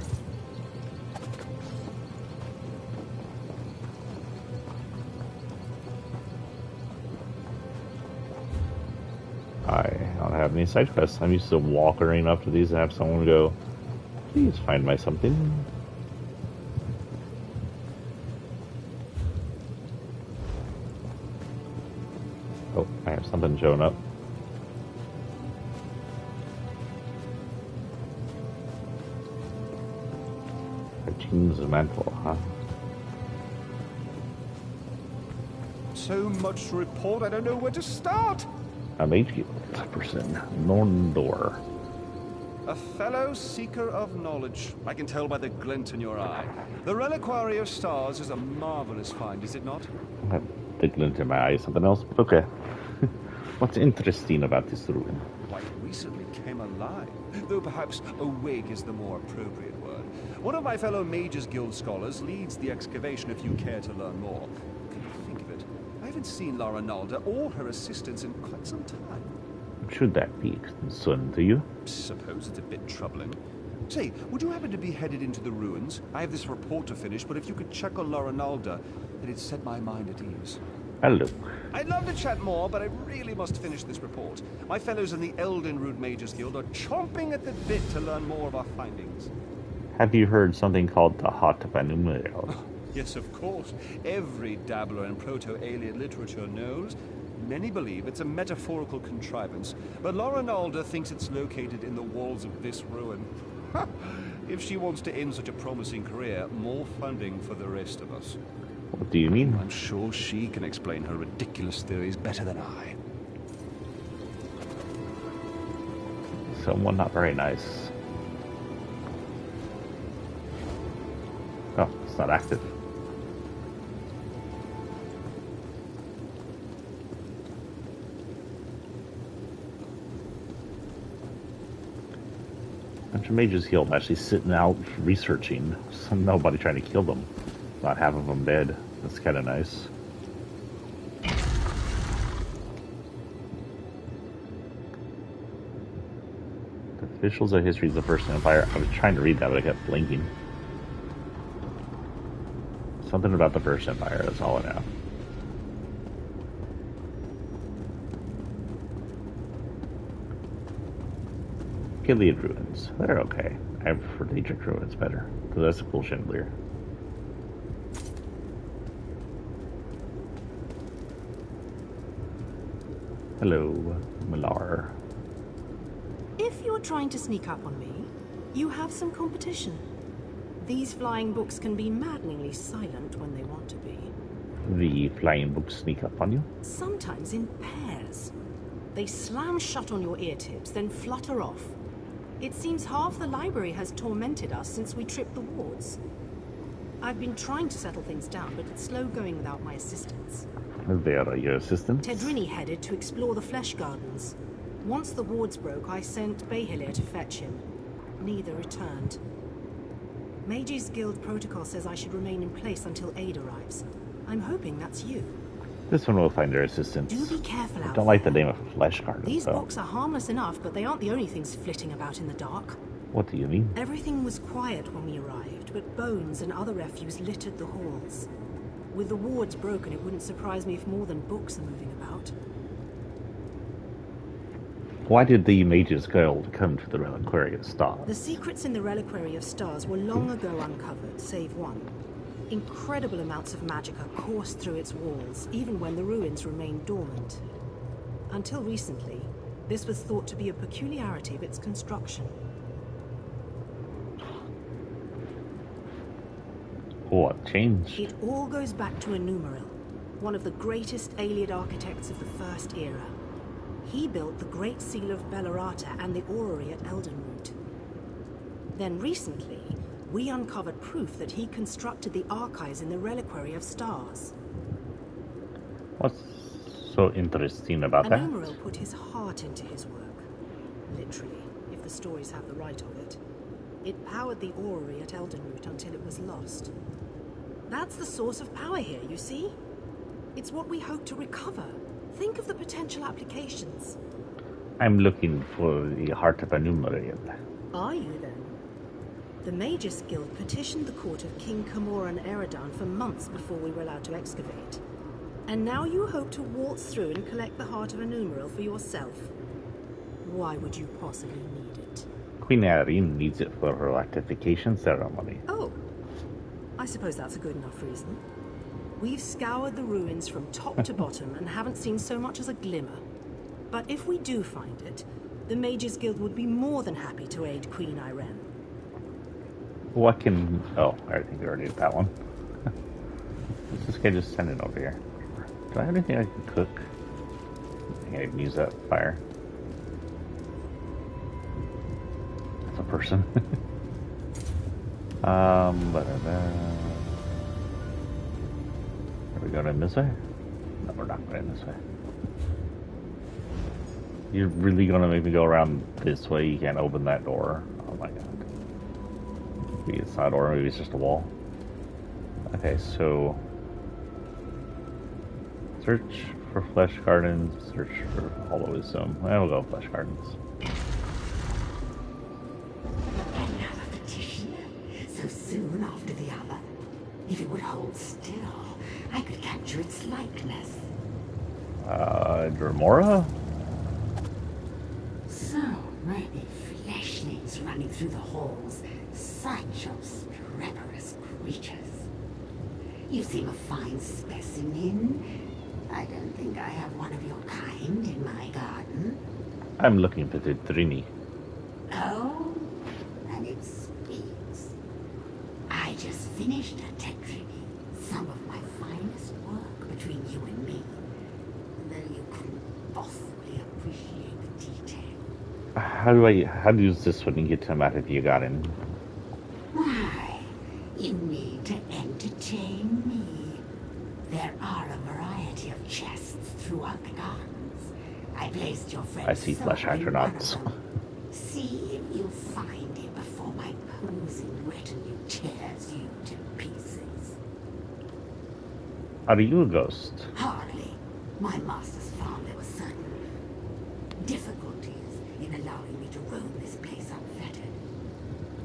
[SPEAKER 1] I don't have any side quests. I'm used to walking up to these and have someone go, please find my something. Oh, I have something showing up. King's mantle, huh?
[SPEAKER 16] So much to report, I don't know where to start.
[SPEAKER 1] A mage guild person, Norndor.
[SPEAKER 16] A fellow seeker of knowledge. I can tell by the glint in your eye. The Reliquary of Stars is a marvelous find, is it not?
[SPEAKER 1] I have the glint in my eye, something else, but okay. What's interesting about this ruin?
[SPEAKER 16] Quite recently came alive, though perhaps awake is the more appropriate word. One of my fellow Mages Guild scholars leads the excavation if you care to learn more. Can you think of it? I haven't seen Lara Nalda or her assistants in quite some time.
[SPEAKER 1] Should that be a concern to you?
[SPEAKER 16] Suppose it's a bit troubling. Say, would you happen to be headed into the ruins? I have this report to finish, but if you could check on Lara Nalda, it'd set my mind at ease.
[SPEAKER 1] Hello.
[SPEAKER 16] I'd love to chat more, but I really must finish this report. My fellows in the Eldenroot Mages Guild are chomping at the bit to learn more of our findings.
[SPEAKER 1] Have you heard something called the Heart of Anumariel?
[SPEAKER 16] Yes, of course. Every dabbler in proto-alien literature knows. Many believe it's a metaphorical contrivance, but Lara Nalda thinks it's located in the walls of this ruin. If she wants to end such a promising career, more funding for the rest of us.
[SPEAKER 1] What do you mean?
[SPEAKER 16] I'm sure she can explain her ridiculous theories better than I.
[SPEAKER 1] Someone not very nice. Oh, it's not active. Bunch of Mages Guild actually sitting out researching. Nobody trying to kill them. Not half of them dead. That's kind of nice. The officials of history of the First Empire. I was trying to read that, but I kept blinking. Something about the First Empire, that's all I know. Gilead Ruins. They're okay. I prefer Daedric Ruins better, because that's a cool chandelier. Hello, Malar.
[SPEAKER 17] If you're trying to sneak up on me, you have some competition. These flying books can be maddeningly silent when they want to be.
[SPEAKER 1] The flying books sneak up on you?
[SPEAKER 17] Sometimes in pairs. They slam shut on your ear tips, then flutter off. It seems half the library has tormented us since we tripped the wards. I've been trying to settle things down, but it's slow going without my assistance.
[SPEAKER 1] They are your assistants?
[SPEAKER 17] Tedrini headed to explore the Flesh Gardens. Once the wards broke, I sent Behilir to fetch him. Neither returned. Mages Guild protocol says I should remain in place until aid arrives. I'm hoping that's you.
[SPEAKER 1] This one will find their assistants.
[SPEAKER 17] Do be careful out
[SPEAKER 1] I don't like the name of Flesh Garden.
[SPEAKER 17] These books are harmless enough, but they aren't the only things flitting about in the dark.
[SPEAKER 1] What do you mean?
[SPEAKER 17] Everything was quiet when we arrived, but bones and other refuse littered the halls. With the wards broken, it wouldn't surprise me if more than books are moving about.
[SPEAKER 1] Why did the Mages Guild come to the Reliquary of Stars?
[SPEAKER 17] The secrets in the Reliquary of Stars were long ago uncovered, save one. Incredible amounts of magicka coursed through its walls, even when the ruins remained dormant. Until recently, this was thought to be a peculiarity of its construction.
[SPEAKER 1] What changed?
[SPEAKER 17] It all goes back to Enumeril, one of the greatest Ayleid architects of the First Era. He built the Great Seal of Bellerata and the Orrery at Eldenroot. Then recently, we uncovered proof that he constructed the archives in the Reliquary of Stars.
[SPEAKER 1] What's so interesting about that?
[SPEAKER 17] Enumeril put his heart into his work. Literally, if the stories have the right of it. It powered the Orrery at Eldenroot until it was lost. That's the source of power here, you see? It's what we hope to recover. Think of the potential applications.
[SPEAKER 1] I'm looking for the Heart of Enumeril.
[SPEAKER 17] Are you, then? The Magus Guild petitioned the court of King Camoran Eridan for months before we were allowed to excavate. And now you hope to waltz through and collect the Heart of Enumeril for yourself. Why would you possibly need it?
[SPEAKER 1] Queen Irene needs it for her ratification ceremony.
[SPEAKER 17] Oh, I suppose that's a good enough reason. We've scoured the ruins from top to bottom and haven't seen so much as a glimmer. But if we do find it, the Mages Guild would be more than happy to aid Queen Irene.
[SPEAKER 1] What can... Oh, I think we already did that one. What's this guy just sending over here? Do I have anything I can cook? I think I can use that fire. That's a person. Are we going in this way? No, we're not going this way. You're really going to make me go around this way? You can't open that door. Oh my god. Maybe it's not a door, maybe it's just a wall. Okay, so... Search for Flesh Gardens, search for Hollow Wisdom. We'll go Flesh Gardens.
[SPEAKER 13] Another petition, so soon after the other. If it would hold still, I could capture its likeness.
[SPEAKER 1] Dremora?
[SPEAKER 13] So many fleshlings running through the halls. Such obstreperous creatures. You seem a fine specimen. I don't think I have one of your kind in my garden.
[SPEAKER 1] I'm looking for the Trini.
[SPEAKER 13] Oh, and it speaks. I just finished a Tetrini, some of my finest work between you and me. Though you couldn't possibly appreciate the detail.
[SPEAKER 1] How does this one get him out of you got him?
[SPEAKER 13] Why, you need to entertain me. There are a variety of chests throughout the gardens. I placed your friend.
[SPEAKER 1] I see flesh astronauts.
[SPEAKER 13] See if you find it before my posing retinue tears you to pieces.
[SPEAKER 1] Are you a ghost?
[SPEAKER 13] Hardly. My masters found there were certain difficulties in allowing me to roam this place unfettered.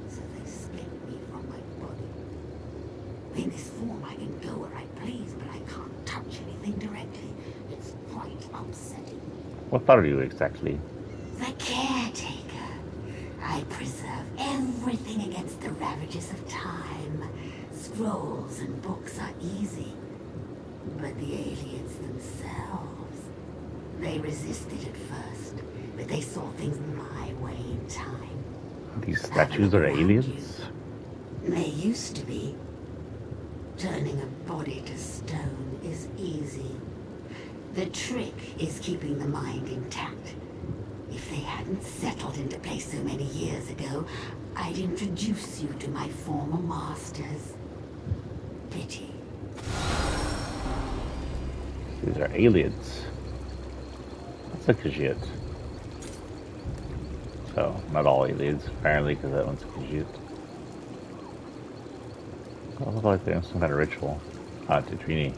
[SPEAKER 13] So they split me from my body. In this form I can go where I please, but I can't touch anything directly. It's quite upsetting.
[SPEAKER 1] What are you exactly?
[SPEAKER 13] The caretaker. I preserve everything against the ravages of time. Scrolls and books are easy. But the aliens themselves, they resisted at first, but they saw things my way in time.
[SPEAKER 1] These statues are aliens?
[SPEAKER 13] They used to be. Turning a body to stone is easy. The trick is keeping the mind intact. If they hadn't settled into place so many years ago, I'd introduce you to my former masters. Pity.
[SPEAKER 1] These are aliens. That's a Khajiit. So, not all aliens, apparently, because that one's Khajiit. It looks like they're in some kind of ritual. Tatrini.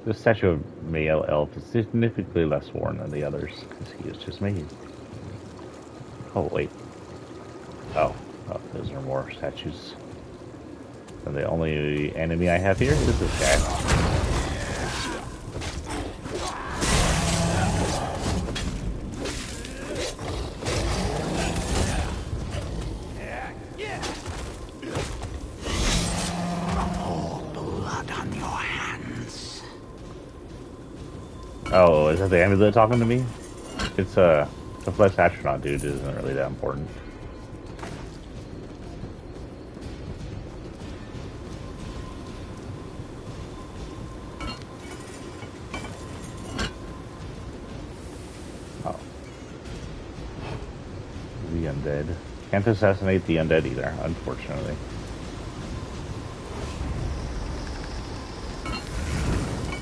[SPEAKER 1] The statue of male elf is significantly less worn than the others, because he is just made. Oh, wait. Oh, those are more statues. And the only enemy I have here is this guy. Oh, is that the amulet talking to me? It's the flesh astronaut dude isn't really that important. Oh. The undead. Can't assassinate the undead either, unfortunately.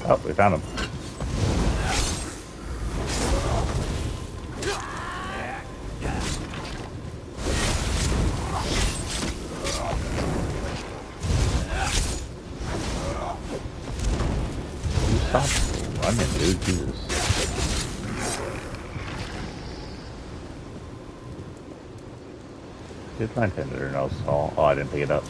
[SPEAKER 1] Oh, we found him. Stop running, dude. Jesus. Did my tender no saw? Oh, I didn't pick it up.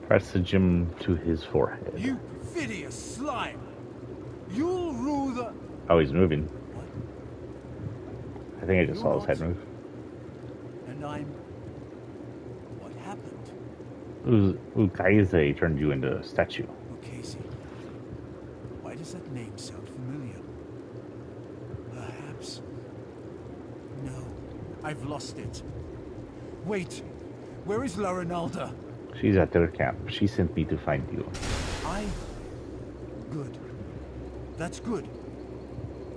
[SPEAKER 1] Press the gem to his forehead.
[SPEAKER 11] You perfidious slime! You'll rule the...
[SPEAKER 1] Oh, he's moving. I think I just saw his head move.
[SPEAKER 11] And I'm... What happened?
[SPEAKER 1] Ukaize turned you into a statue.
[SPEAKER 11] Casey. Why does that name sound familiar? Perhaps... No. I've lost it. Wait. Where is Larinalda?
[SPEAKER 1] She's at their camp. She sent me to find you.
[SPEAKER 11] Good. That's good.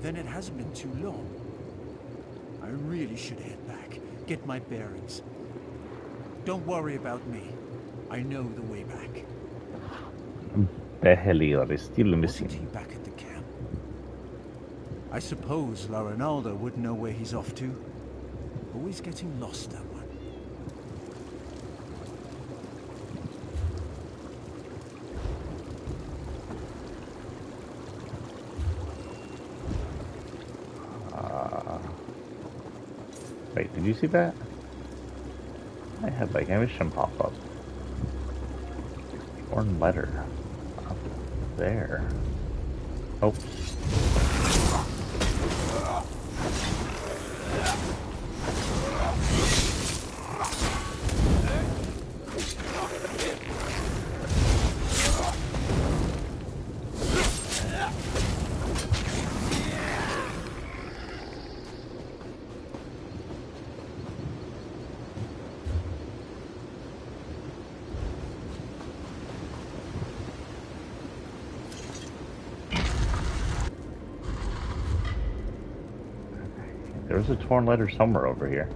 [SPEAKER 11] Then it hasn't been too long. I really should head back, get my bearings. Don't worry about me. I know the way back.
[SPEAKER 1] Behelir is still missing.
[SPEAKER 11] Wasn't he back at the camp? I suppose Larinalda would know where he's off to. Always getting lost, that one.
[SPEAKER 1] Wait, did you see that? I had like a mission pop up. Torn letter. Up there. Oh. There's a torn letter somewhere over here.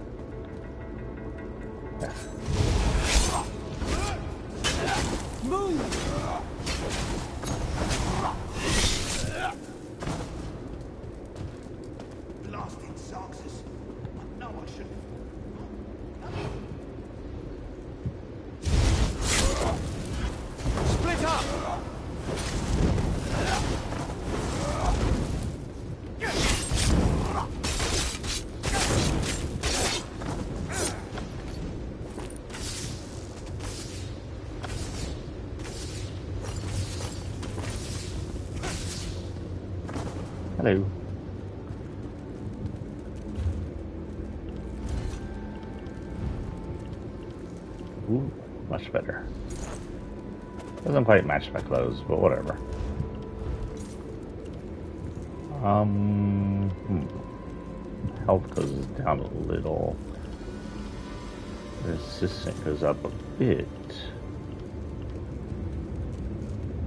[SPEAKER 18] Blasted Zarxus. No, I shouldn't.
[SPEAKER 11] Split up!
[SPEAKER 1] Hello. Ooh, much better. Doesn't quite match my clothes, but whatever. Health goes down a little. Resistance goes up a bit.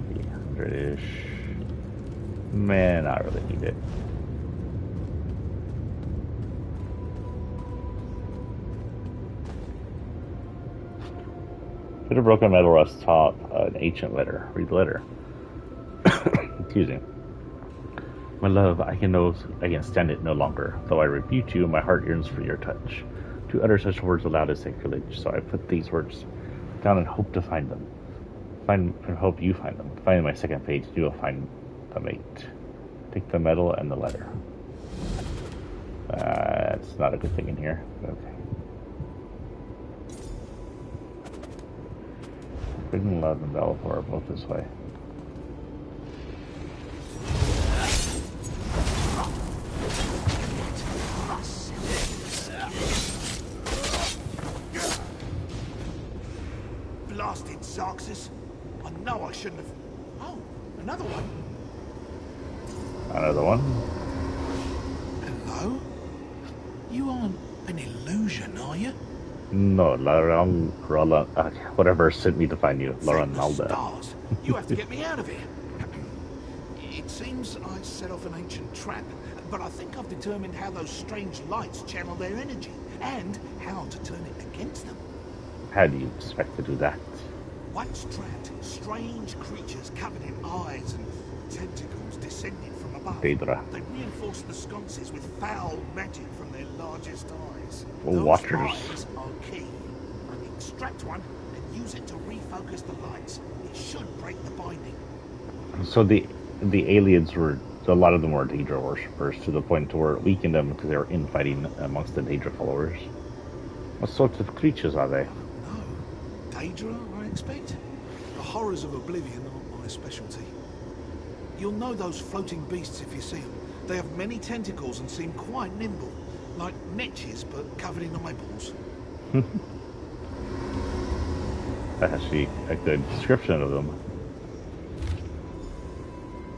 [SPEAKER 1] 300-ish. Man, I really need it. Bit of broken metal rust top an ancient letter. Read the letter. Excuse me. My love, I can stand it no longer. Though I rebuke you, my heart yearns for your touch. To utter such words aloud is sacrilege, so I put these words down and hope to find them. Hope you find them. Find my second page, you will find the mate. Take the medal and the letter. It's not a good thing in here. Okay. Forbidden Love and Belphor are both this way.
[SPEAKER 18] Blasted Xarxus. I know I shouldn't have... Oh, another one.
[SPEAKER 1] Another one?
[SPEAKER 18] Hello? You aren't an illusion, are you?
[SPEAKER 1] No, whatever sent me to find you. Loranalda.
[SPEAKER 18] Stars. You have to get me out of here. It seems I set off an ancient trap, but I think I've determined how those strange lights channel their energy, and how to turn it against them.
[SPEAKER 1] How do you expect to do that?
[SPEAKER 18] Once trapped, strange creatures covered in eyes and tentacles descended from above.
[SPEAKER 1] Daedra.
[SPEAKER 18] They reinforced the sconces with foul magic from their largest eyes.
[SPEAKER 1] Oh,
[SPEAKER 18] Those
[SPEAKER 1] watchers.
[SPEAKER 18] eyes are key. Extract one and use it to refocus the lights. It should break the binding.
[SPEAKER 1] So the aliens were, a lot of them were Daedra worshippers, to the point to where it weakened them because they were infighting amongst the Daedra followers. What sorts of creatures are they?
[SPEAKER 18] Daedra, I expect. The horrors of Oblivion aren't my specialty. You'll know those floating beasts if you see them. They have many tentacles and seem quite nimble, like netches but covered in eyeballs.
[SPEAKER 1] That's actually a good description of them.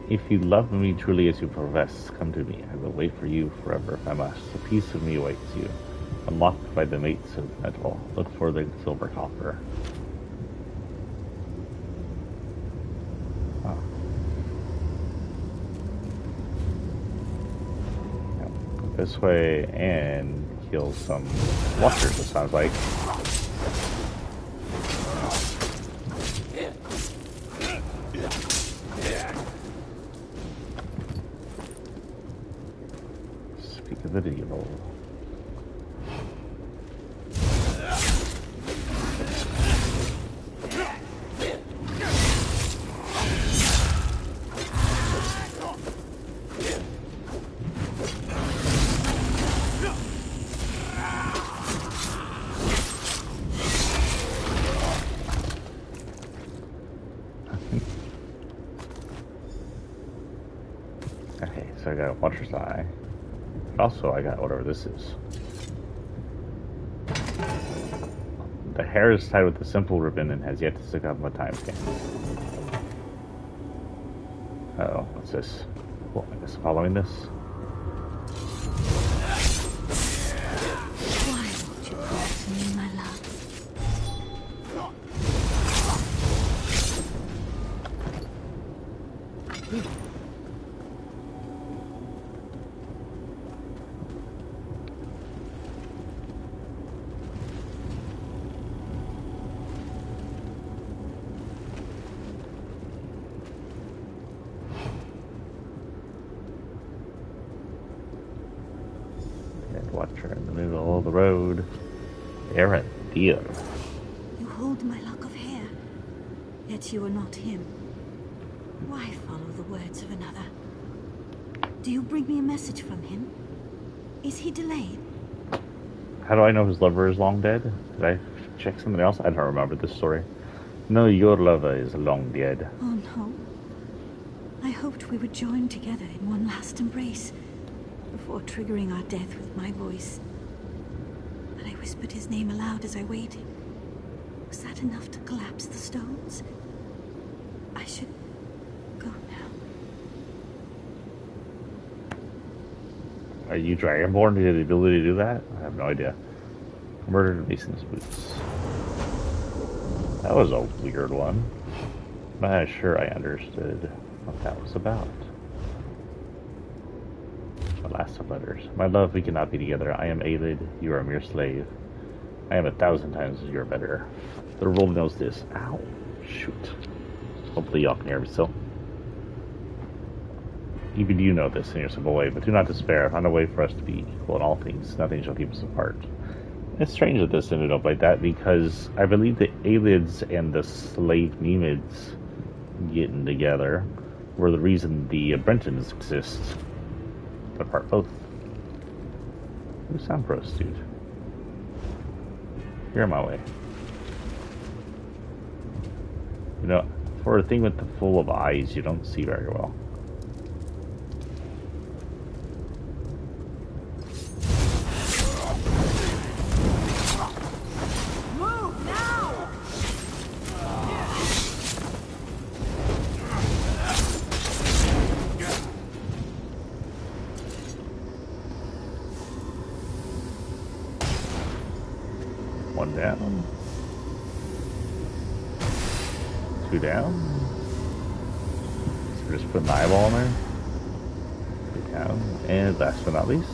[SPEAKER 1] If you love me truly as you profess, come to me. I will wait for you forever if I must. A piece of me awaits you. Unlocked by the mates of metal. Look for the silver coffer. Oh. Yeah. Go this way and kill some watchers, it sounds like. Speak of the devil. Okay, so I got a Watcher's Eye. Also, I got whatever this is. The hair is tied with a simple ribbon and has yet to succumb a time scan. Uh-oh, what's this? Well, I guess following this.
[SPEAKER 5] Why won't you come to me, my love?
[SPEAKER 1] Watcher in the middle of the road. Aaron, dear.
[SPEAKER 5] You hold my lock of hair, yet you are not him. Why follow the words of another? Do you bring me a message from him? Is he delayed?
[SPEAKER 1] How do I know his lover is long dead? Did I check something else? I don't remember this story. No, your lover is long dead.
[SPEAKER 5] Oh no. I hoped we would join together in one last embrace before triggering our death with my voice. But I whispered his name aloud as I waited. Was that enough to collapse the stones? I should go now.
[SPEAKER 1] Are you Dragonborn? Do you have the ability to do that? I have no idea. Murdered Mason's boots. That was a weird one. I'm not sure I understood what that was about. The last of letters. My love, we cannot be together. I am Aelid. You are a mere slave. I am 1,000 times your better. The world knows this. Ow. Shoot. Hopefully y'all can hear me still. Even you know this in your simple way, but do not despair. I found a way for us to be equal in all things. Nothing shall keep us apart. It's strange that this ended up like that, because I believe the Aelids and the slave Nemeds getting together were the reason the Brentons exist. But apart both. You sound gross, dude. You're in my way. You know, for a thing with the full of eyes, you don't see very well.
[SPEAKER 18] Move now!
[SPEAKER 1] One down. Two down. So just put an eyeball in there. Two down. And last but not least.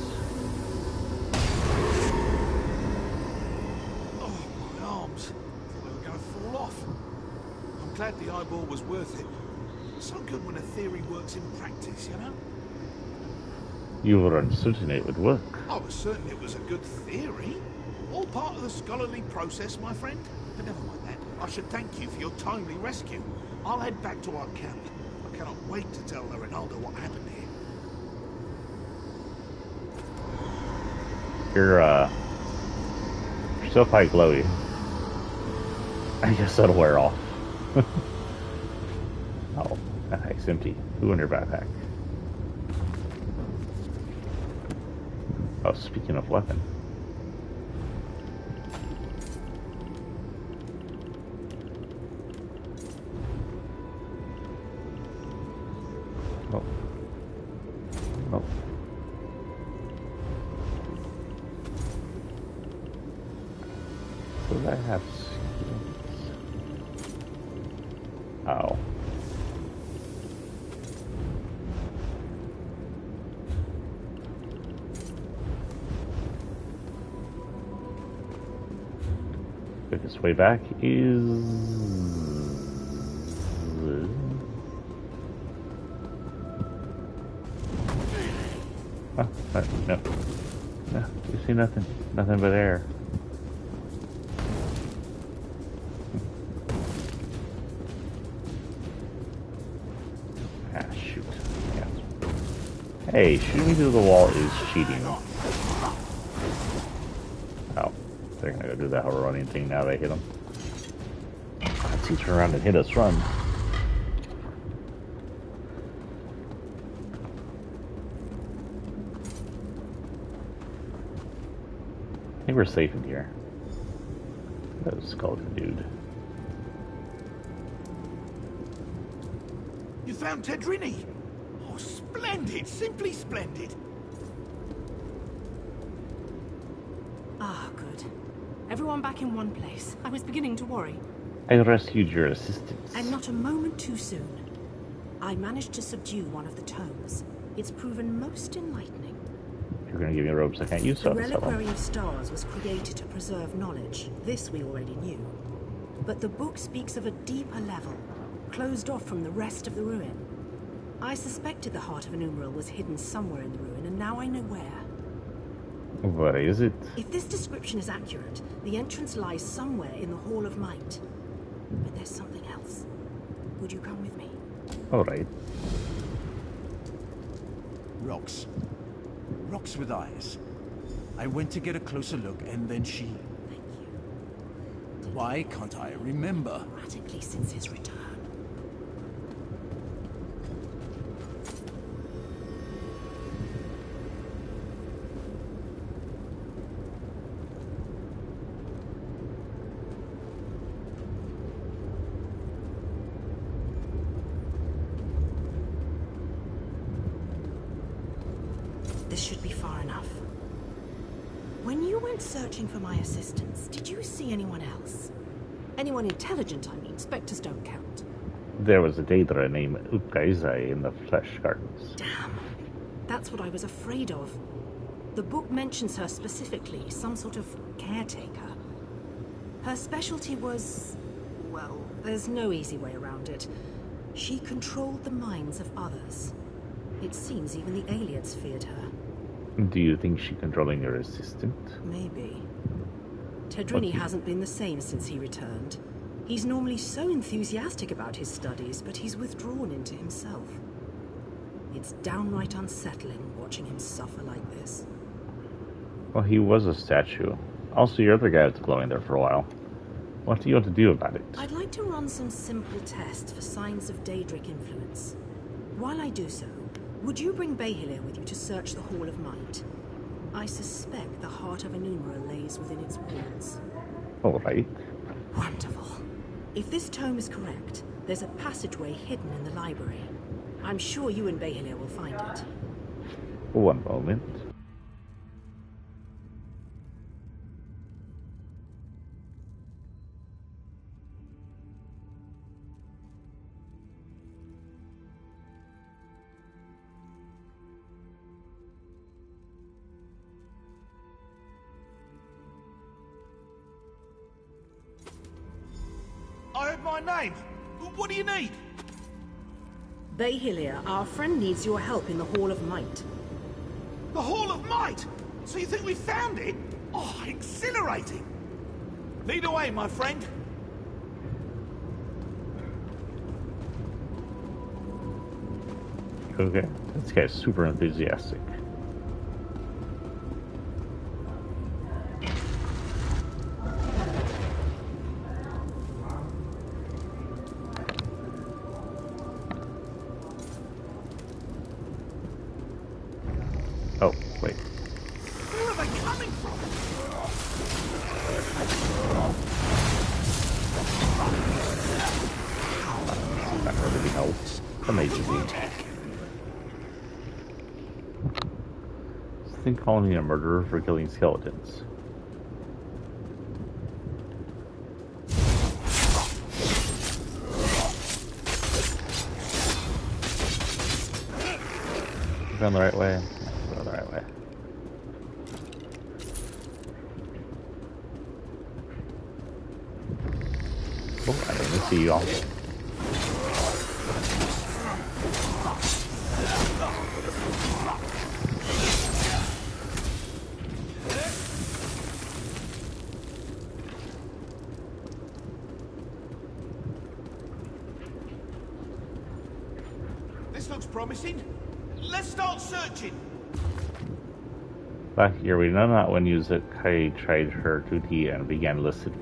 [SPEAKER 18] Oh, my arms. Thought they were going to fall off. I'm glad the eyeball was worth it. It's so good when a theory works in practice, you know?
[SPEAKER 1] You were uncertain it would work.
[SPEAKER 18] I was certain it was a good theory. All part of the scholarly process, my friend. But never mind that. I should thank you for your timely rescue. I'll head back to our camp. I cannot wait to tell Ronaldo what happened here.
[SPEAKER 1] You're still quite glowy. I guess that'll wear off. Oh, backpack's empty. Who in your backpack? Oh, speaking of weapon. Oh. Oh. So I have skills. Oh. Quickest way back is... Oh, no. No, you see nothing. Nothing but air. Ah, shoot. Yeah. Hey, shooting through the wall is cheating. Oh, they're gonna go do that hover running thing now they hit them. Let's see, turn around and hit us, run. I think we're safe in here. That was skeleton dude.
[SPEAKER 18] You found Tedrini? Oh, splendid! Simply splendid!
[SPEAKER 8] Ah, good. Everyone back in one place. I was beginning to worry.
[SPEAKER 1] I rescued your assistants.
[SPEAKER 8] And not a moment too soon. I managed to subdue one of the tomes. It's proven most enlightening.
[SPEAKER 1] You're gonna give me robes I can't use, so
[SPEAKER 8] The
[SPEAKER 1] I'll sell them.
[SPEAKER 8] Reliquary of Stars was created to preserve knowledge. This we already knew. But the book speaks of a deeper level, closed off from the rest of the ruin. I suspected the Heart of Enumeral was hidden somewhere in the ruin, and now I know where.
[SPEAKER 1] What is it?
[SPEAKER 8] If this description is accurate, the entrance lies somewhere in the Hall of Might. But there's something else. Would you come with me?
[SPEAKER 1] Alright.
[SPEAKER 11] Rocks. Rocks with eyes. I went to get a closer look, and then she...
[SPEAKER 8] Thank you.
[SPEAKER 11] Why can't I remember?
[SPEAKER 8] Erratically since his return.
[SPEAKER 15] This should be far enough. When you went searching for my assistance, did you see anyone else? Anyone intelligent, I mean. Spectres don't count.
[SPEAKER 1] There was a Daedra named Ukai'Zai in the Flesh Gardens.
[SPEAKER 15] Damn. That's what I was afraid of. The book mentions her specifically, some sort of caretaker. Her specialty was... well, there's no easy way around it. She controlled the minds of others. It seems even the aliens feared her.
[SPEAKER 1] Do you think she's controlling your assistant?
[SPEAKER 15] Maybe. Tedrini hasn't been the same since he returned. He's normally so enthusiastic about his studies, but he's withdrawn into himself. It's downright unsettling watching him suffer like this.
[SPEAKER 1] Well, he was a statue. Also, your other guy was glowing there for a while. What do you want to do about it?
[SPEAKER 15] I'd like to run some simple tests for signs of Daedric influence. While I do so, would you bring Behilir with you to search the Hall of Might? I suspect the heart of Enumera lays within its walls.
[SPEAKER 1] All right.
[SPEAKER 15] Wonderful. If this tome is correct, there's a passageway hidden in the library. I'm sure you and Behilir will find it.
[SPEAKER 1] One moment.
[SPEAKER 18] I heard my name. What do you need?
[SPEAKER 15] Behilir, our friend needs your help in the Hall of Might.
[SPEAKER 18] The Hall of Might? So you think we found it? Oh, exhilarating. Lead away, my friend.
[SPEAKER 1] Okay, this guy's super enthusiastic. Oh, wait.
[SPEAKER 18] Where are they coming from?
[SPEAKER 1] That really helps. Amazing. This thing calling me a murderer for killing skeletons. Going the right way. Go the right way. Oh, I didn't see you all.
[SPEAKER 18] This looks promising. Let's start searching.
[SPEAKER 1] Back here, we know not when Yuzukai tried her duty and began listed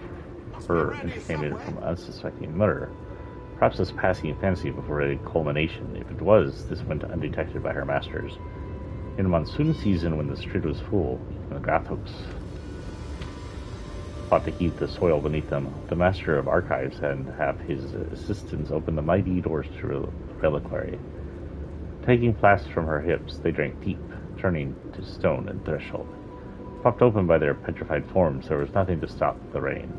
[SPEAKER 1] for entertainment from unsuspecting murder. Perhaps this passing fancy before a culmination. If it was, this went undetected by her masters. In monsoon season, when the street was full, and the Grathooks fought to keep the soil beneath them, the master of archives had have his assistants open the mighty doors to the reliquary. Taking flasks from her hips, they drank deep, turning to stone and threshold. Propped open by their petrified forms, there was nothing to stop the rain.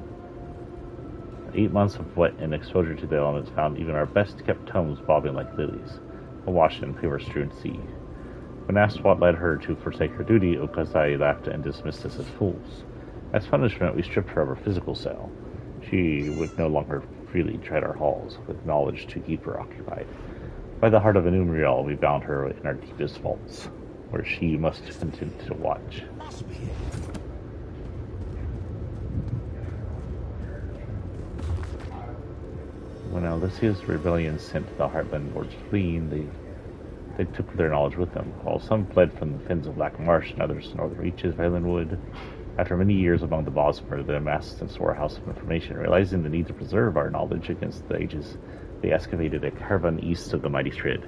[SPEAKER 1] 8 months of wet and exposure to the elements found even our best-kept tomes bobbing like lilies, awash in paper-strewn sea. When asked what led her to forsake her duty, Ukai'Zai laughed and dismissed us as fools. As punishment, we stripped her of her physical cell. She would no longer freely tread our halls, with knowledge to keep her occupied. By the heart of Enumerial, we bound her in our deepest vaults, where she must continue to watch. When Alicia's rebellion sent the Heartland Lords fleeing, they took their knowledge with them. While some fled from the fens of Black Marsh and others to northern reaches of Islandwood, after many years among the Bosmer, they amassed a storehouse of information. Realizing the need to preserve our knowledge against the ages, they excavated a cavern east of the mighty Strid.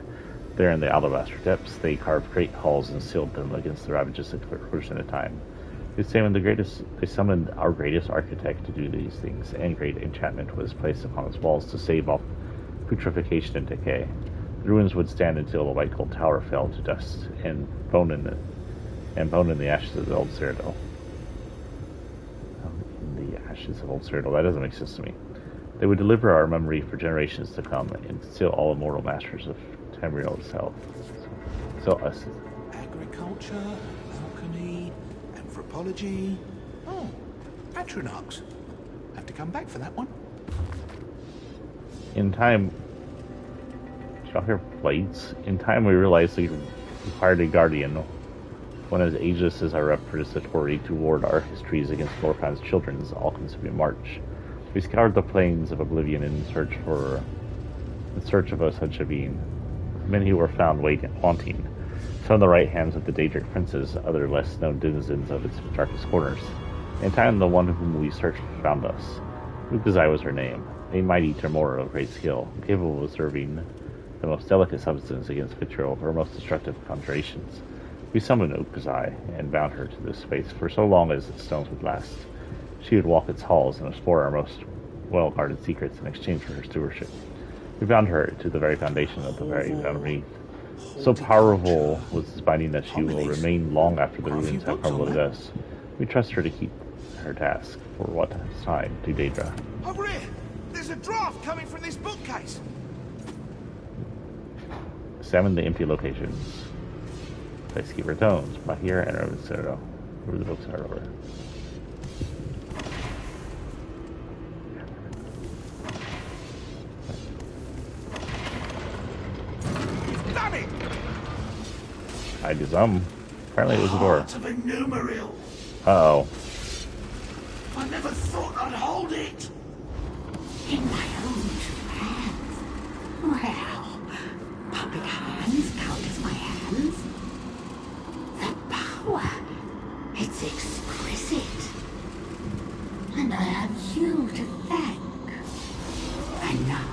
[SPEAKER 1] There in the alabaster depths, they carved great halls and sealed them against the ravages of corrosion at time. They summoned our greatest architect to do these things, and great enchantment was placed upon its walls to save off putrefaction and decay. The ruins would stand until the white gold tower fell to dust, and Bonin and bone in the ashes of the old Cyrodiil. In the ashes of old Cyrodiil. That doesn't make sense to me. They would deliver our memory for generations to come and still all immortal masters of Tamriel itself. So us.
[SPEAKER 18] Agriculture, alchemy, anthropology. Oh, Atronachs. Have to come back for that one.
[SPEAKER 1] In time, did y'all hear blades? In time, we realized we hired a guardian, one as ageless as our repository, to ward our histories against Lorkhan's children's all-consuming march. We scoured the plains of Oblivion in search of a such a being. Many were found wanting. Some in the right hands of the Daedric princes, other less known denizens of its darkest corners. In time, the one whom we searched found us. Ukazai was her name, a mighty Tremor of great skill, capable of serving the most delicate substance against vitriol or most destructive conjurations. We summoned Ukazai and bound her to this space for so long as its stones would last. She would walk its halls and explore our most well-guarded secrets in exchange for her stewardship. We bound her to the very foundation of the very underneath. So powerful was this binding that she will remain long after the ruins have crumbled to dust. We trust her to keep her task for what is time to Daedra.
[SPEAKER 18] Over here! There's a draft coming from this bookcase!
[SPEAKER 1] Examine the empty locations. Placekeeper Tones, Mahir, and Roman Cyrodiil. Where the books are over.
[SPEAKER 18] Damn it!
[SPEAKER 1] I do some. Apparently it was a door.
[SPEAKER 18] Heart of a Numerill.
[SPEAKER 1] Uh-oh.
[SPEAKER 18] I never thought I'd hold it.
[SPEAKER 13] In my own two hands. Well, puppet hands count as my hands. The power. It's exquisite. And I have you to thank. And now,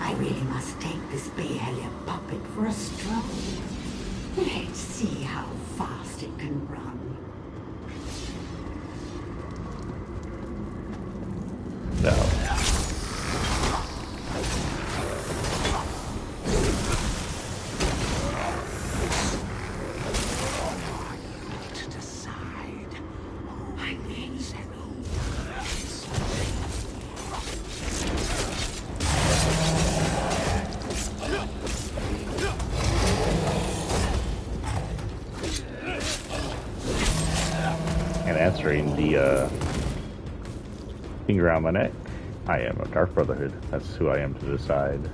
[SPEAKER 13] I really must take this Behelia puppet for a stroll. Let's see how fast it can run.
[SPEAKER 1] No.
[SPEAKER 18] To decide. I need
[SPEAKER 1] And answering the finger around my neck. I am a Dark Brotherhood. That's who I am to decide.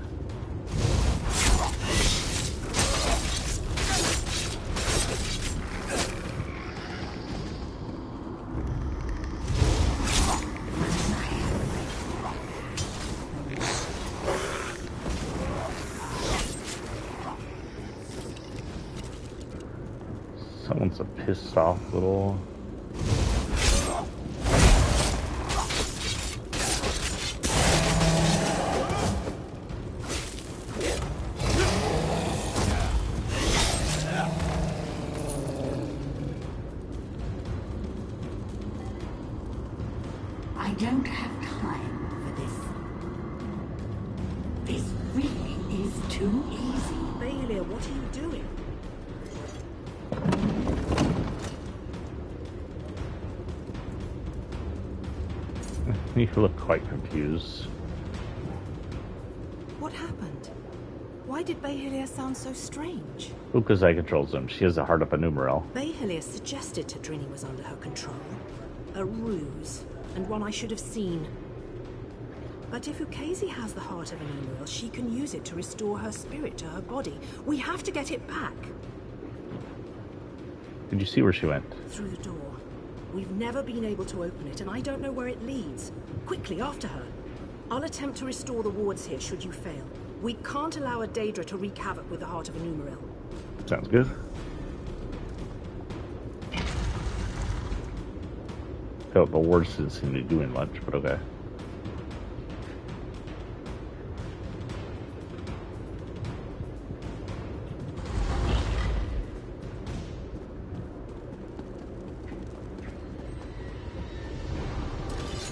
[SPEAKER 1] Someone's a pissed off little...
[SPEAKER 13] I don't have time for this. This really is too easy.
[SPEAKER 15] Behelia, what are you doing?
[SPEAKER 1] You look quite confused.
[SPEAKER 15] What happened? Why did Behelia sound so strange?
[SPEAKER 1] Ukazai controls them. She has a heart of a Numerill.
[SPEAKER 15] Behelia suggested Tadrini was under her control. A ruse, and one I should have seen. But if Ukazai has the heart of an Numerill, she can use it to restore her spirit to her body. We have to get it back.
[SPEAKER 1] Did you see where she went?
[SPEAKER 15] Through the door. We've never been able to open it, and I don't know where it leads. Quickly, after her. I'll attempt to restore the wards here, should you fail. We can't allow a Daedra to wreak havoc with the heart of a Numerill.
[SPEAKER 1] Sounds good. Felt the wards didn't seem to be doing much, but okay.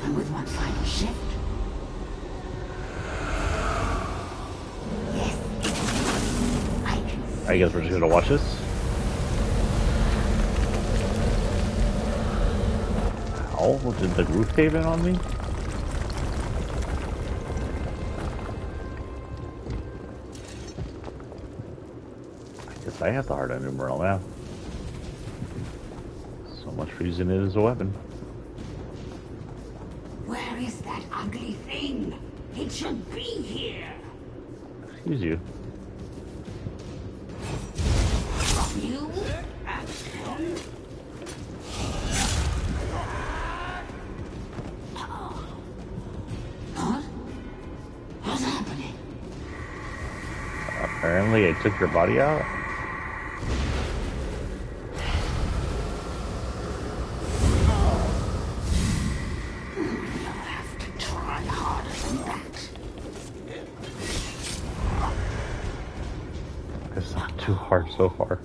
[SPEAKER 13] And with one final shift.
[SPEAKER 1] I guess we're just gonna watch this. hell? Did the roof cave in on me? I guess I have the Heart of Numeral now. So much for using it as a weapon.
[SPEAKER 13] Where is that ugly thing? It should be here.
[SPEAKER 1] Excuse you.
[SPEAKER 13] From you? What's happening?
[SPEAKER 1] Apparently I took your body out. It's not too hard so far.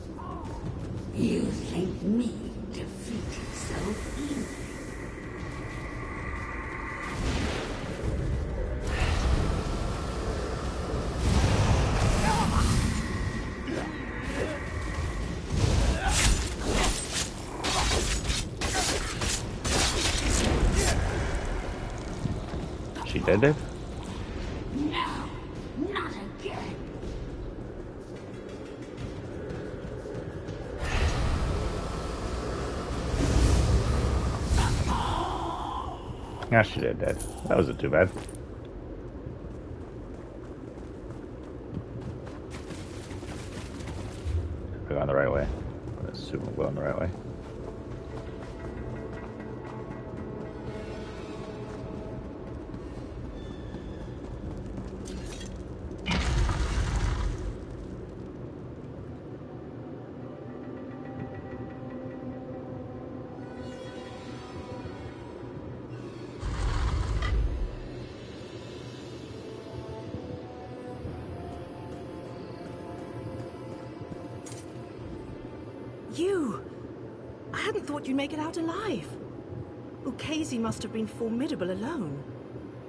[SPEAKER 13] You think me defeated so easily?
[SPEAKER 1] She dead, Dave?
[SPEAKER 13] No, not again.
[SPEAKER 1] Yeah, she did dead. That wasn't too bad. We're going the right way. I assume we're going the right way.
[SPEAKER 15] You! I hadn't thought you'd make it out alive. Ukase must have been formidable alone.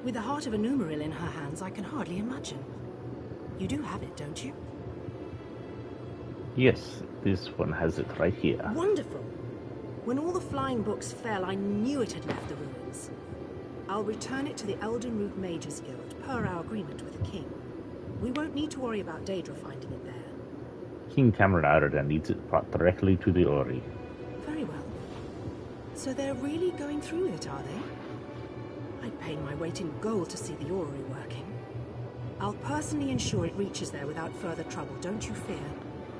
[SPEAKER 15] With the heart of a Numeril in her hands, I can hardly imagine. You do have it, don't you?
[SPEAKER 1] Yes, this one has it right here.
[SPEAKER 15] Wonderful! When all the flying books fell, I knew it had left the ruins. I'll return it to the Eldenroot Mages Guild, per our agreement with the king. We won't need to worry about Daedra finding it there.
[SPEAKER 1] King Cameron Arden needs it brought directly to the Ori.
[SPEAKER 15] Very well. So they're really going through it, are they? I'd pay my weight in gold to see the Ori working. I'll personally ensure it reaches there without further trouble, don't you fear.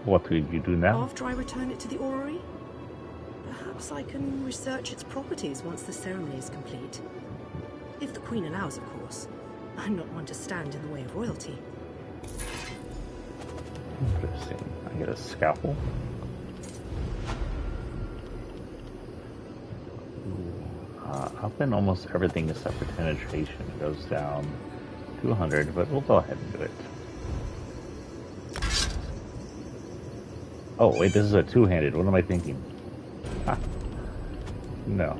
[SPEAKER 1] What will you do now?
[SPEAKER 15] After I return it to the Orrery, perhaps I can research its properties once the ceremony is complete. If the Queen allows, of course. I'm not one to stand in the way of royalty.
[SPEAKER 1] Interesting. I get a scalpel. Up in almost everything except for penetration. It goes down to 100, but we'll go ahead and do it. Oh, wait, this is a two-handed. What am I thinking? Ah. No.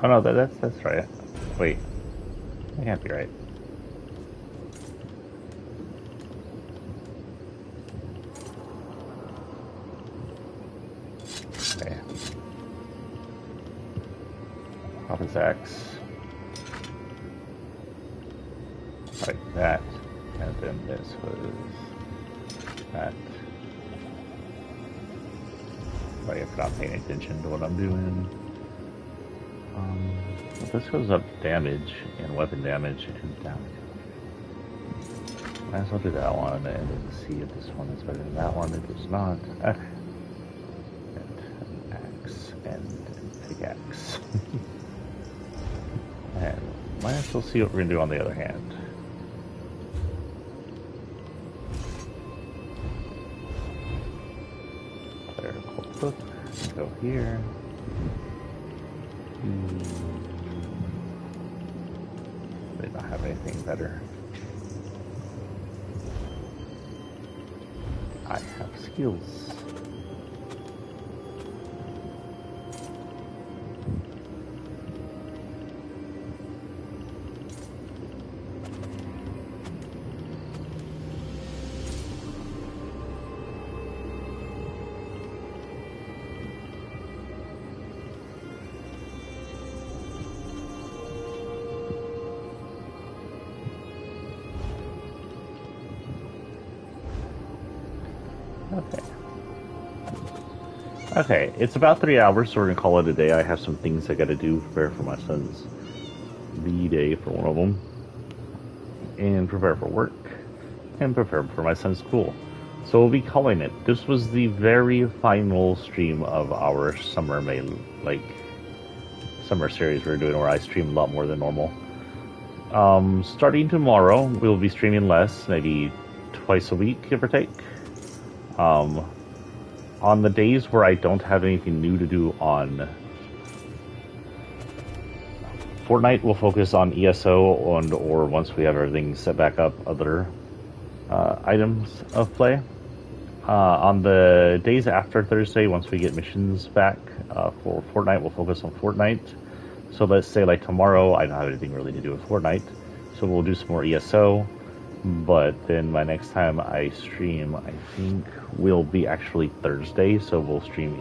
[SPEAKER 1] Oh, no, that's right. Wait. I can't be right. Okay. Off his axe. Like that. And then this was that. Sorry if not paying attention to what I'm doing. This goes up damage and weapon damage and damage. Might as well do that one and then see if this one is better than that one. It is not. And an axe and pickaxe. And might as well see what we're gonna do on the other hand. Clerical book. Go here. They don't have anything better. I have skills. Okay, it's about 3 hours, so we're gonna call it a day. I have some things I gotta do, prepare for my son's B-Day for one of them, and prepare for work, and prepare for my son's school. So we'll be calling it. This was the very final stream of our summer summer series we're doing, where I stream a lot more than normal. Starting tomorrow, we'll be streaming less, maybe twice a week, give or take. On the days where I don't have anything new to do on Fortnite, we'll focus on ESO or once we have everything set back up, other items of play. On the days after Thursday, once we get missions back for Fortnite, we'll focus on Fortnite. So let's say like tomorrow, I don't have anything really to do with Fortnite, so we'll do some more ESO. But then my next time I stream, I think will be actually Thursday, so we'll stream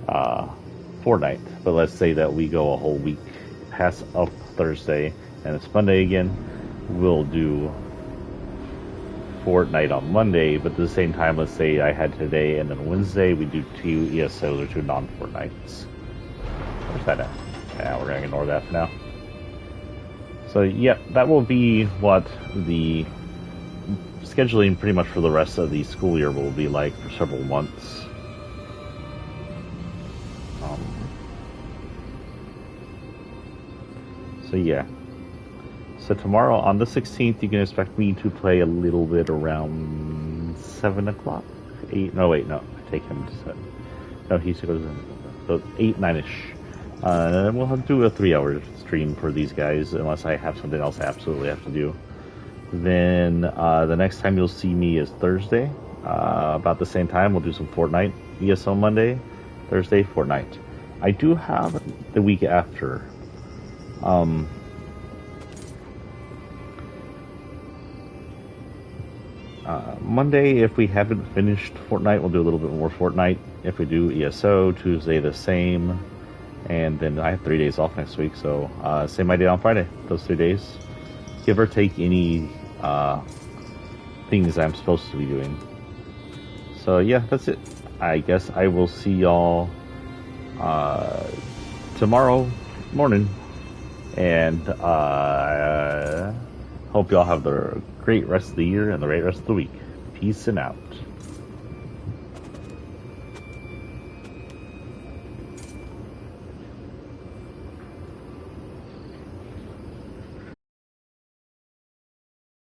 [SPEAKER 1] Fortnite. But let's say that we go a whole week past up Thursday and it's Monday again, we'll do Fortnite on Monday, but at the same time, let's say I had today and then Wednesday, we do 2 ESOs or 2 non-Fortnites. Where's that at? Yeah, we're gonna ignore that for now. So yeah, that will be what the scheduling pretty much for the rest of the school year will be like for several months. So yeah. So tomorrow on the 16th, you can expect me to play a little bit around 7 o'clock? 8? No, wait, no. I take him to 7. No, he goes in. So 8, 9-ish. And we'll have to do a 3-hour stream for these guys, unless I have something else I absolutely have to do. Then the next time you'll see me is Thursday. About the same time, we'll do some Fortnite. ESO Monday, Thursday, Fortnite. I do have the week after. Monday, if we haven't finished Fortnite, we'll do a little bit more Fortnite. If we do ESO, Tuesday the same. And then I have 3 days off next week, so same idea on Friday. Those 3 days. Give or take any things I'm supposed to be doing. So yeah, that's it. I guess I will see y'all tomorrow morning. And hope y'all have the great rest of the year and the great rest of the week. Peace and out.